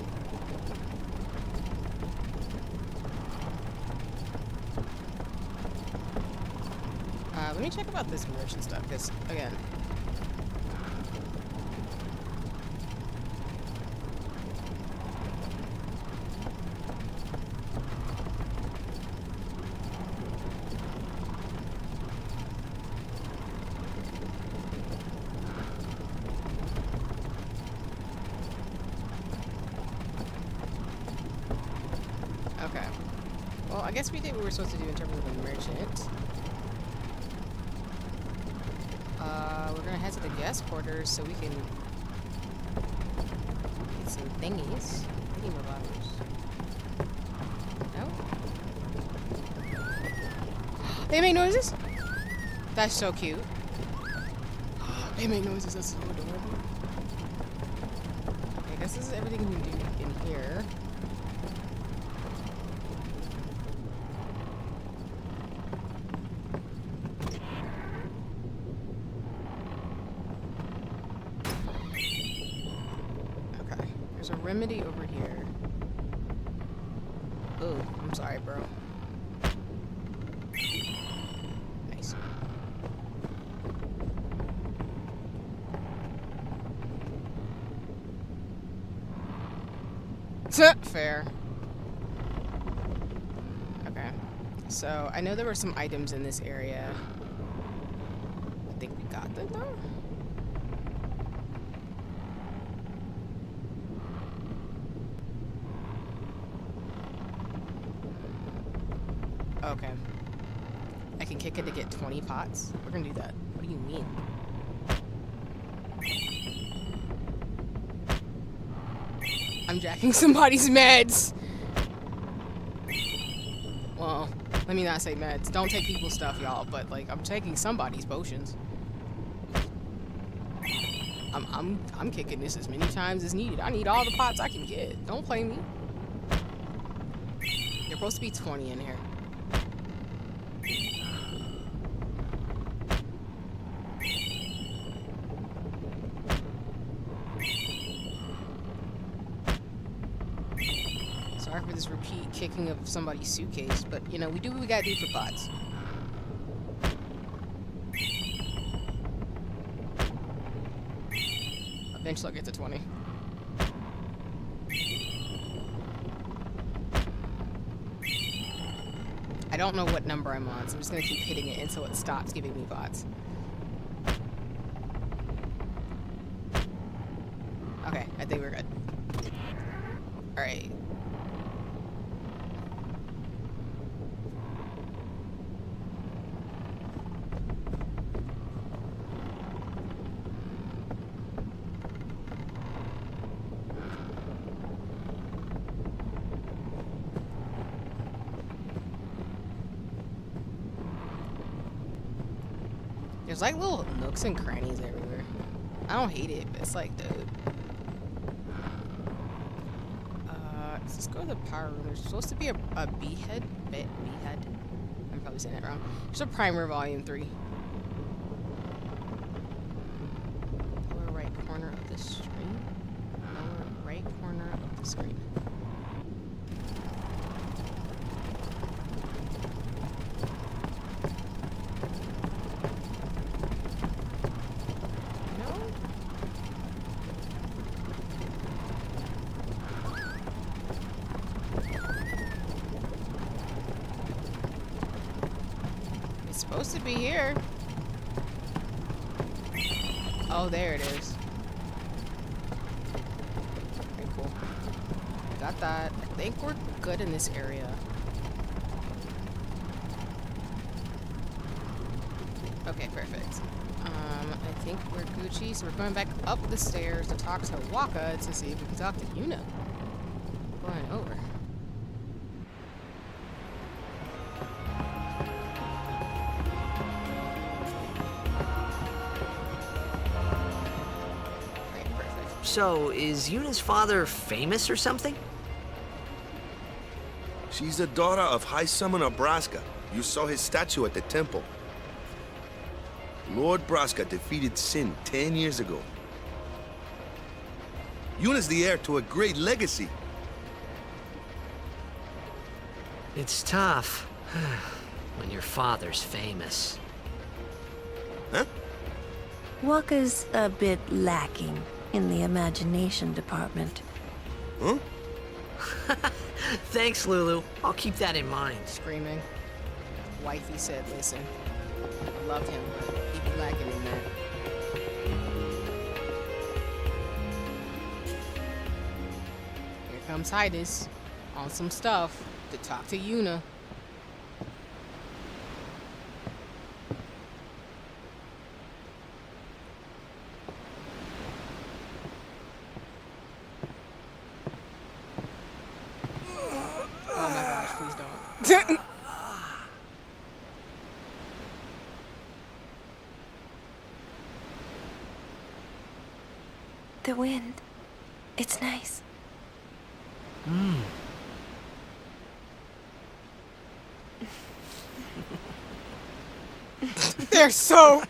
Let me check about this merchant stuff, because, again... Okay. Well, I guess we did what we were supposed to do in terms of the merchant. We're gonna head to the guest quarters so we can get some thingies. Thingy-mabobbers. No? They make noises? That's so cute. They make noises, that's so adorable. I guess this is everything we can do in here. There's a remedy over here. Oh, I'm sorry, bro. Nice. Fair. Okay. So, I know there were some items in this area. I think we got them, though? Okay. I can kick it to get 20 pots? We're gonna do that. What do you mean? I'm jacking somebody's meds! Well, let me not say meds. Don't take people's stuff, y'all, but, like, I'm taking somebody's potions. I'm kicking this as many times as needed. I need all the pots I can get. Don't play me. There's supposed to be 20 in here. Sorry for this repeat kicking of somebody's suitcase, but, you know, we do what we gotta do for pots. Eventually I'll get to 20. I don't know what number I'm on, so I'm just gonna keep hitting it until it stops giving me pots. Okay, I think we're good. Alright. There's like little nooks and crannies everywhere. I don't hate it, but it's like, dude. Let's go to the power room. There's supposed to be a B-head. B-head. I'm probably saying that wrong. There's a primer volume 3. Lower right corner of the screen. Lower right corner of the screen. supposed to be here. Oh, there it is. Very cool. Got that. I think we're good in this area. Okay, perfect. I think we're Gucci, so we're going back up the stairs to talk to Waka to see if we can talk to Yuna. Going over. So, is Yuna's father famous or something? She's the daughter of High Summoner Braska. You saw his statue at the temple. Lord Braska defeated Sin 10 years ago. Yuna's the heir to a great legacy. It's tough when your father's famous. Huh? Waka's a bit lacking in the imagination department. Huh? Thanks, Lulu. I'll keep that in mind. Screaming. Wifey said, listen, I love him, but he be lacking in that. Here comes Tidus on some stuff to talk to Yuna. Oh my gosh, please don't. The wind. It's nice. They're so.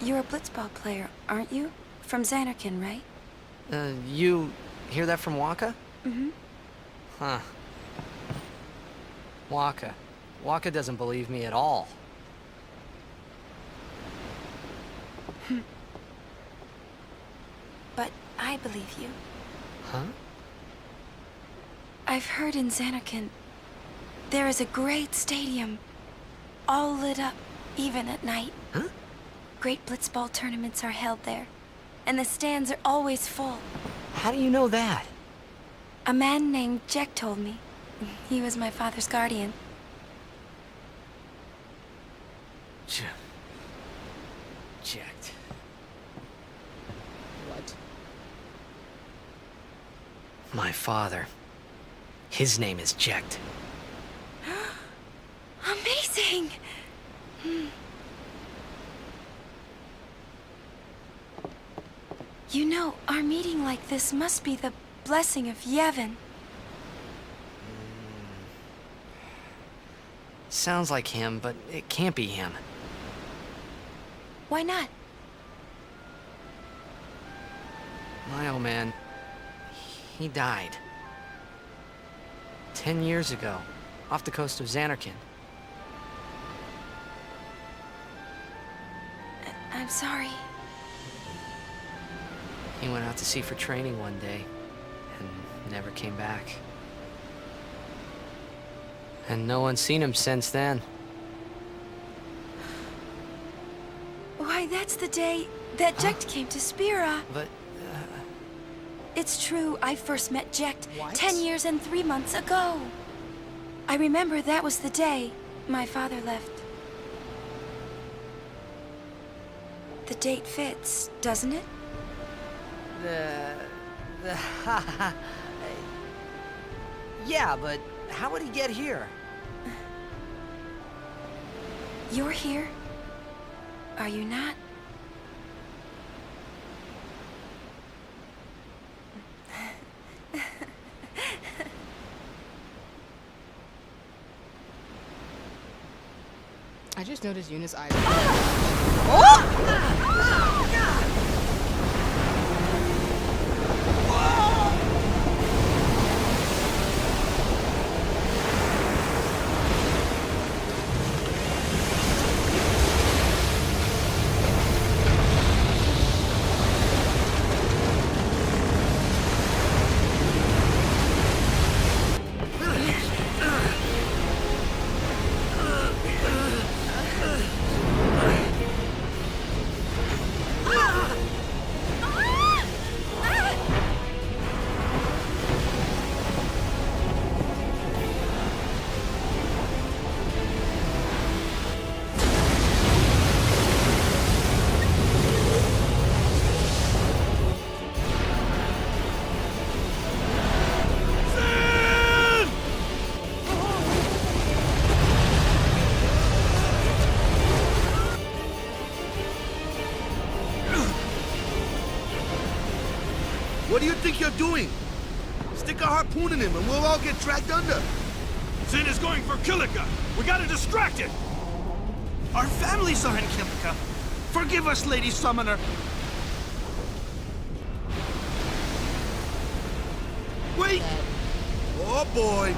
You're a blitzball player, aren't you? From Xanarkin, right? You hear that from Waka? Mm-hmm. Huh. Waka. Waka doesn't believe me at all. But I believe you. Huh? I've heard in Xanarkin there is a great stadium, all lit up, even at night. Huh? Great blitzball tournaments are held there, and the stands are always full. How do you know that? A man named Jack told me. He was my father's guardian. Checked. What? My father. His name is Jekt. Amazing! You know, our meeting like this must be the blessing of Yevon. Sounds like him, but it can't be him. Why not? My old man, he died. 10 years ago, off the coast of Xanarkin. I'm sorry. He went out to sea for training one day, and never came back. And no one's seen him since then. Why, that's the day that Jekt came to Spira. But, It's true, I first met Jekt What? 10 years and 3 months ago. I remember that was the day my father left. The date fits, doesn't it? Yeah, but how would he get here? You're here, are you not? I just noticed Yuna's eyes. do you think you're doing? Stick a harpoon in him and we'll all get dragged under. Sin is going for Kilika. We gotta distract it. Our families are in Kilika. Forgive us, Lady Summoner. Wait! Oh boy!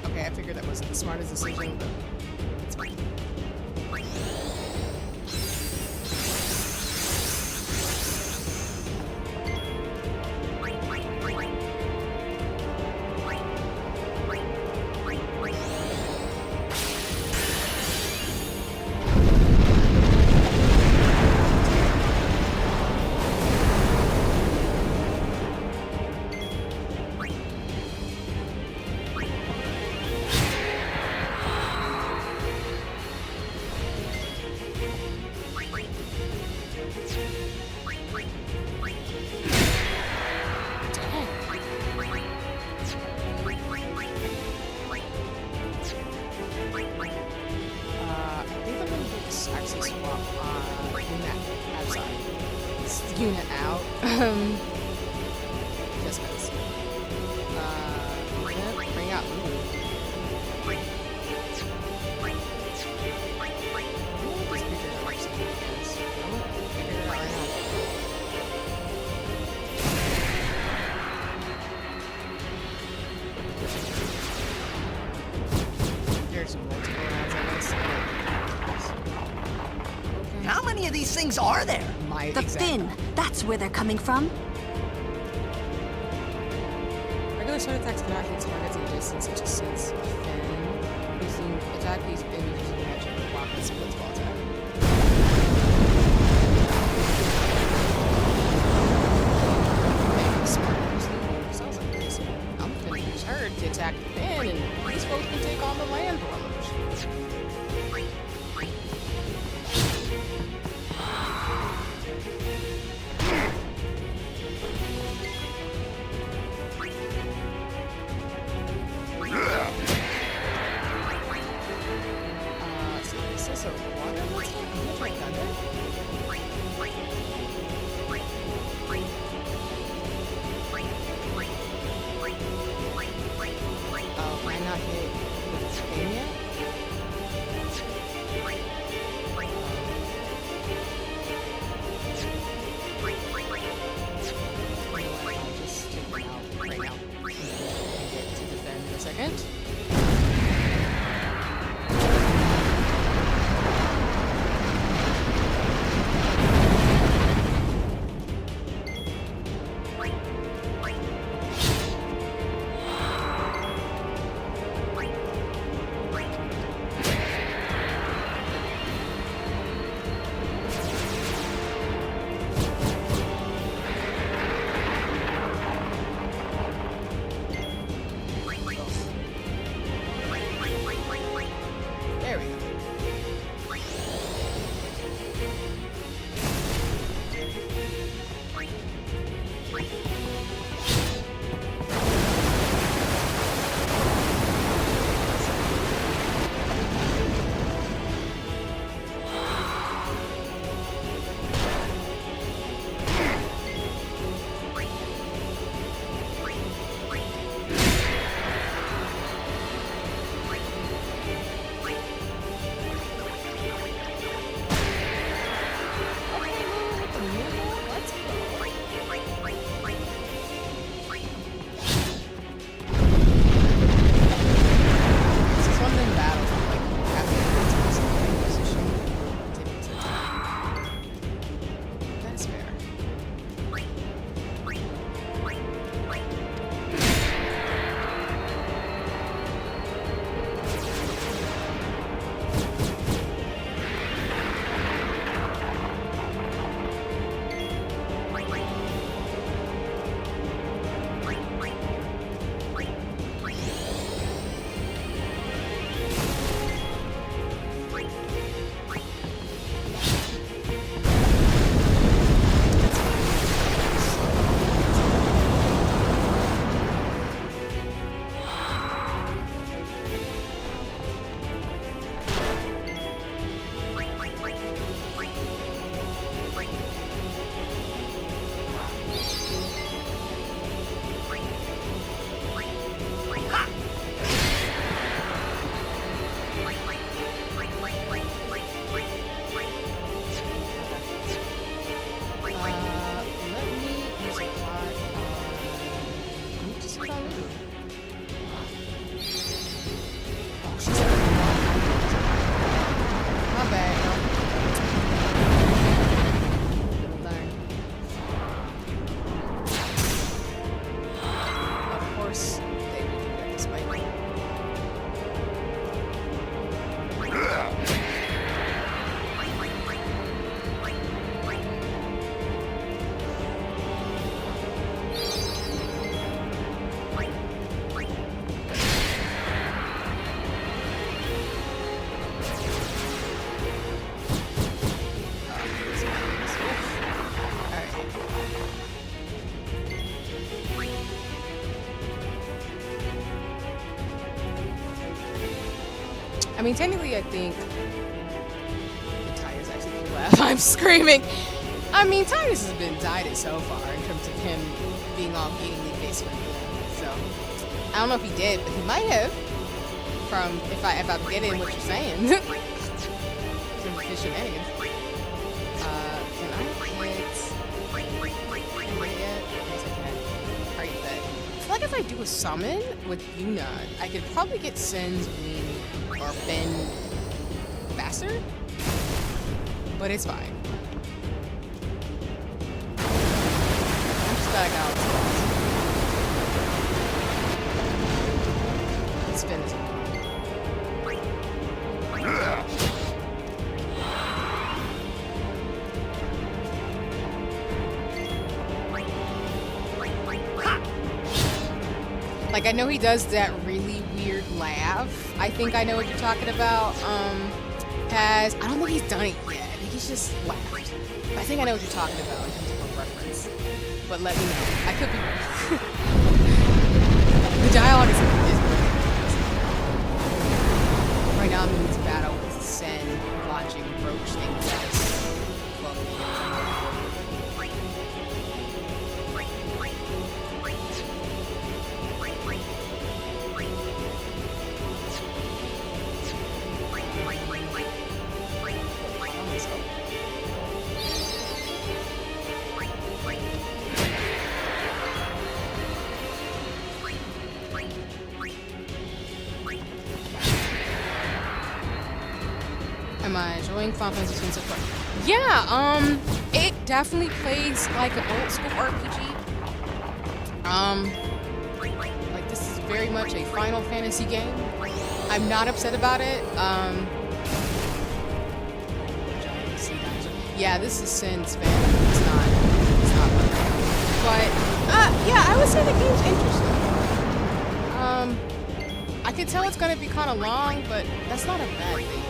Okay, I figured that wasn't the smartest decision, but it's fine. Yuna out. Just because. Bring out Lulu. There's multiple rounds on this. How many of these things are there? The fin. That's where they're coming from. Regular sword attacks cannot hit targets in distance such as since fin. Using attack these fin using magic block and blitzball attack. Sounds like this. I'm gonna use her to attack the fin, and these folks can take on the land dwellers. I mean, technically, I think Tidus actually could laugh. I'm screaming. I mean, Tidus has been Tidus so far in terms of him being all gamely face with me. So I don't know if he did, but he might have. From if I'm getting what you're saying. Some fish shenanigans. Can I hit yet? Yes, I can. Alright, bet. I feel like if I do a summon with Yuna, I could probably get Sen's wing or Ben faster. But it's fine. I'm just glad I got all this. Let's spin this. Like, I know he does that really weird laugh. I think I know what you're talking about. I don't think he's done it yet. I think he's just laughed. But I think I know what you're talking about in terms of a reference. But let me know. I could be wrong. The dialogue is really good. Right now I'm in this battle with Sen watching Roach things as Am I enjoying Final Fantasy 10 so far? Yeah, it definitely plays like an old school RPG. Like this is very much a Final Fantasy game. I'm not upset about it. Yeah, this is Sen's fan. It's not but yeah, I would say the game's interesting. I could tell it's gonna be kind of long, but that's not a bad thing.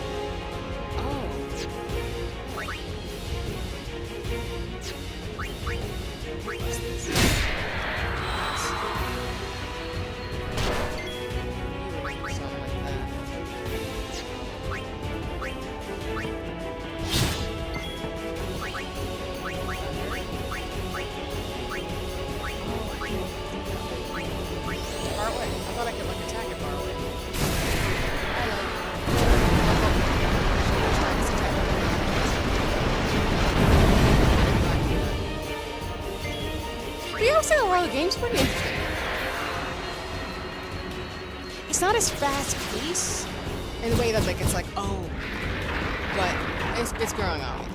The game's pretty interesting. It's not as fast paced in the way that like it's like but it's growing on me.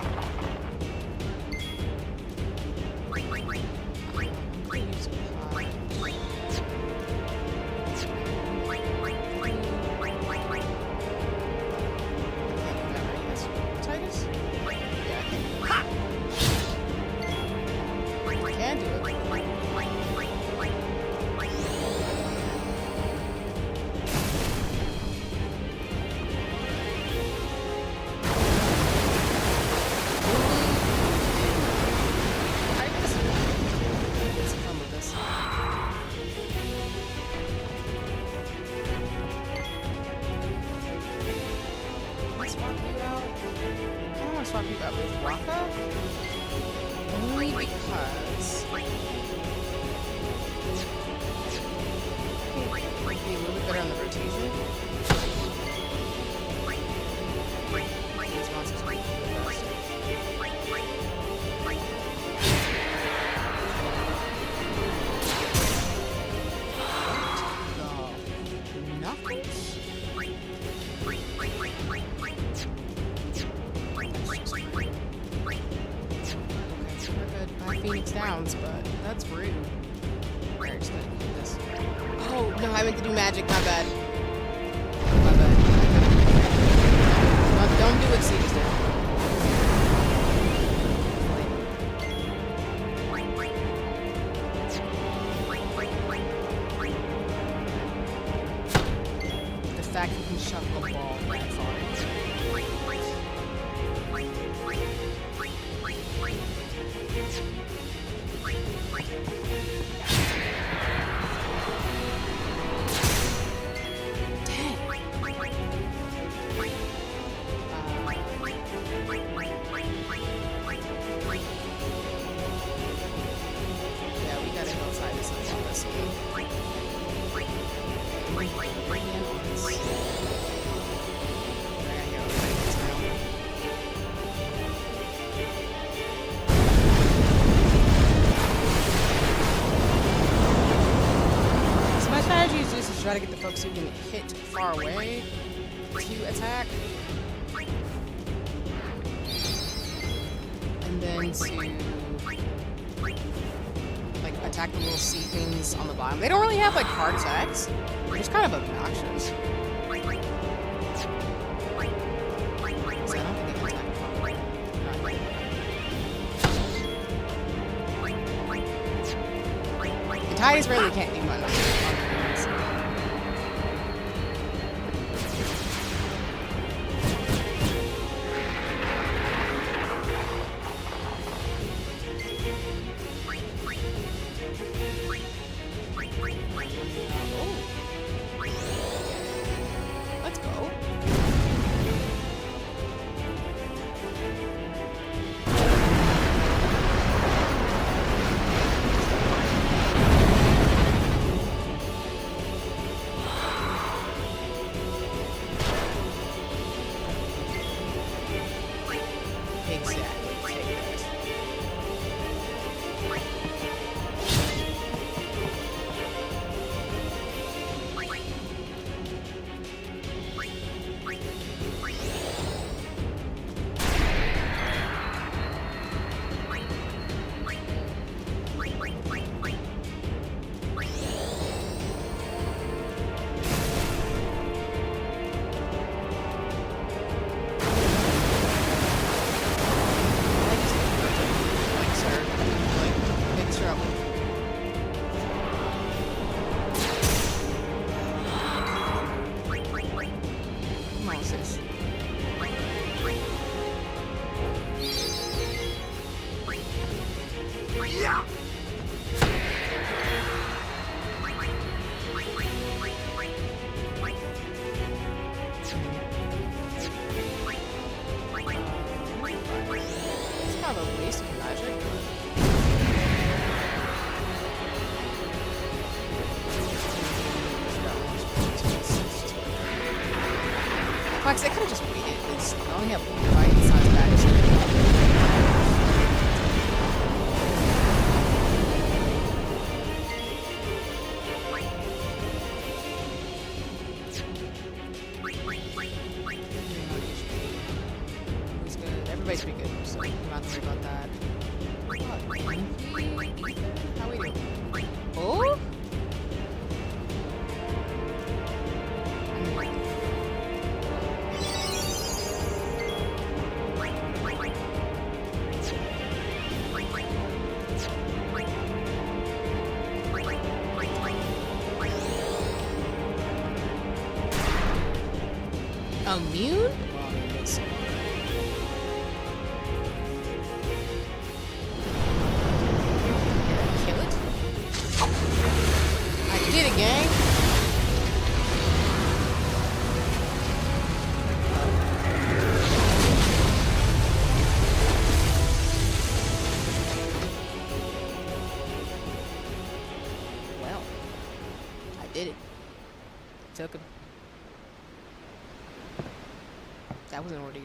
Tidus? Yeah. I can do it. Only because might be a little bit better on the rotation. These monsters might be faster. Knuckles? Phoenix Downs, but that's rude. Alright, just gonna do this. Oh, no, I meant to do magic, my bad. My bad. No, don't do what Cetus did. The fact you can shove a ball that far. My strategy is just to try to get the folks who can hit far away to attack. And then to like attack the little sea things on the bottom. They don't really have like hard attacks. They're just kind of obnoxious. So I don't think they can attack far away. The Tidus really can't do much. Let's go. Exactly. Take that. Like, sir, like, big trouble. Come on, sis. Yeah. It's kind of a waste of magic. Fox, they could have just waited. It's only have one fight. It's not as bad as It's good. Everybody's pretty good, so I'm not worried about that. How we doing? Oh? Immune? Well, I mean, let's see. Kill it? I did it, gang. Well, I did it. Took him. That was an ordeal.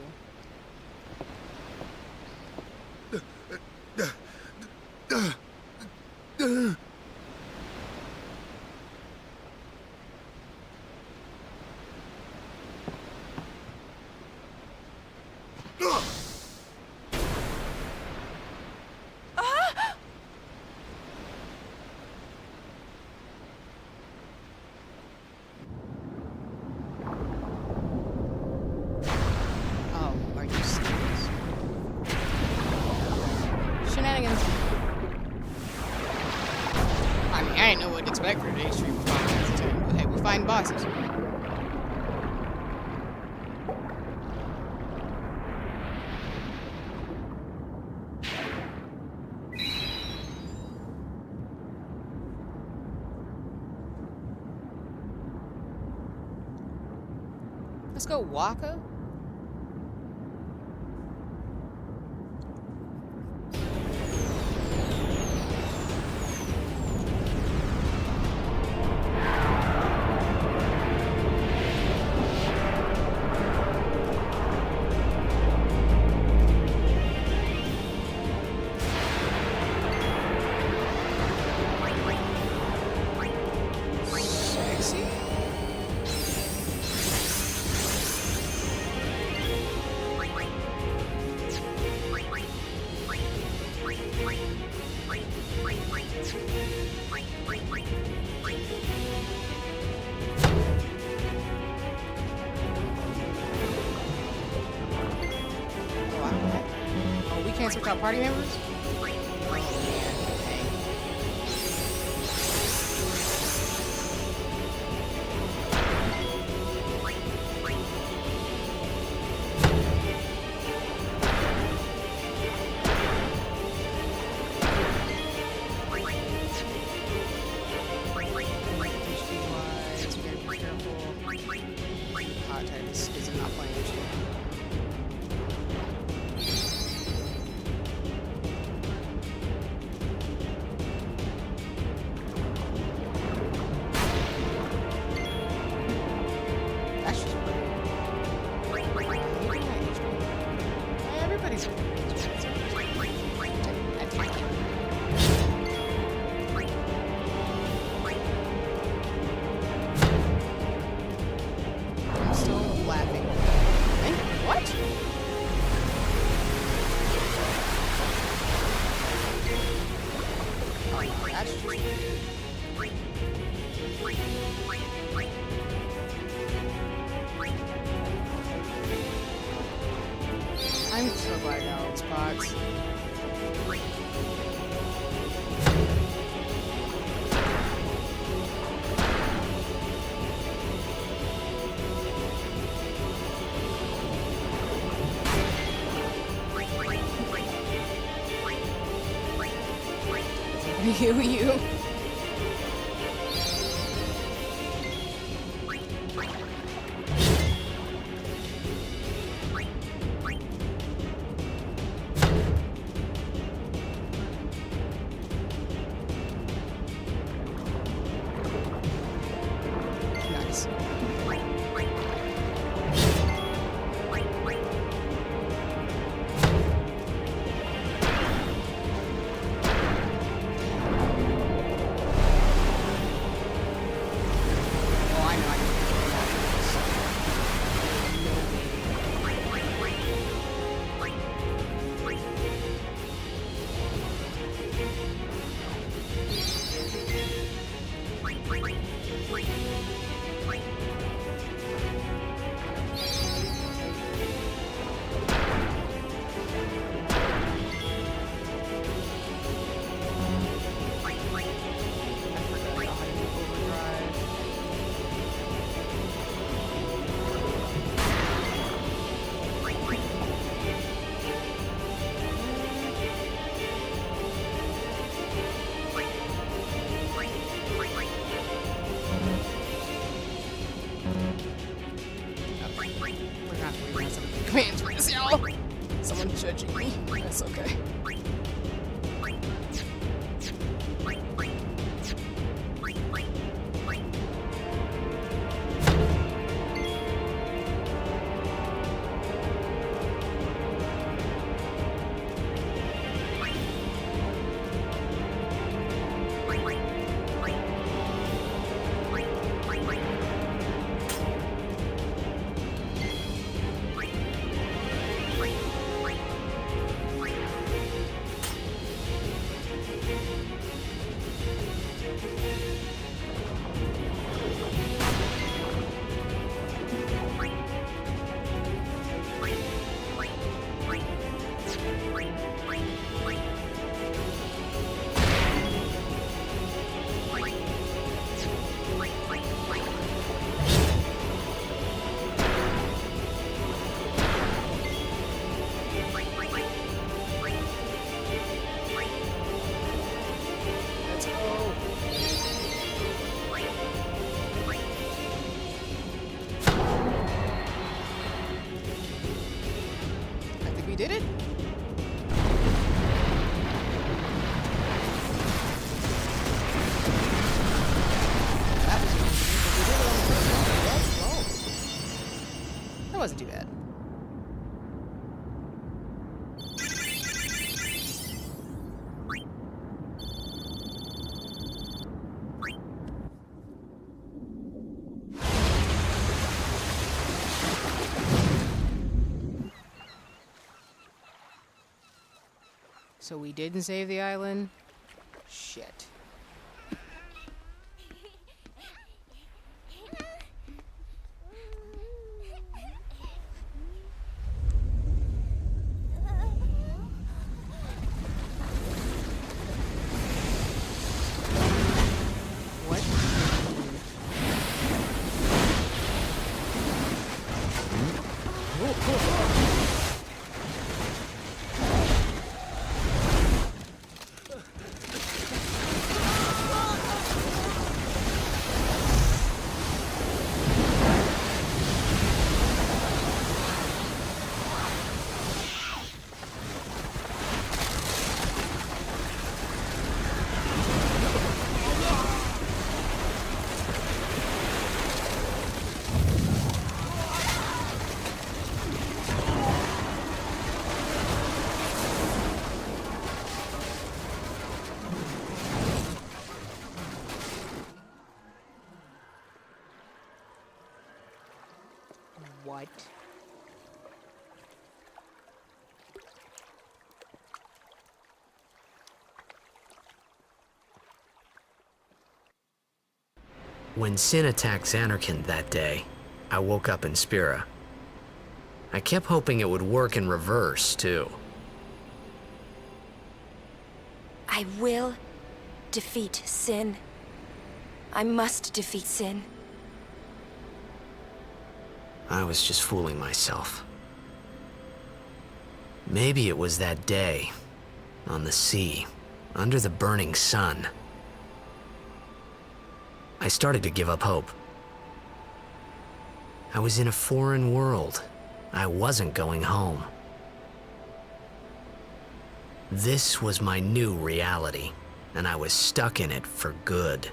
Oh, are you serious? Shenanigans. I mean, I didn't know what to expect for today's stream of Final Fantasy X, but hey, we find bosses. Let's go, Waka. Knock out party members? Tidus is not playing with you. That's just everybody's I'm still laughing. And what? Oh, that's just... I'm so glad I got all these spots. You. Nice. Commands for this, y'all. Someone's judging me. That's okay. We did it? That was easy, but we did it on the first one. Let's go. That wasn't too bad. So we didn't save the island? Shit. What? When Sin attacked Xanarkand that day, I woke up in Spira. I kept hoping it would work in reverse, too. I will defeat Sin. I must defeat Sin. I was just fooling myself. Maybe it was that day, on the sea, under the burning sun. I started to give up hope. I was in a foreign world. I wasn't going home. This was my new reality, and I was stuck in it for good.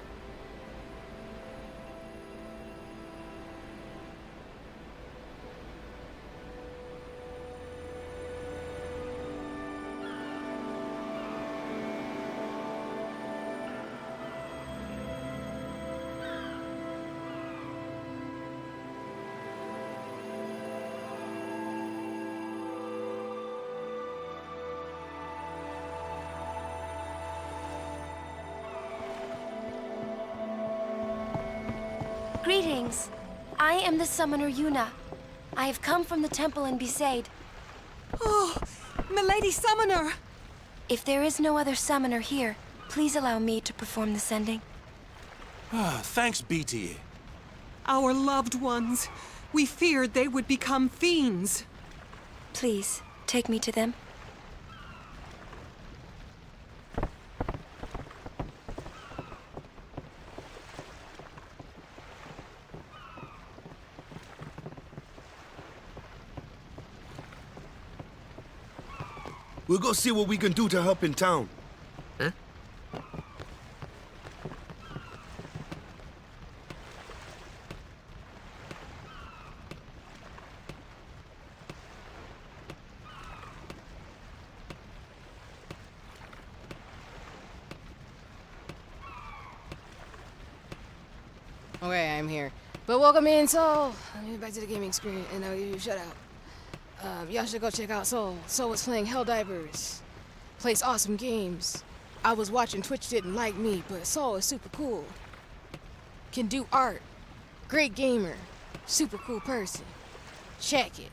Greetings. I am the summoner Yuna. I have come from the temple in Besaid. Oh, milady summoner! If there is no other summoner here, please allow me to perform the sending. Thanks, BT. Our loved ones. We feared they would become fiends. Please, take me to them. We'll go see what we can do to help in town. Huh? Okay, I'm here. But welcome in, Soul. Let me get back to the gaming screen and I'll give you a shout out. Y'all should go check out Soul. Soul was playing Helldivers. Plays awesome games. I was watching Twitch didn't like me, but Soul is super cool. Can do art. Great gamer. Super cool person. Check it.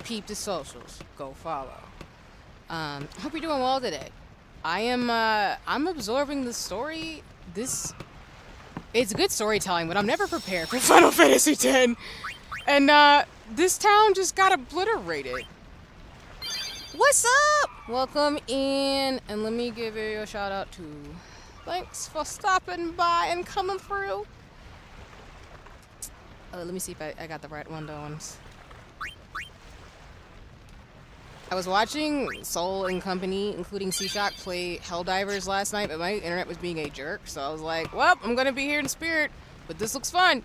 Peep the socials. Go follow. Hope you're doing well today. I'm absorbing the story. It's good storytelling, but I'm never prepared for Final Fantasy X. And, this town just got obliterated. What's up? Welcome in, and let me give you a shout out to. Thanks for stopping by and coming through. Let me see if I got the right ones. I was watching Soul and company, including C-Shock, play Helldivers last night, but my internet was being a jerk, so I was like, well, I'm gonna be here in spirit, but this looks fun.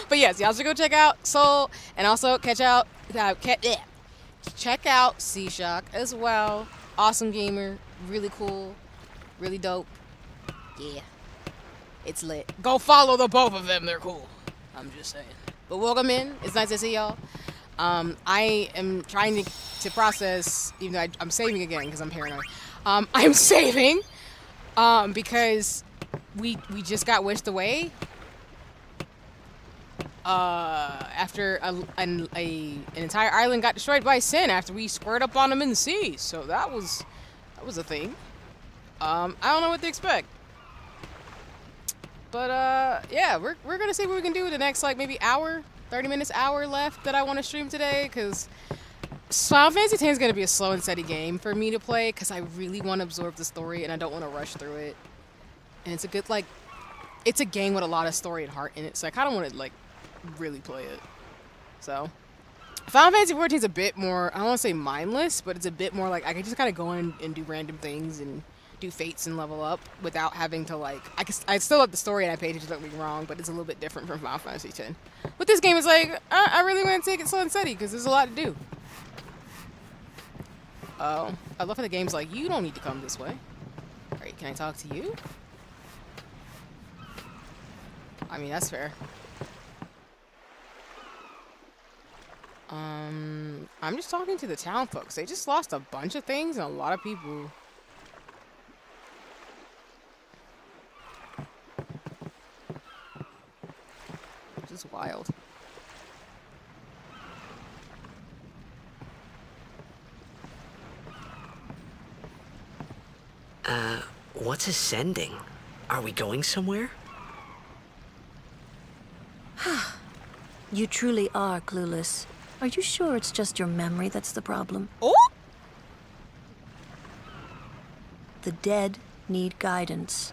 But yes, y'all should go check out Soul, and also check out C-Shock as well. Awesome gamer, really cool, really dope. Yeah, it's lit. Go follow the both of them, they're cool. I'm just saying. But welcome in, it's nice to see y'all. I am trying to process, even though I'm saving again because I'm paranoid. I'm saving because we just got whisked away after an entire island got destroyed by Sin after we squared up on them in the sea. So that was a thing. I don't know what to expect. But yeah, we're gonna see what we can do the next like maybe hour. 30 minutes, hour left that I want to stream today, because Final Fantasy X is going to be a slow and steady game for me to play, because I really want to absorb the story and I don't want to rush through it. And it's a good, like, it's a game with a lot of story and heart in it, so I kind of want to, like, really play it. So, Final Fantasy XIV is a bit more, I don't want to say mindless, but it's a bit more like, I can just kind of go in and do random things and do fates and level up without having to, like, I still love the story and I pay attention, don't get me wrong, but it's a little bit different from Final Fantasy X. But this game is like, I really want to take it slow and steady, because there's a lot to do. Oh, I love how the game's like, you don't need to come this way. Alright, can I talk to you? I mean, that's fair. I'm just talking to the town folks. They just lost a bunch of things and a lot of people. Which is wild. What's ascending? Are we going somewhere? You truly are clueless. Are you sure it's just your memory that's the problem? Oh! The dead need guidance.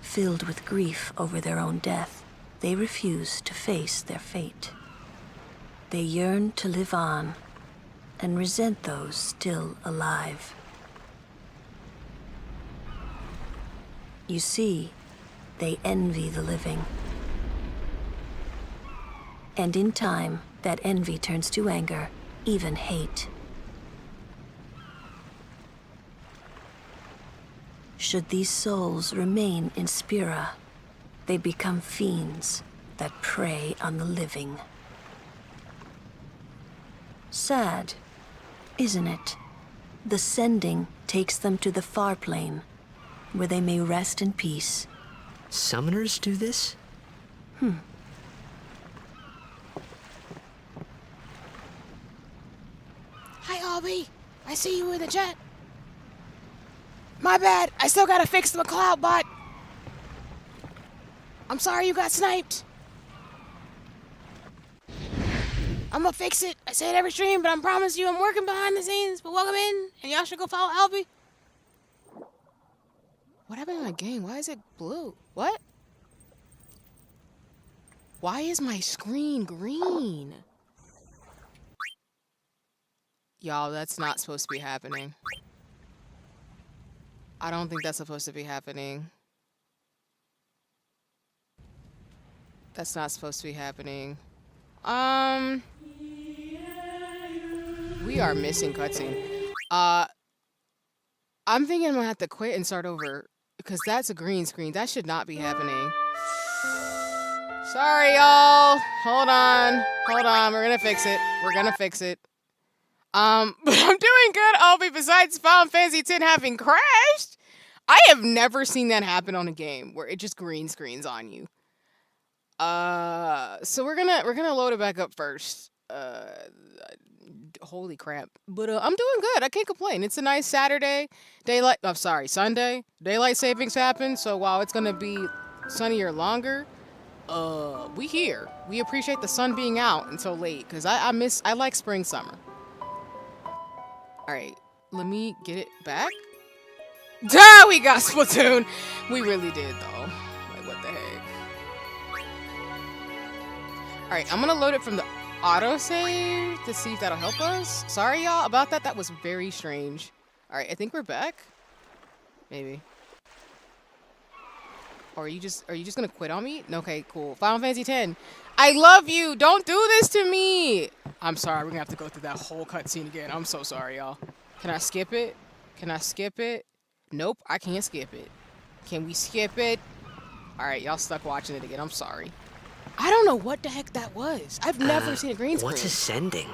Filled with grief over their own death, they refuse to face their fate. They yearn to live on and resent those still alive. You see, they envy the living. And in time, that envy turns to anger, even hate. Should these souls remain in Spira, they become fiends that prey on the living. Sad, isn't it? The sending takes them to the far plane, where they may rest in peace. Summoners do this? Hi, Albie. I see you in the chat. My bad. I still gotta fix the cloud bot. I'm sorry you got sniped. I'm gonna fix it. I say it every stream, but I promise you I'm working behind the scenes. But welcome in, and y'all should go follow Albie. What happened to my game? Why is it blue? What? Why is my screen green? Y'all, that's not supposed to be happening. I don't think that's supposed to be happening. That's not supposed to be happening. We are missing cutscene. I'm thinking I'm gonna have to quit and start over because that's a green screen. That should not be happening. Sorry, y'all. Hold on. Hold on. We're gonna fix it. We're gonna fix it. But I'm doing good, Albie, besides Final Fantasy X having crashed. I have never seen that happen on a game where it just green screens on you. So we're gonna load it back up first. Holy crap. But I'm doing good. I can't complain. It's a nice Saturday. Sunday. Daylight savings happened, so while it's gonna be sunnier longer, we here. We appreciate the sun being out until late, because I like spring summer. Alright, let me get it back. Duh, we got Splatoon! We really did, though. Like, what the heck? Alright, I'm gonna load it from the autosave to see if that'll help us. Sorry, y'all, about that. That was very strange. Alright, I think we're back. Maybe. Or are you just gonna quit on me? Okay, cool. Final Fantasy X. I love you! Don't do this to me! I'm sorry, we're gonna have to go through that whole cutscene again. I'm so sorry, y'all. Can I skip it? Can I skip it? Nope, I can't skip it. Can we skip it? Alright, y'all stuck watching it again. I'm sorry. I don't know what the heck that was. I've never seen a green screen. What's ascending?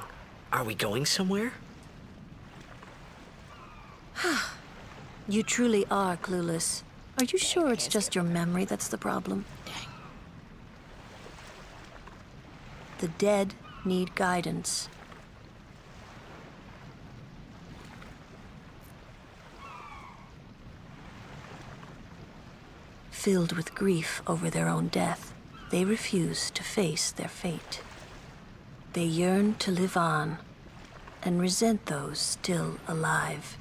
Are we going somewhere? You truly are clueless. Are you sure it's just your memory that's the problem? Dang. The dead need guidance. Filled with grief over their own death, they refuse to face their fate. They yearn to live on and resent those still alive.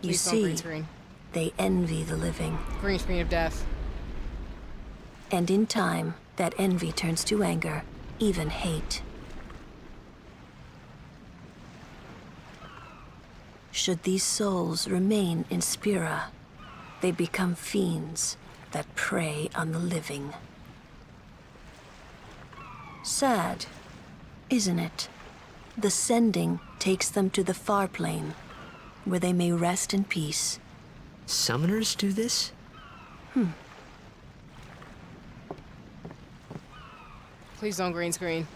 You Please don't green see, screen. they envy the living. Green screen of death. And in time, that envy turns to anger, even hate. Should these souls remain in Spira, they become fiends that prey on the living. Sad, isn't it? The sending takes them to the far plane, where they may rest in peace. Summoners do this? Please don't green screen.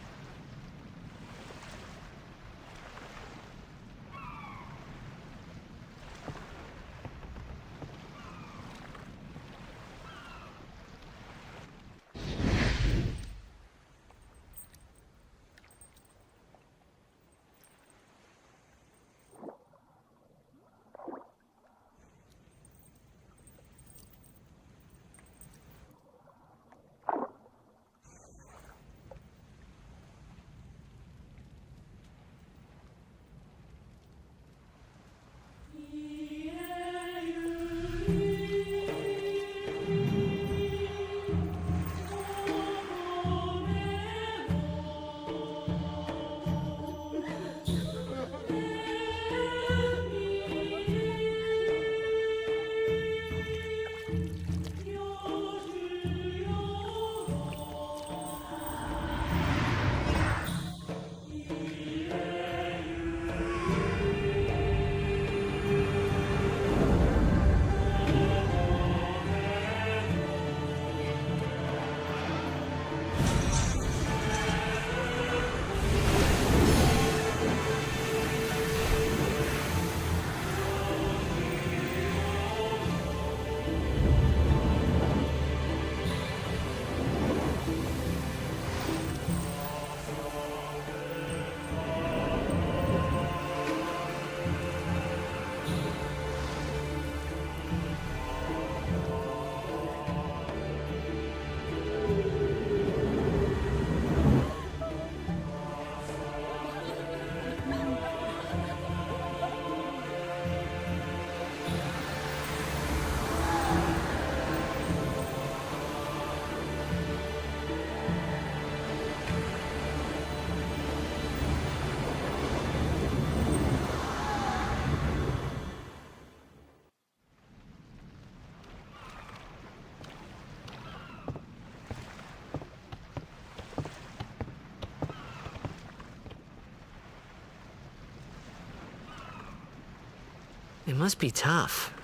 It must be tough,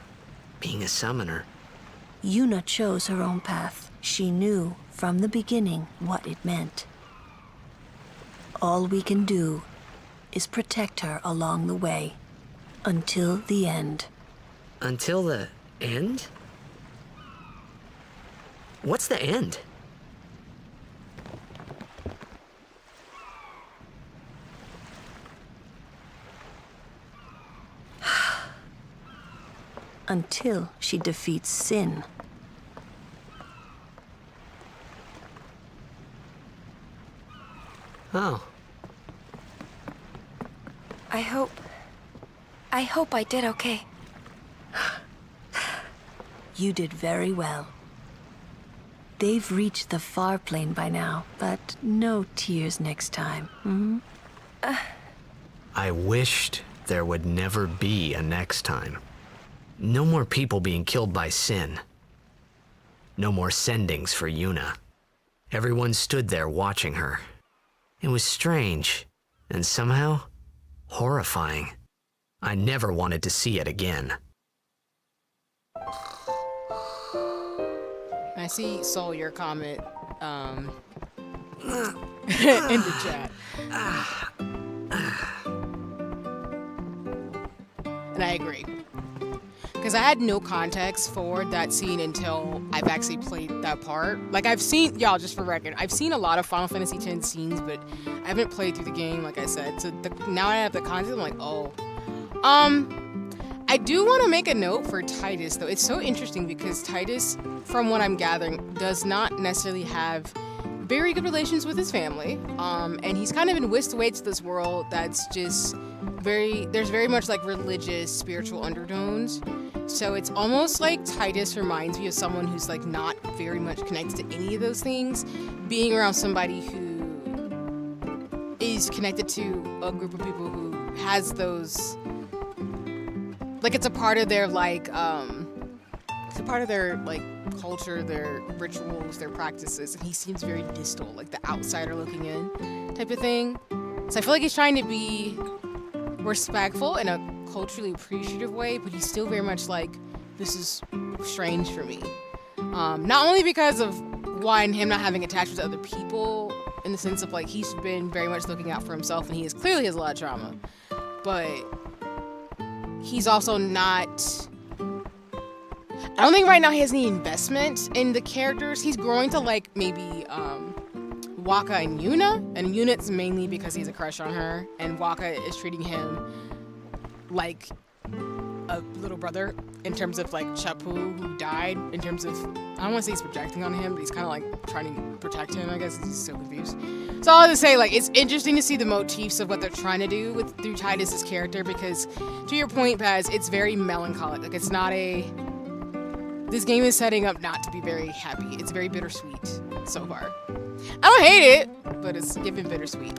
being a summoner. Yuna chose her own path. She knew from the beginning what it meant. All we can do is protect her along the way, until the end. Until the end? What's the end? Until she defeats sin. Oh. I hope I did okay. You did very well. They've reached the far plane by now, but no tears next time. Hmm? I wished there would never be a next time. No more people being killed by sin. No more sendings for Yuna. Everyone stood there watching her. It was strange, and somehow horrifying. I never wanted to see it again. I see, Soul, your comment in the chat. And I agree. Because I had no context for that scene until I've actually played that part. Like, I've seen, y'all, just for record, I've seen a lot of Final Fantasy X scenes, but I haven't played through the game, like I said. So now I have the context, I'm like, oh. I do want to make a note for Tidus, though. It's so interesting because Tidus, from what I'm gathering, does not necessarily have very good relations with his family. And he's kind of been whisked away to this world that's just there's very much like religious, spiritual undertones. So it's almost like Tidus reminds me of someone who's like not very much connected to any of those things, being around somebody who is connected to a group of people who has those, like it's a part of their like it's a part of their like culture, their rituals, their practices, and he seems very distal, like the outsider looking in type of thing. So I feel like he's trying to be respectful in a culturally appreciative way, but he's still very much like, this is strange for me. Not only because of him not having attachment to other people, in the sense of like he's been very much looking out for himself, and he clearly has a lot of trauma, but he's also not. I don't think right now he has any investment in the characters. He's growing to like maybe Waka and Yuna, and Yuna's mainly because he's a crush on her, and Waka is treating him like a little brother in terms of like Chapu, who died, in terms of, I don't want to say he's projecting on him, but he's kind of like trying to protect him, I guess. He's so confused. So all I have to say, like, it's interesting to see the motifs of what they're trying to do through Tidus's character, because to your point, Paz, it's very melancholic. Like, it's not this game is setting up not to be very happy. It's very bittersweet so far. I don't hate it, but it's giving bittersweet.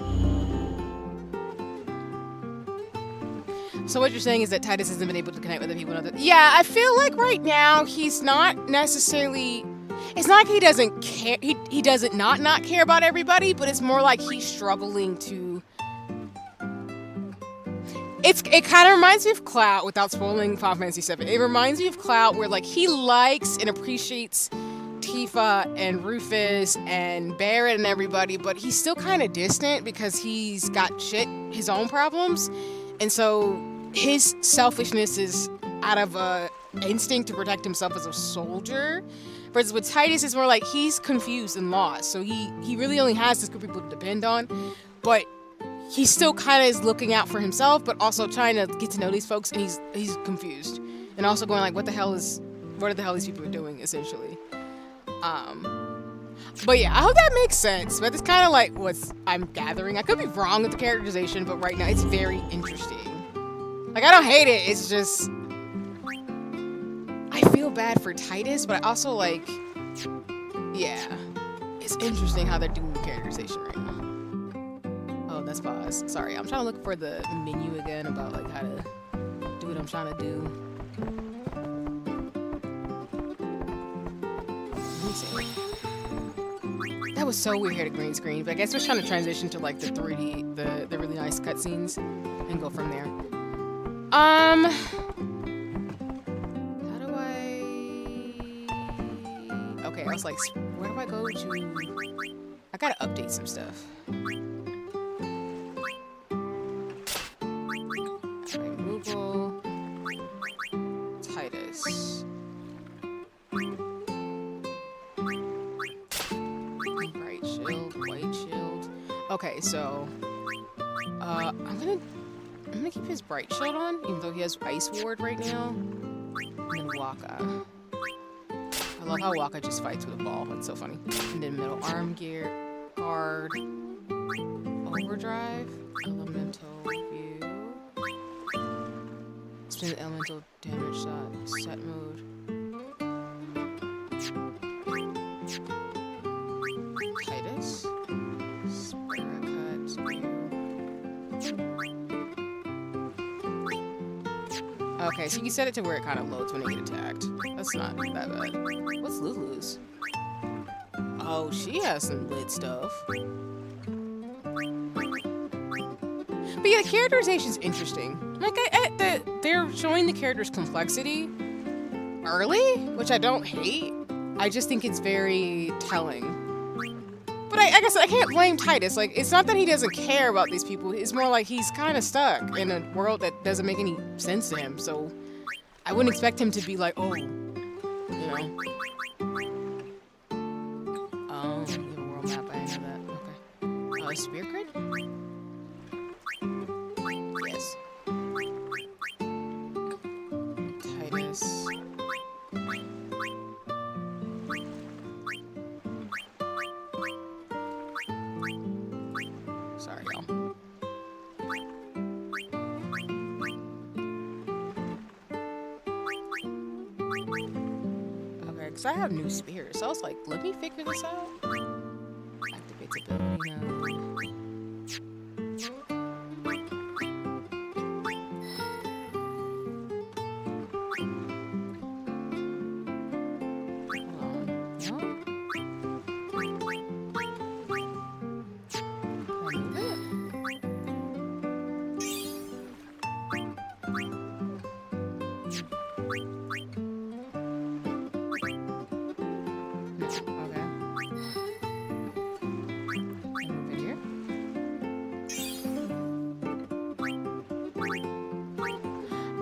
So what you're saying is that Tidus hasn't been able to connect with the people. Yeah, I feel like right now he's not necessarily. It's not like he doesn't care. He doesn't not care about everybody, but it's more like he's struggling to. It kind of reminds me of Cloud, without spoiling Final Fantasy VII. It reminds me of Cloud, where like he likes and appreciates Tifa and Rufus and Barrett and everybody, but he's still kind of distant because he's got his own problems, and so his selfishness is out of a instinct to protect himself as a soldier. Versus with Tidus, it's more like he's confused and lost, so he really only has this group of people to depend on, but he still kind of is looking out for himself, but also trying to get to know these folks, and he's confused, and also going like, what the hell these people are doing, essentially. But yeah, I hope that makes sense. But it's kind of like what I'm gathering. I could be wrong with the characterization, but right now it's very interesting. Like, I don't hate it. It's just I feel bad for Tidus, but I also like, yeah, it's interesting how they're doing the characterization right now. Oh, that's pause. Sorry, I'm trying to look for the menu again about like how to do what I'm trying to do. Let me see. That was so weird at green screen, but I guess we're trying to transition to like the 3D, the really nice cutscenes, and go from there. How do I? Okay, I was like, where do I go to? I gotta update some stuff. Removal. Tidus. Bright shield, white shield. Okay, so I'm gonna keep his bright shield on, even though he has ice ward right now. And then Waka. I love how Waka just fights with a ball. That's so funny. And then middle arm gear, guard, overdrive, elemental view. Spin elemental damage shot, set mode. Tidus. Spira cut. Okay, so you can set it to where it kind of loads when they get attacked. That's not that bad. What's Lulu's? Oh, she has some lit stuff. But yeah, the characterization's interesting. Like, they're showing the character's complexity early, which I don't hate. I just think it's very telling. But I guess I can't blame Tidus. Like, it's not that he doesn't care about these people. It's more like he's kind of stuck in a world that doesn't make any sense to him. So I wouldn't expect him to be like, oh, you know. Oh, you have a world map. I didn't know that. Okay. Spear crit? Yes. Because I have new spears. So I was like, let me figure this out. Activates ability node.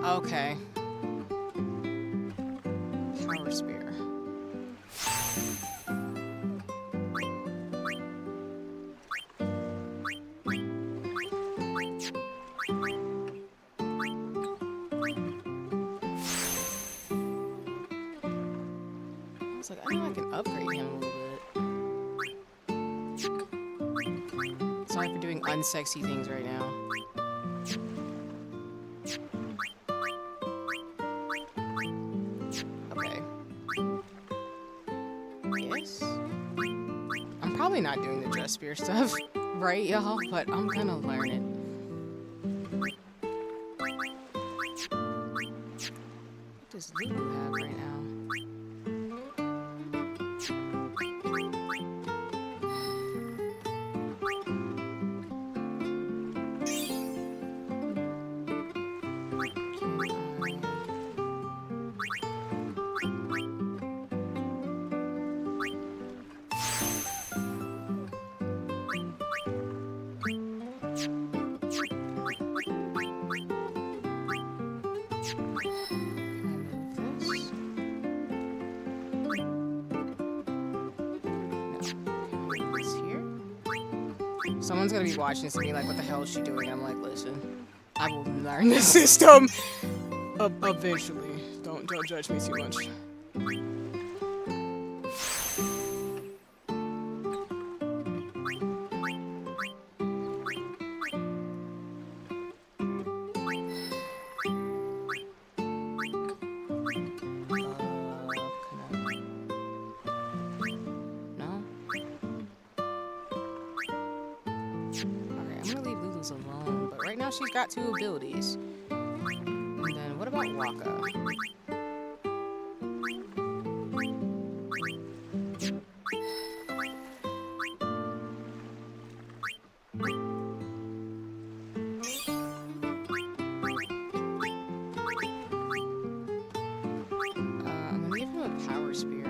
Okay. Power spear. I was like, I know I can upgrade him a little bit. Sorry for doing unsexy things right now. Not doing the dress spear stuff, right, y'all? But I'm gonna learn it. What does Lulu have right now? Someone's gonna be watching this and be like, what the hell is she doing? I'm like, listen, I will learn this system eventually. Don't judge me too much. She's got 2 abilities. And then what about Waka? I'm gonna give him a power spear.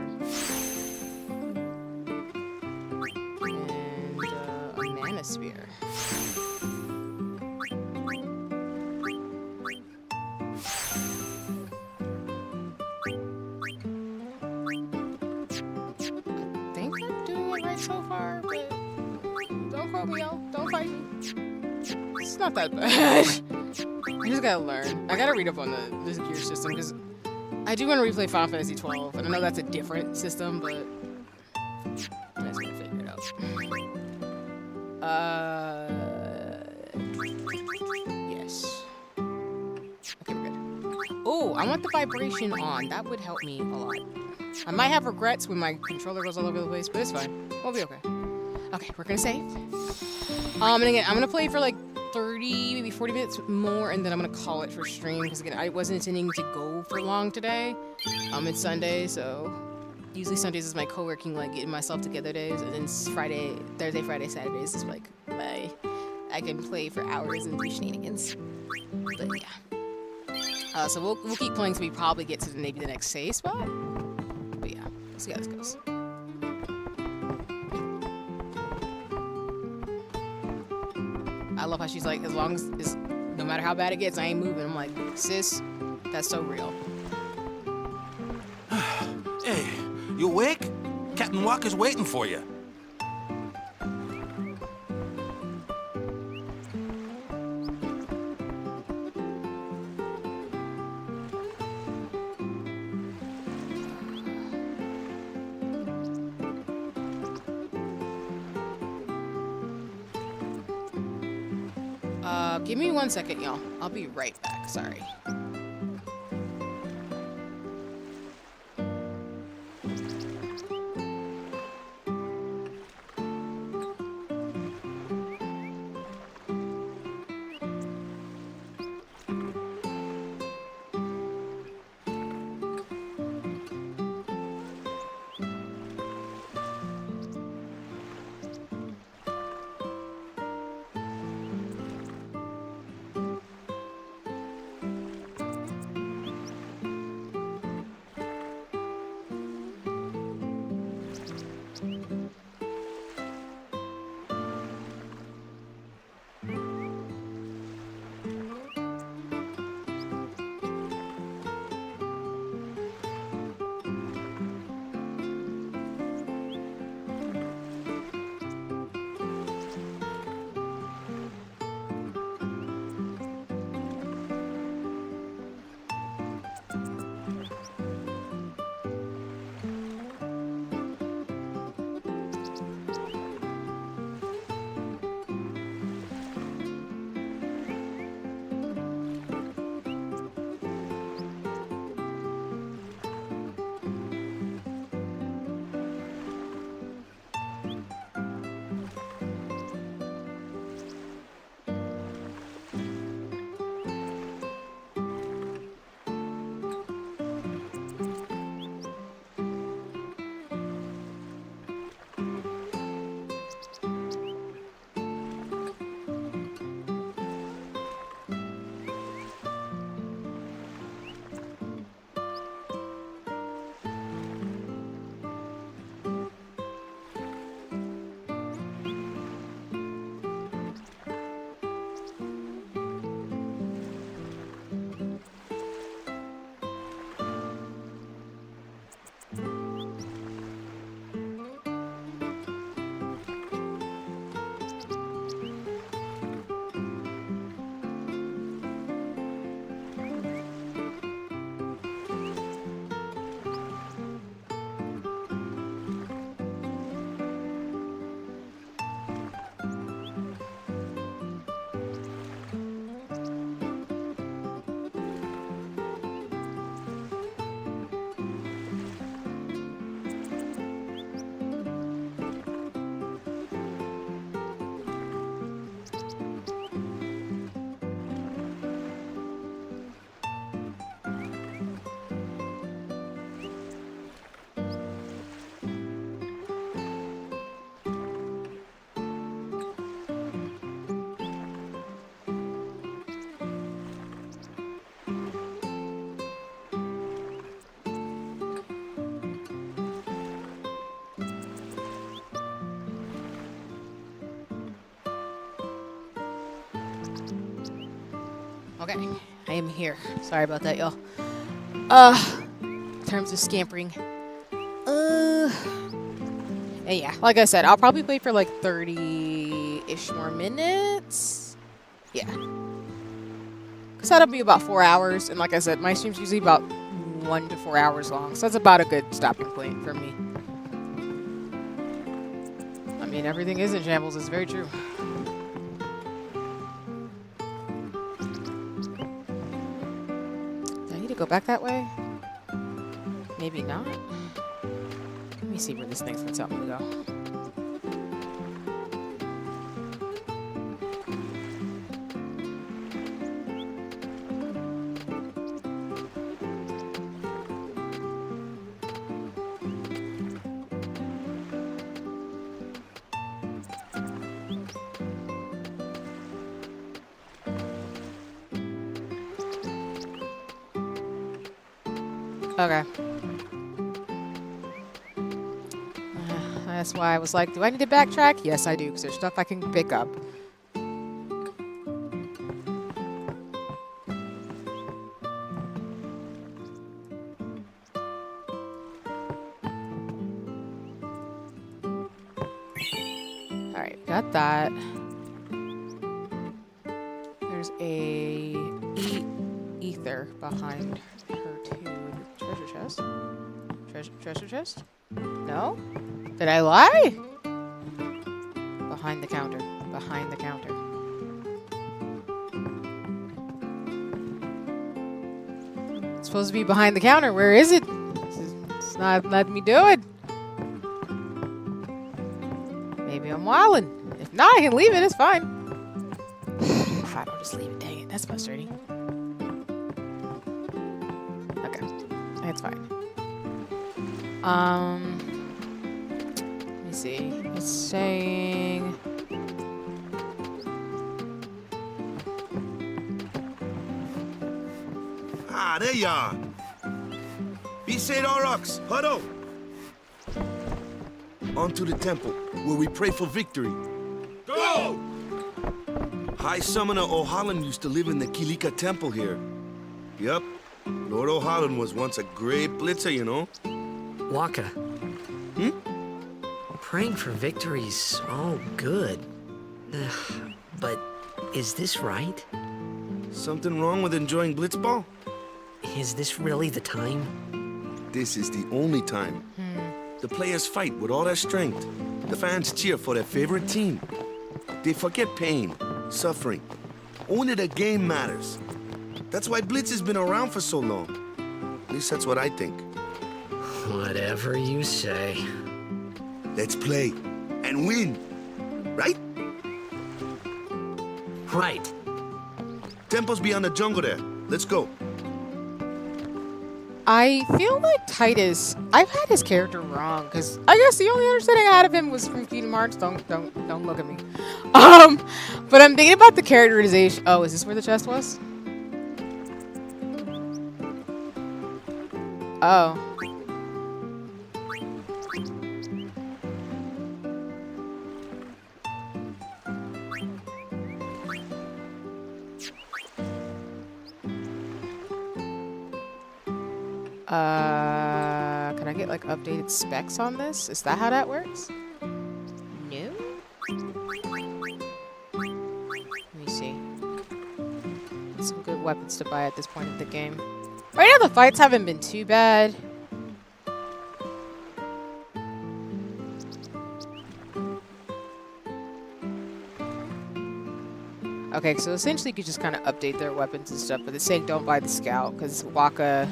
And a menace spear. Don't fight me. It's not that bad. I just gotta learn. I gotta read up on this gear system because I do want to replay Final Fantasy 12, and I know that's a different system, but I'm just gonna figure it out. Yes. Okay, we're good. Oh, I want the vibration on. That would help me a lot. I might have regrets when my controller goes all over the place, but it's fine. We'll be okay. Okay, we're gonna save. And again, I'm gonna play for like 30, maybe 40 minutes more, and then I'm gonna call it for stream, because again, I wasn't intending to go for long today. It's Sunday, so usually Sundays is my co-working, like getting myself together days, and then Thursday, Friday, Saturdays is like I can play for hours and do shenanigans. But yeah. So we'll keep playing till we probably get to maybe the next save spot. But yeah, we'll see how this goes. I love how she's like, as long as no matter how bad it gets, I ain't moving. I'm like, sis, that's so real. Hey, you awake? Captain Walker's waiting for you. Give me 1 second, y'all. I'll be right back. Sorry. Okay, I am here. Sorry about that, y'all. In terms of scampering. And yeah, like I said, I'll probably play for like 30-ish more minutes. Yeah. Because that'll be about 4 hours. And like I said, my stream's usually about 1 to 4 hours long. So that's about a good stopping point for me. I mean, everything is in shambles. It's very true. Do I need to go back that way? Maybe not. Let me see where this thing's gonna tell me to go. Okay. That's why I was like, do I need to backtrack? Yes, I do, because there's stuff I can pick up. Alright, got that. There's a ether behind her too. Treasure chest? Treasure chest? No? Did I lie? Behind the counter. Behind the counter. It's supposed to be behind the counter. Where is it? It's not letting me do it. Maybe I'm wildin'. If not, I can leave it. It's fine. Fine, I'll just leave it. Dang it. That's frustrating. Okay. It's fine. Let me see. It's saying... Ah, there you are. Be Saint Aurochs, huddle. On to the temple, where we pray for victory. Go! High Summoner O'Holland used to live in the Kilika temple here. Yup. Lord O'Holland was once a great blitzer, you know. Waka. Praying for victory's all good. But is this right? Something wrong with enjoying blitzball? Is this really the time? This is the only time. The players fight with all their strength. The fans cheer for their favorite team. They forget pain, suffering. Only the game matters. That's why Blitz has been around for so long. At least that's what I think. Whatever you say. Let's play and win, right? Right. Temple's beyond the jungle there. Let's go. I feel like Tidus, I've had his character wrong, because I guess the only understanding I had of him was from Kingdom Hearts. Don't look at me. But I'm thinking about the characterization. Oh, is this where the chest was? Oh. Can I get like updated specs on this? Is that how that works? No? Let me see. Some good weapons to buy at this point of the game. Right now the fights haven't been too bad. Okay, so essentially you could just kind of update their weapons and stuff, but it's saying don't buy the scout, because Waka,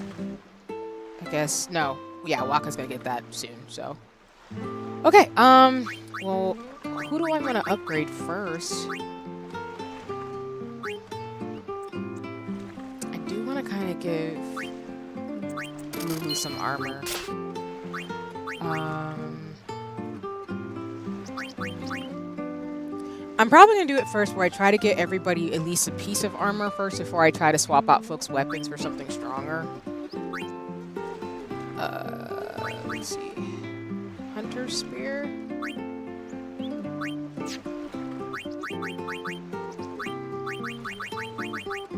I guess, no. Yeah, Waka's gonna get that soon, so. Okay, well, who do I want to upgrade first? I do want to kind of give Lulu some armor. I'm probably going to do it first where I try to get everybody at least a piece of armor first before I try to swap out folks' weapons for something stronger. Let's see. Hunter Spear.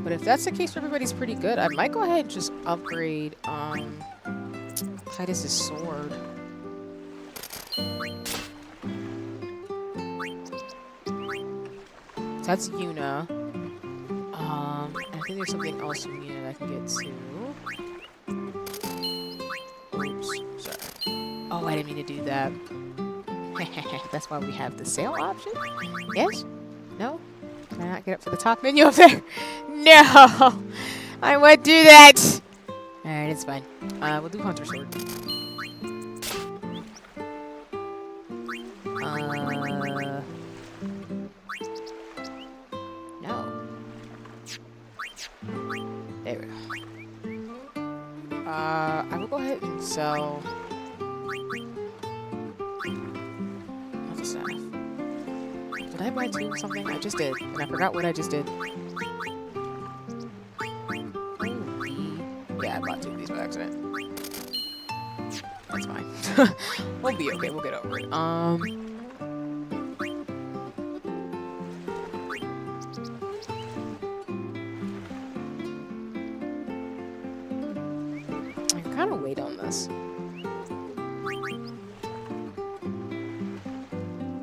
But if that's the case for everybody's pretty good, I might go ahead and just upgrade Tidus' sword. So that's Yuna. I think there's something else from Yuna that I can get to. Oops, sorry. Oh, I didn't mean to do that. That's why we have the sale option? Yes? No? Can I not get up to the top menu up there? No! I won't do that! Alright, it's fine. We'll do Hunter Sword. No. There we go. I will go ahead and sell... What's the staff? Did I buy 2 or something? I just did, and I forgot what I just did. Yeah, I bought 2 of these by accident. That's fine. We'll be okay, we'll get over it. I can kind of wait on this.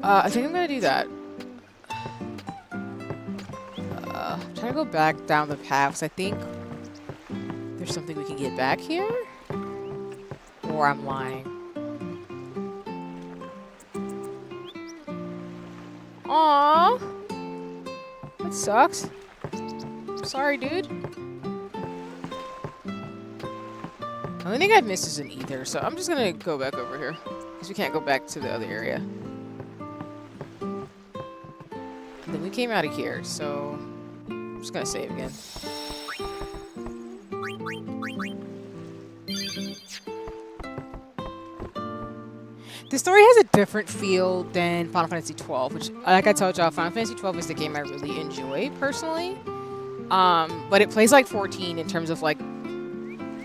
I think I'm gonna do that. Trying to go back down the paths. I think there's something we can get back here? Or I'm lying. Aww. That sucks. Sorry, dude. The only thing I've missed is an ether, so I'm just gonna go back over here. Because we can't go back to the other area. And then we came out of here, so I'm just gonna save again. The story has a different feel than Final Fantasy XII, which, like I told y'all, Final Fantasy XII is the game I really enjoy, personally. But it plays like 14 in terms of, like,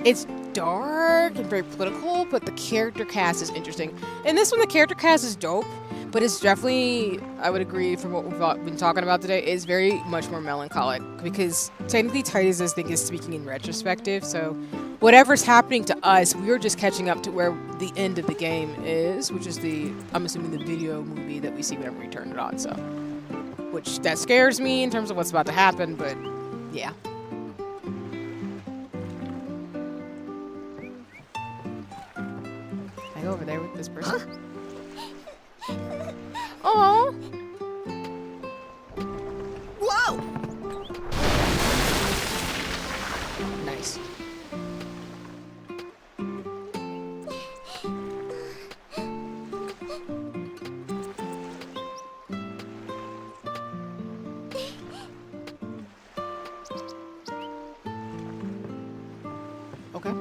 it's dark and very political, but the character cast is interesting. And this one, the character cast is dope, but it's definitely, I would agree from what we've been talking about today, is very much more melancholic, because technically Tidus, I think, is speaking in retrospective, so whatever's happening to us, we're just catching up to where the end of the game is, which is the, I'm assuming, the video movie that we see whenever we turn it on, so. Which, that scares me in terms of what's about to happen, but, yeah. Can I go over there with this person? Aww! Whoa! Nice. Okay.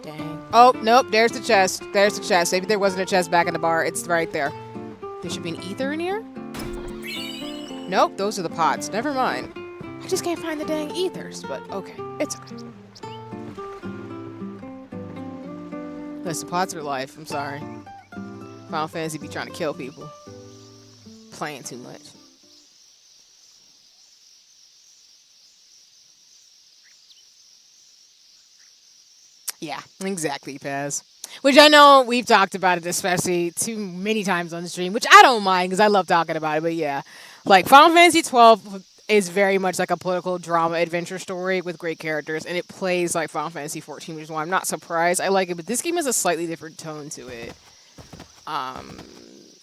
Dang. Oh, nope, there's the chest. There's the chest. Maybe there wasn't a chest back in the bar. It's right there. There should be an ether in here? Nope, those are the pots. Never mind. I just can't find the dang ethers, but okay. It's okay. Listen, pots are life. I'm sorry. Final Fantasy be trying to kill people. Playing too much. Yeah, exactly, Paz. Which I know we've talked about it, especially too many times on the stream, which I don't mind because I love talking about it. But yeah, like Final Fantasy XII is very much like a political drama adventure story with great characters, and it plays like Final Fantasy XIV, which is why I'm not surprised. I like it, but this game has a slightly different tone to it.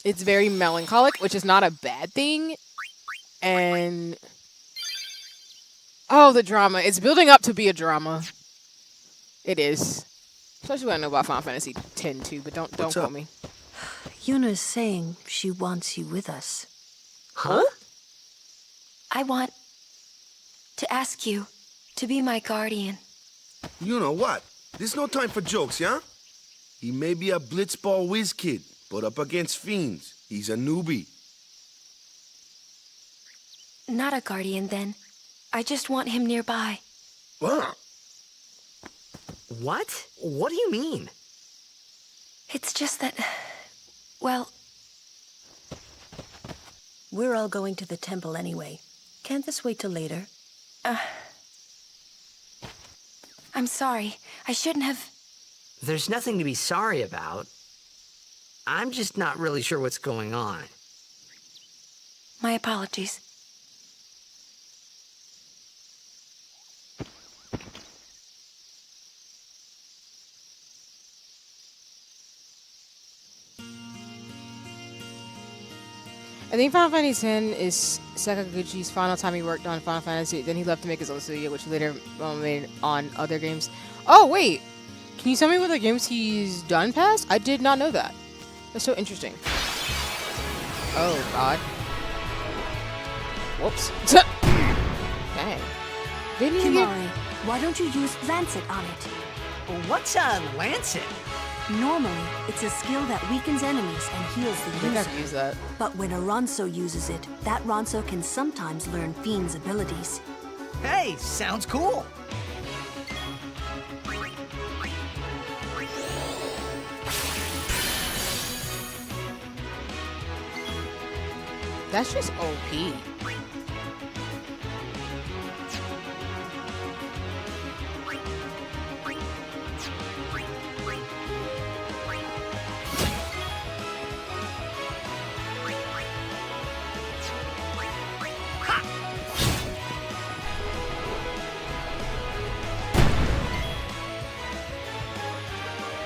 It's very melancholic, which is not a bad thing. And oh, the drama. It's building up to be a drama. It is. Especially when I know about Final Fantasy X too, but don't quote me. Yuna's saying she wants you with us. Huh? I want to ask you to be my guardian. You know what? There's no time for jokes, yeah? He may be a blitzball whiz kid, but up against fiends, he's a newbie. Not a guardian, then. I just want him nearby. What? What do you mean? It's just that, well... We're all going to the temple anyway. Can't this wait till later? I'm sorry. I shouldn't have... There's nothing to be sorry about. I'm just not really sure what's going on. My apologies. I think Final Fantasy X is Sakaguchi's final time he worked on Final Fantasy. Then he left to make his own studio, which later made on other games. Oh, wait! Can you tell me what other games he's done past? I did not know that. That's so interesting. Oh, God. Whoops. Dang. Didn't you get... Kimari, why don't you use Lancet on it? What's a Lancet? Normally, it's a skill that weakens enemies and heals the I think user. I've used that. But when a Ronso uses it, that Ronso can sometimes learn Fiend's abilities. Hey, sounds cool. That's just OP.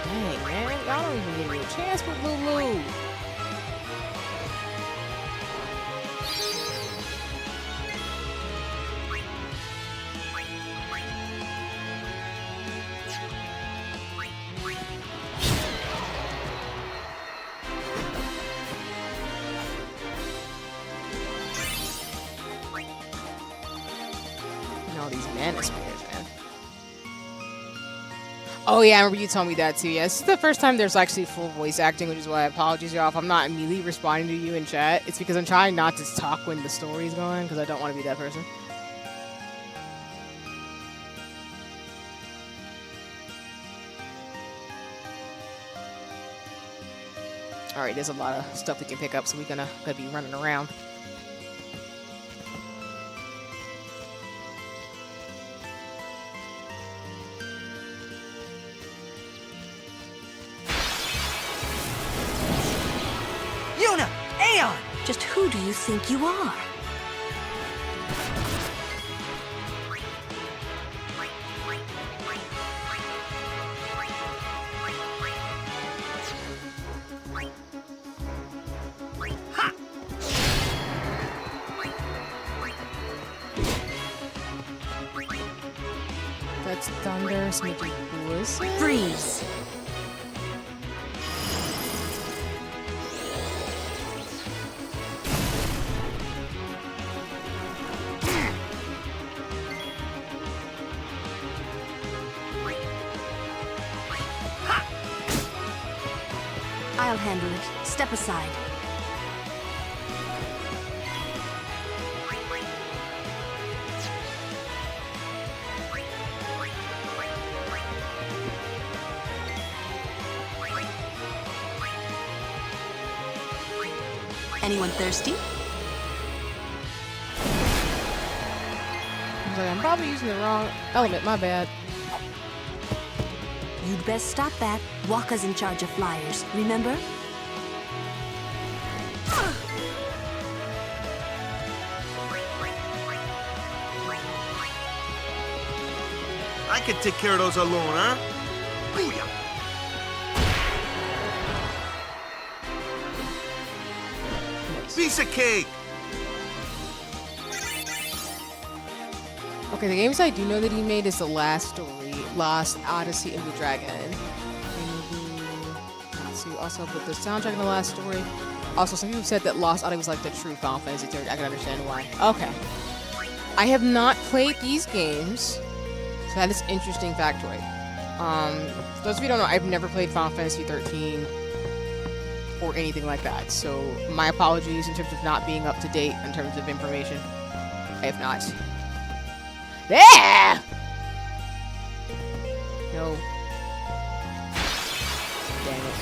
Dang, man. Y'all don't even give me a chance with Lulu. All these menace players, man. Oh yeah, I remember you told me that too. Yeah, this is the first time there's actually full voice acting, which is why apologies, y'all. If I'm not immediately responding to you in chat, it's because I'm trying not to talk when the story's going, because I don't want to be that person. All right, there's a lot of stuff we can pick up, so we're gonna be running around. Yuna! Aeon! Just who do you think you are? That's thunder, sneaky blizzard. Freeze! I'll handle it. Step aside. Anyone thirsty? I was like, I'm probably using the wrong element, my bad. You'd best stop that. Wakka's in charge of flyers, remember? I can take care of those alone, huh? Booyah! Piece of cake! Okay, the games I do know that he made is The Last Story, Lost Odyssey of the Dragon. Let's see, also put the soundtrack in The Last Story. Also, some people said that Lost Odyssey was like the true Final Fantasy III. I can understand why. Okay. I have not played these games, so that is interesting factoid. For those of you who don't know, I've never played Final Fantasy 13 or anything like that, so my apologies in terms of not being up to date in terms of information. I have not. Yeah! No. Dang it.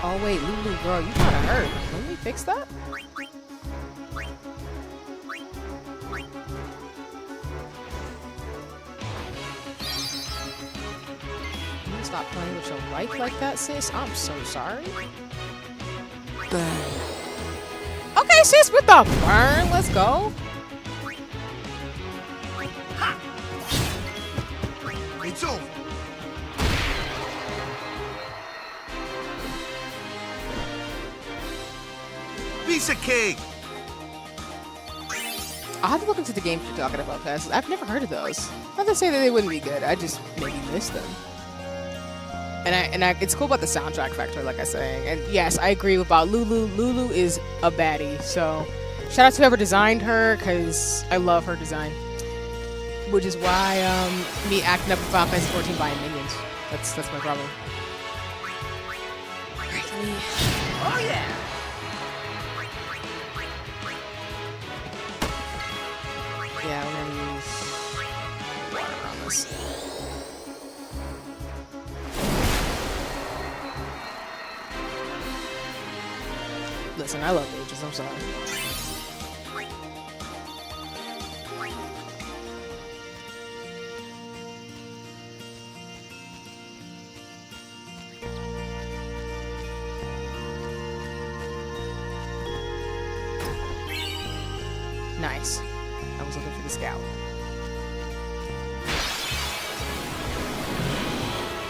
Oh wait, Lulu girl, you kinda hurt. Let me fix that? Can you stop playing with your life like that, sis? I'm so sorry. Burn. Okay, sis, with the burn, let's go. It's over. Piece of cake. I'll have to look into the games you're talking about, cause I've never heard of those. Not to say that they wouldn't be good, I just maybe missed them. And it's cool about the soundtrack factor, like I was saying. And yes, I agree about Lulu. Lulu is a baddie, so shout out to whoever designed her, cause I love her design. Which is why me acting up in Final Fantasy 14 buying minions. That's my problem. Oh yeah! Yeah, we're gonna use water on this. Listen, I love ages, I'm sorry. Nice. I was looking for the scout.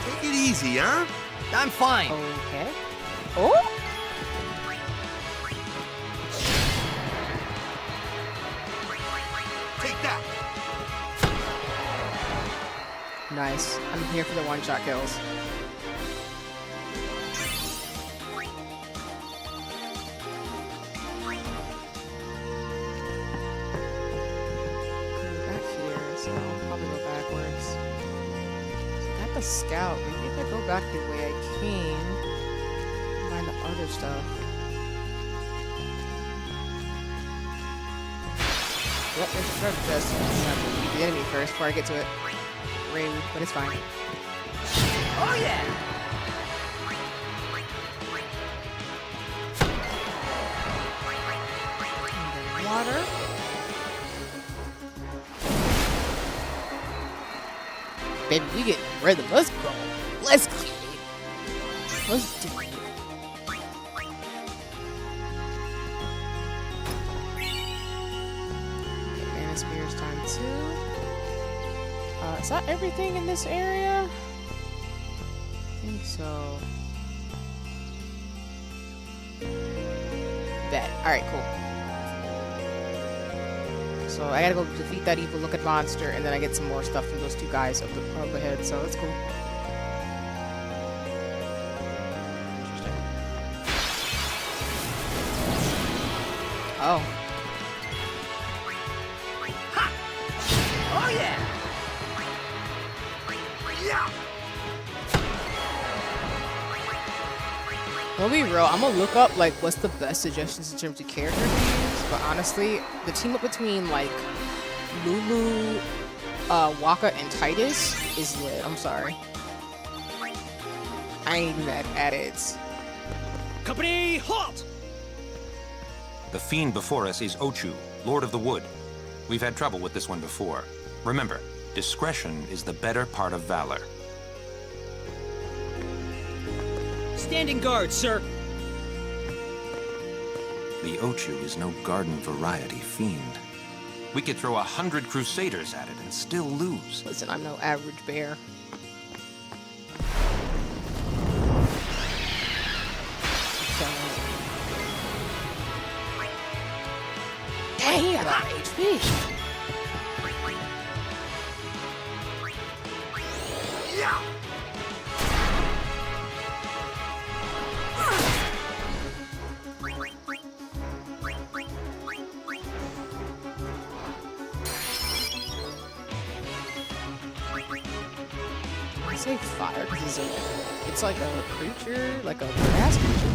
Take it easy, huh? I'm fine. Okay. Oh! Take that. Nice. I'm here for the one-shot kills. Back here, so I'll probably go backwards. So I got the scout. Maybe if I go back the way I came, find the other stuff. Yep, there's a treasure chest. I'm gonna have to beat the enemy first before I get to it. Rude, but it's fine. Oh yeah! And then water. Baby, we getting rhythm. Let's go. Let's get it. Let's do it. Okay, mana spears time 2. Is that everything in this area? I think so. Bet. Alright, cool. So I gotta go defeat that evil looking monster, and then I get some more stuff from those two guys up ahead, so that's cool. Interesting. Oh. Oh yeah! Yeah! I'll be real, I'm gonna look up like what's the best suggestions in terms of characters to use, but honestly, the team up between like Lulu, Waka, and Tidus is lit. I'm sorry. I ain't even mad at it. Company, halt! The fiend before us is Ochu, Lord of the Wood. We've had trouble with this one before. Remember, discretion is the better part of valor. Standing guard, sir. The Ochu is no garden variety fiend. We could throw 100 crusaders at it and still lose. Listen, I'm no average bear. Dang, he got a lot of HP. Yeah! I say fire because he's a It's like a creature, like a grass creature.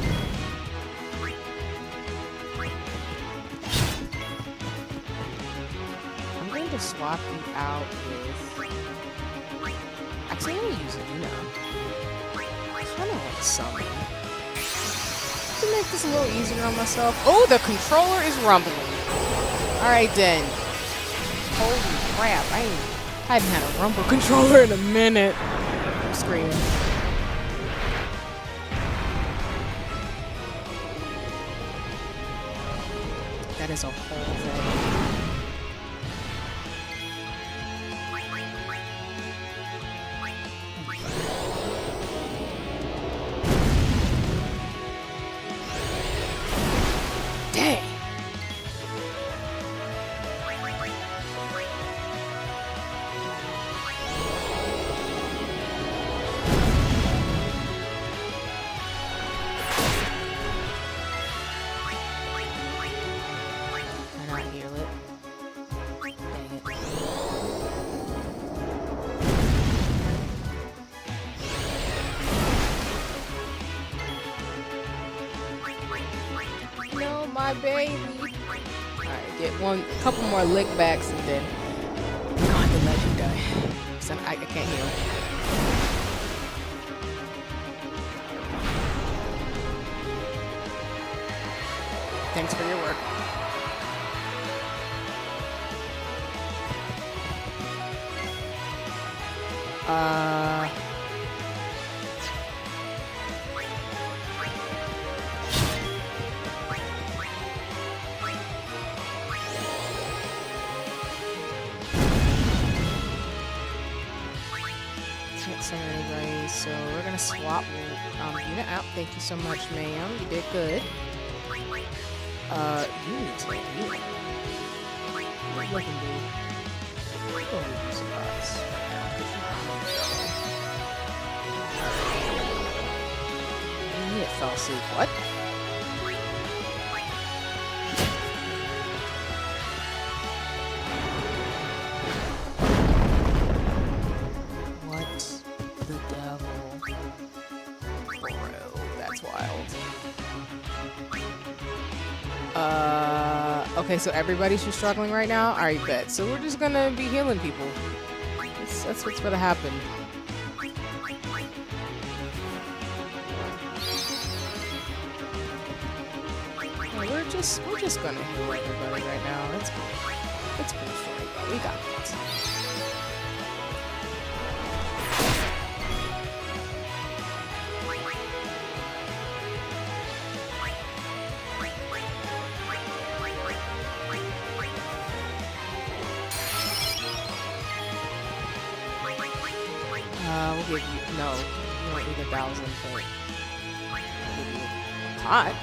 I'm going to swap you out with... Actually, I'm going to use Yuna. I kind of want summon. To make this a little easier on myself. Oh, the controller is rumbling. Alright then. Holy crap, I hadn't had a rumble controller in a minute. I'm screaming. That is a whole thing. Dang. My baby. Alright, get a couple more lick backs and then I'm gonna have to let you die. Cause I can't heal. Thanks for your work. Anybody, so we're gonna swap Yuna out. Thank you so much, ma'am. You did good. You need to heal. What you looking, dude? We're gonna leave you some bots right now because you need to fall asleep. What? Okay, so everybody's just struggling right now? Alright, bet. So we're just gonna be healing people. That's what's gonna happen. Yeah, we're just gonna heal everybody right now. It's cool. It's cool for we got it. We'll give you, no, you don't need 1,000, but I'll give you a pot.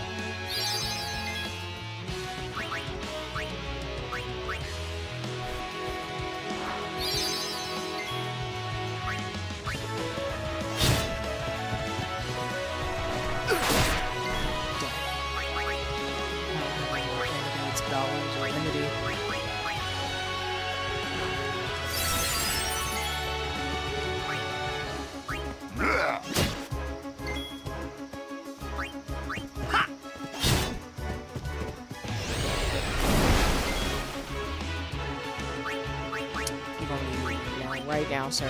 Right now, sir.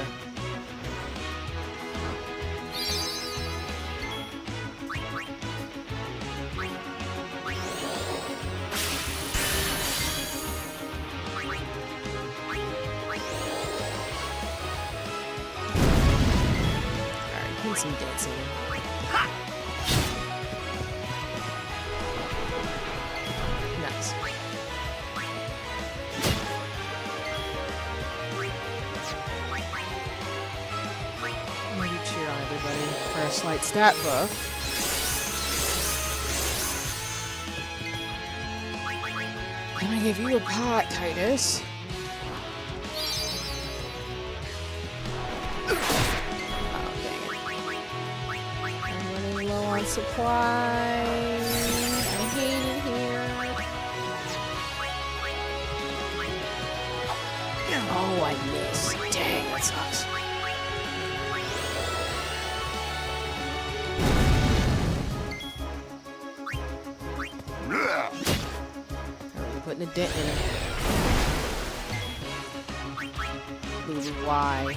Alright, need some dancing. Nice. Cheer on everybody for a slight stat buff. I'm gonna give you a pot, Tidus. Oh, dang it. I'm running low on supply. I hate it here. Oh, I missed. Dang, that sucks. putting a dent in him. Lulu, why?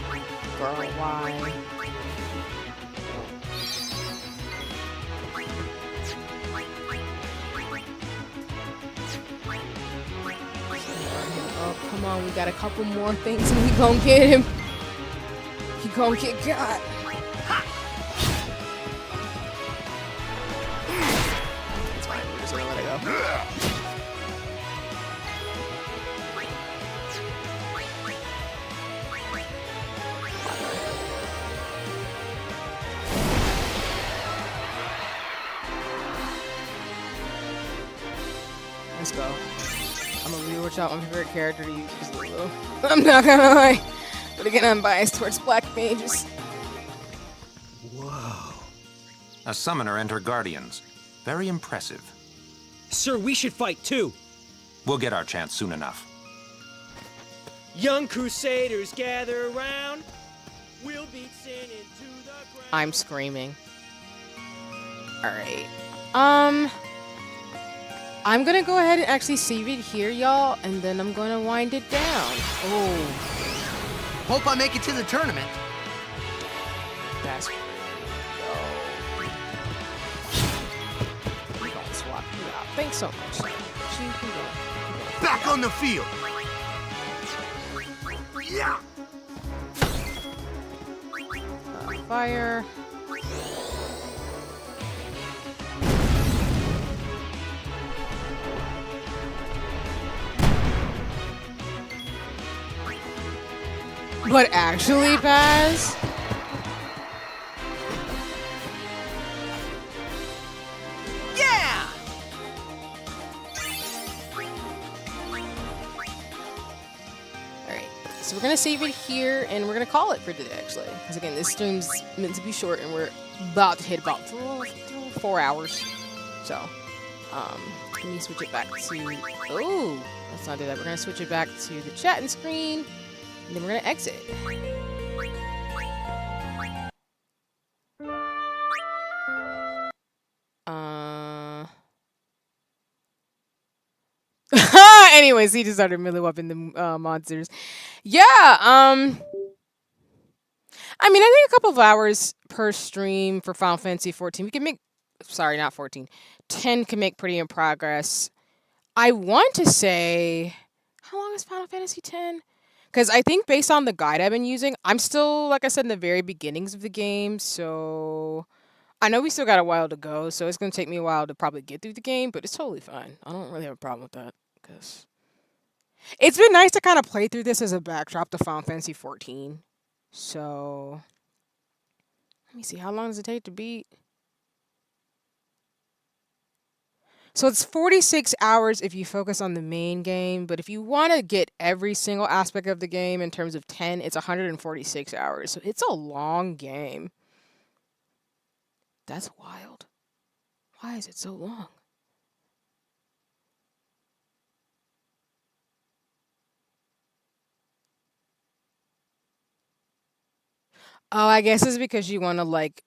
Girl, why? Oh, come on, we got a couple more things and we gon' get him. He gon' get got. It's fine, we're just gonna let it go. Let's go. I'm gonna rewatch out my favorite character to use is Lulu. I'm not gonna lie. But again, I'm biased towards black mages. Whoa. A summoner and her guardians. Very impressive. Sir, we should fight too. We'll get our chance soon enough. Young crusaders gather around. We'll beat sin into the ground. I'm screaming. Alright. I'm gonna go ahead and actually save it here, y'all, and then I'm gonna wind it down. Oh. Hope I make it to the tournament. That's pretty dope. We gonna swap you out. Thanks so much. You can go. Back on the field. Yeah. Fire. But actually, Paz? Yeah! Alright, so we're gonna save it here and we're gonna call it for today, actually. Because again, this stream's meant to be short and we're about to hit about 4 hours. So, let me switch it back to. Oh, let's not do that. We're gonna switch it back to the chatting screen. And then we're gonna exit. Anyways, he just started melee weapon the monsters. Yeah, I mean, I think a couple of hours per stream for Final Fantasy 14. We can make, sorry, not 14. 10 can make pretty in progress. I want to say, how long is Final Fantasy 10? Because I think based on the guide I've been using, I'm still, like I said, in the very beginnings of the game. So I know we still got a while to go. So it's going to take me a while to probably get through the game. But it's totally fine. I don't really have a problem with that. Because it's been nice to kind of play through this as a backdrop to Final Fantasy 14. So let me see. How long does it take to beat? So it's 46 hours if you focus on the main game, but if you want to get every single aspect of the game in terms of 10, it's 146 hours. So it's a long game. That's wild. Why is it so long? Oh, I guess it's because you want to like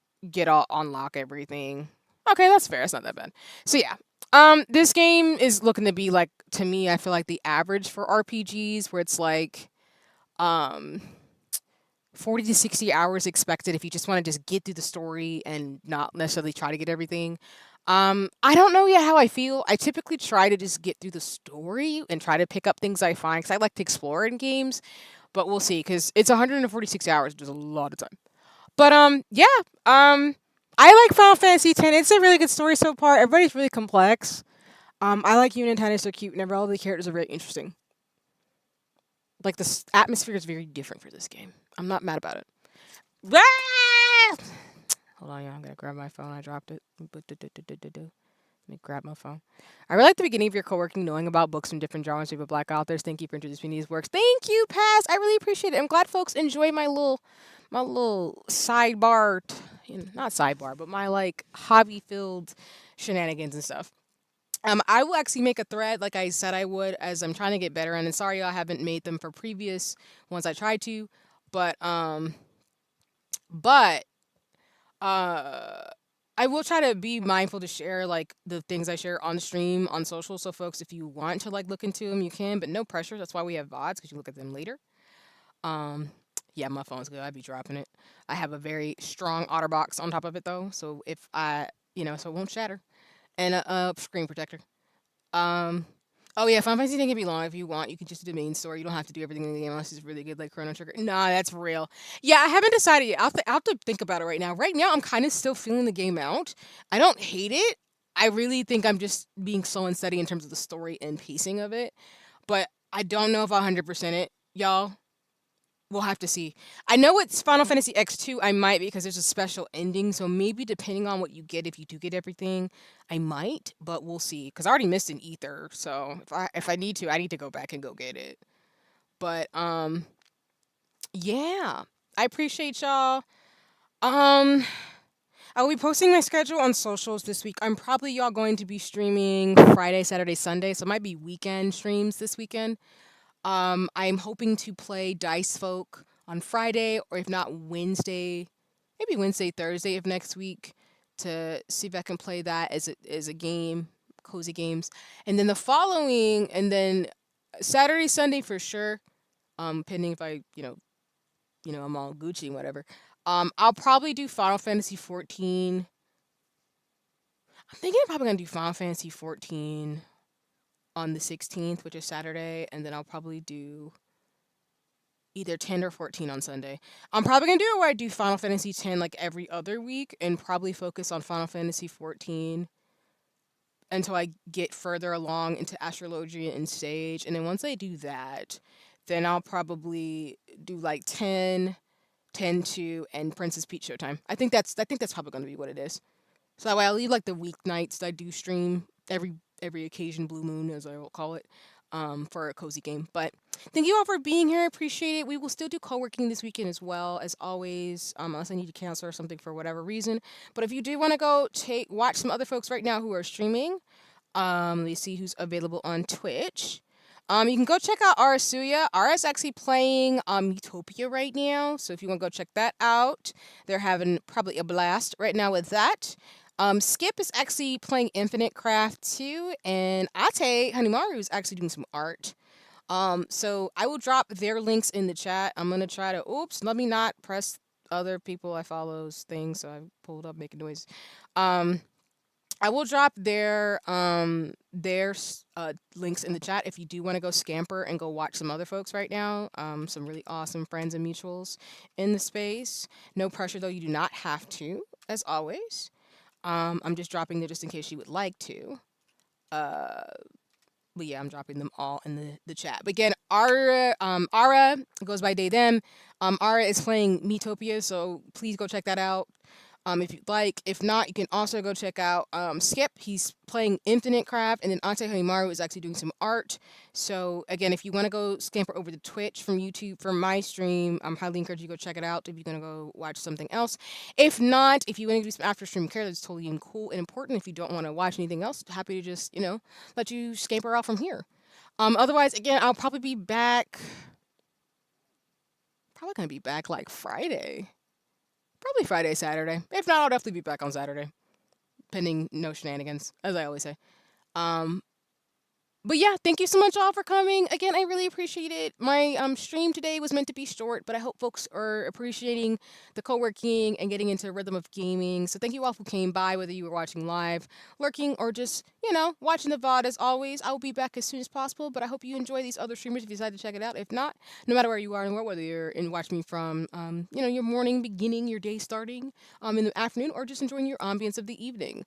unlock everything. Okay, that's fair. It's not that bad. So yeah. This game is looking to be like, to me, I feel like the average for RPGs where it's like 40 to 60 hours expected if you just want to just get through the story and not necessarily try to get everything. I don't know yet how I feel. I typically try to just get through the story and try to pick up things I find because I like to explore in games, but we'll see because it's 146 hours, which is a lot of time. But yeah, I like Final Fantasy X. It's a really good story so far. Everybody's really complex. I like Yuna and Tidus. They're cute, and all the characters are very interesting. Like, the atmosphere is very different for this game. I'm not mad about it. Hold on, y'all. I'm going to grab my phone. I dropped it. Let me grab my phone. I really like the beginning of your co-working, knowing about books from different genres of black authors. Thank you for introducing me to these works. Thank you, Paz. I really appreciate it. I'm glad folks enjoy my little sidebar, not sidebar, but my like hobby-filled shenanigans and stuff. I will actually make a thread like I said I would as I'm trying to get better. And sorry I haven't made them for previous ones I tried to, but I will try to be mindful to share like the things I share on stream on social. So folks, if you want to like look into them, you can, but no pressure. That's why we have VODs because you look at them later. Um, yeah, my phone's good. I'd be dropping it. I have a very strong OtterBox on top of it though, so if I, so it won't shatter, and a screen protector. Um, oh yeah, Final Fantasy can be long if you want. You can just do the main story. You don't have to do everything in the game unless it's really good, like Chrono Trigger. Nah, that's real. Yeah, I haven't decided yet. I'll have to think about it right now. Right now, I'm kind of still feeling the game out. I don't hate it. I really think I'm just being slow and steady in terms of the story and pacing of it. But I don't know if I'll 100% it, y'all. We'll have to see. I know it's Final Fantasy X2. I might because there's a special ending. So maybe depending on what you get, if you do get everything, I might. But we'll see. Because I already missed an ether. So if I need to, I need to go back and go get it. But yeah. I appreciate y'all. I'll be posting my schedule on socials this week. I'm probably y'all going to be streaming Friday, Saturday, Sunday. So it might be weekend streams this weekend. I'm hoping to play Dice Folk on Friday, or if not Wednesday, maybe Wednesday, Thursday of next week, to see if I can play that as a game, cozy games. And then and then Saturday, Sunday for sure. Pending if I, I'm all Gucci and whatever. I'll probably do Final Fantasy 14. I'm thinking I'm probably gonna do Final Fantasy 14 on the 16th, which is Saturday, and then I'll probably do either 10 or 14 on Sunday. I'm probably going to do it where I do Final Fantasy 10 like every other week and probably focus on Final Fantasy 14 until I get further along into Astrologia and Sage. And then once I do that, then I'll probably do like 10, 10-2, and Princess Peach Showtime. I think that's probably going to be what it is. So that way I'll leave like the weeknights that I do stream every occasion, blue moon as I will call it, for a cozy game. But thank you all for being here. I appreciate it. We will still do co-working this weekend as well, as always, unless I need to cancel or something for whatever reason. But if you do want to go watch some other folks right now who are streaming, let's see who's available on Twitch. You can go check out Arasuya. Ara's actually playing Utopia right now, so if you want to go check that out, they're having probably a blast right now with that. Skip is actually playing Infinite Craft 2, and Ate Hanimaru is actually doing some art. So I will drop their links in the chat. I'm gonna try to, let me not press other people I follow's things, so I pulled up making noise. I will drop their links in the chat if you do want to go scamper and go watch some other folks right now. Some really awesome friends and mutuals in the space. No pressure though, you do not have to, as always. I'm just dropping them just in case you would like to. But yeah, I'm dropping them all in the chat. But again, Ara goes by they, them. Ara is playing Metopia, so please go check that out. If you'd like. If not, you can also go check out Skip. He's playing Infinite Craft, and then Ante Hanimaru is actually doing some art. So again, if you want to go scamper over to Twitch from YouTube for my stream, I'm highly encourage you to go check it out if you're gonna go watch something else. If not, if you want to do some after stream care, that's totally cool and important. If you don't want to watch anything else, happy to just let you scamper out from here. Otherwise, again, I'll probably be back. Probably gonna be back like Friday. Probably Friday, Saturday. If not, I'll definitely be back on Saturday. Pending no shenanigans, as I always say. But yeah, thank you so much all for coming. Again, I really appreciate it. My stream today was meant to be short, but I hope folks are appreciating the co-working and getting into the rhythm of gaming. So thank you all who came by, whether you were watching live, lurking, or just, watching the VOD as always. I will be back as soon as possible, but I hope you enjoy these other streamers if you decide to check it out. If not, no matter where you are in the world, whether you're watching me from, your morning beginning, your day starting, in the afternoon, or just enjoying your ambience of the evening.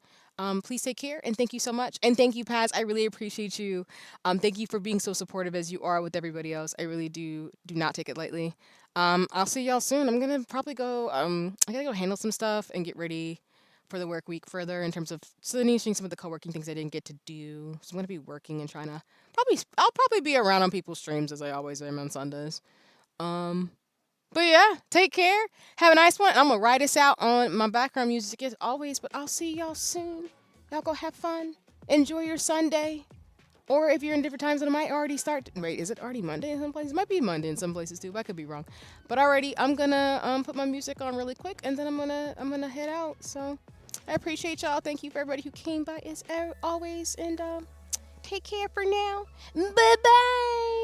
Please take care, and thank you so much. And thank you, Paz. I really appreciate you. Thank you for being so supportive as you are with everybody else. I really do not take it lightly. I'll see y'all soon. I'm gonna probably go. I gotta go handle some stuff and get ready for the work week further in terms of finishing some of the co-working things I didn't get to do. So I'm gonna be working and trying to I'll probably be around on people's streams as I always am on Sundays. But yeah, take care. Have a nice one. I'm gonna write this out on my background music as always, but I'll see y'all soon. Y'all go have fun. Enjoy your Sunday. Or if you're in different times, it might already start. Wait, is it already Monday in some places? It might be Monday in some places too, but I could be wrong. But already, I'm gonna put my music on really quick, and then I'm gonna head out. So I appreciate y'all. Thank you for everybody who came by as always. And take care for now. Bye-bye.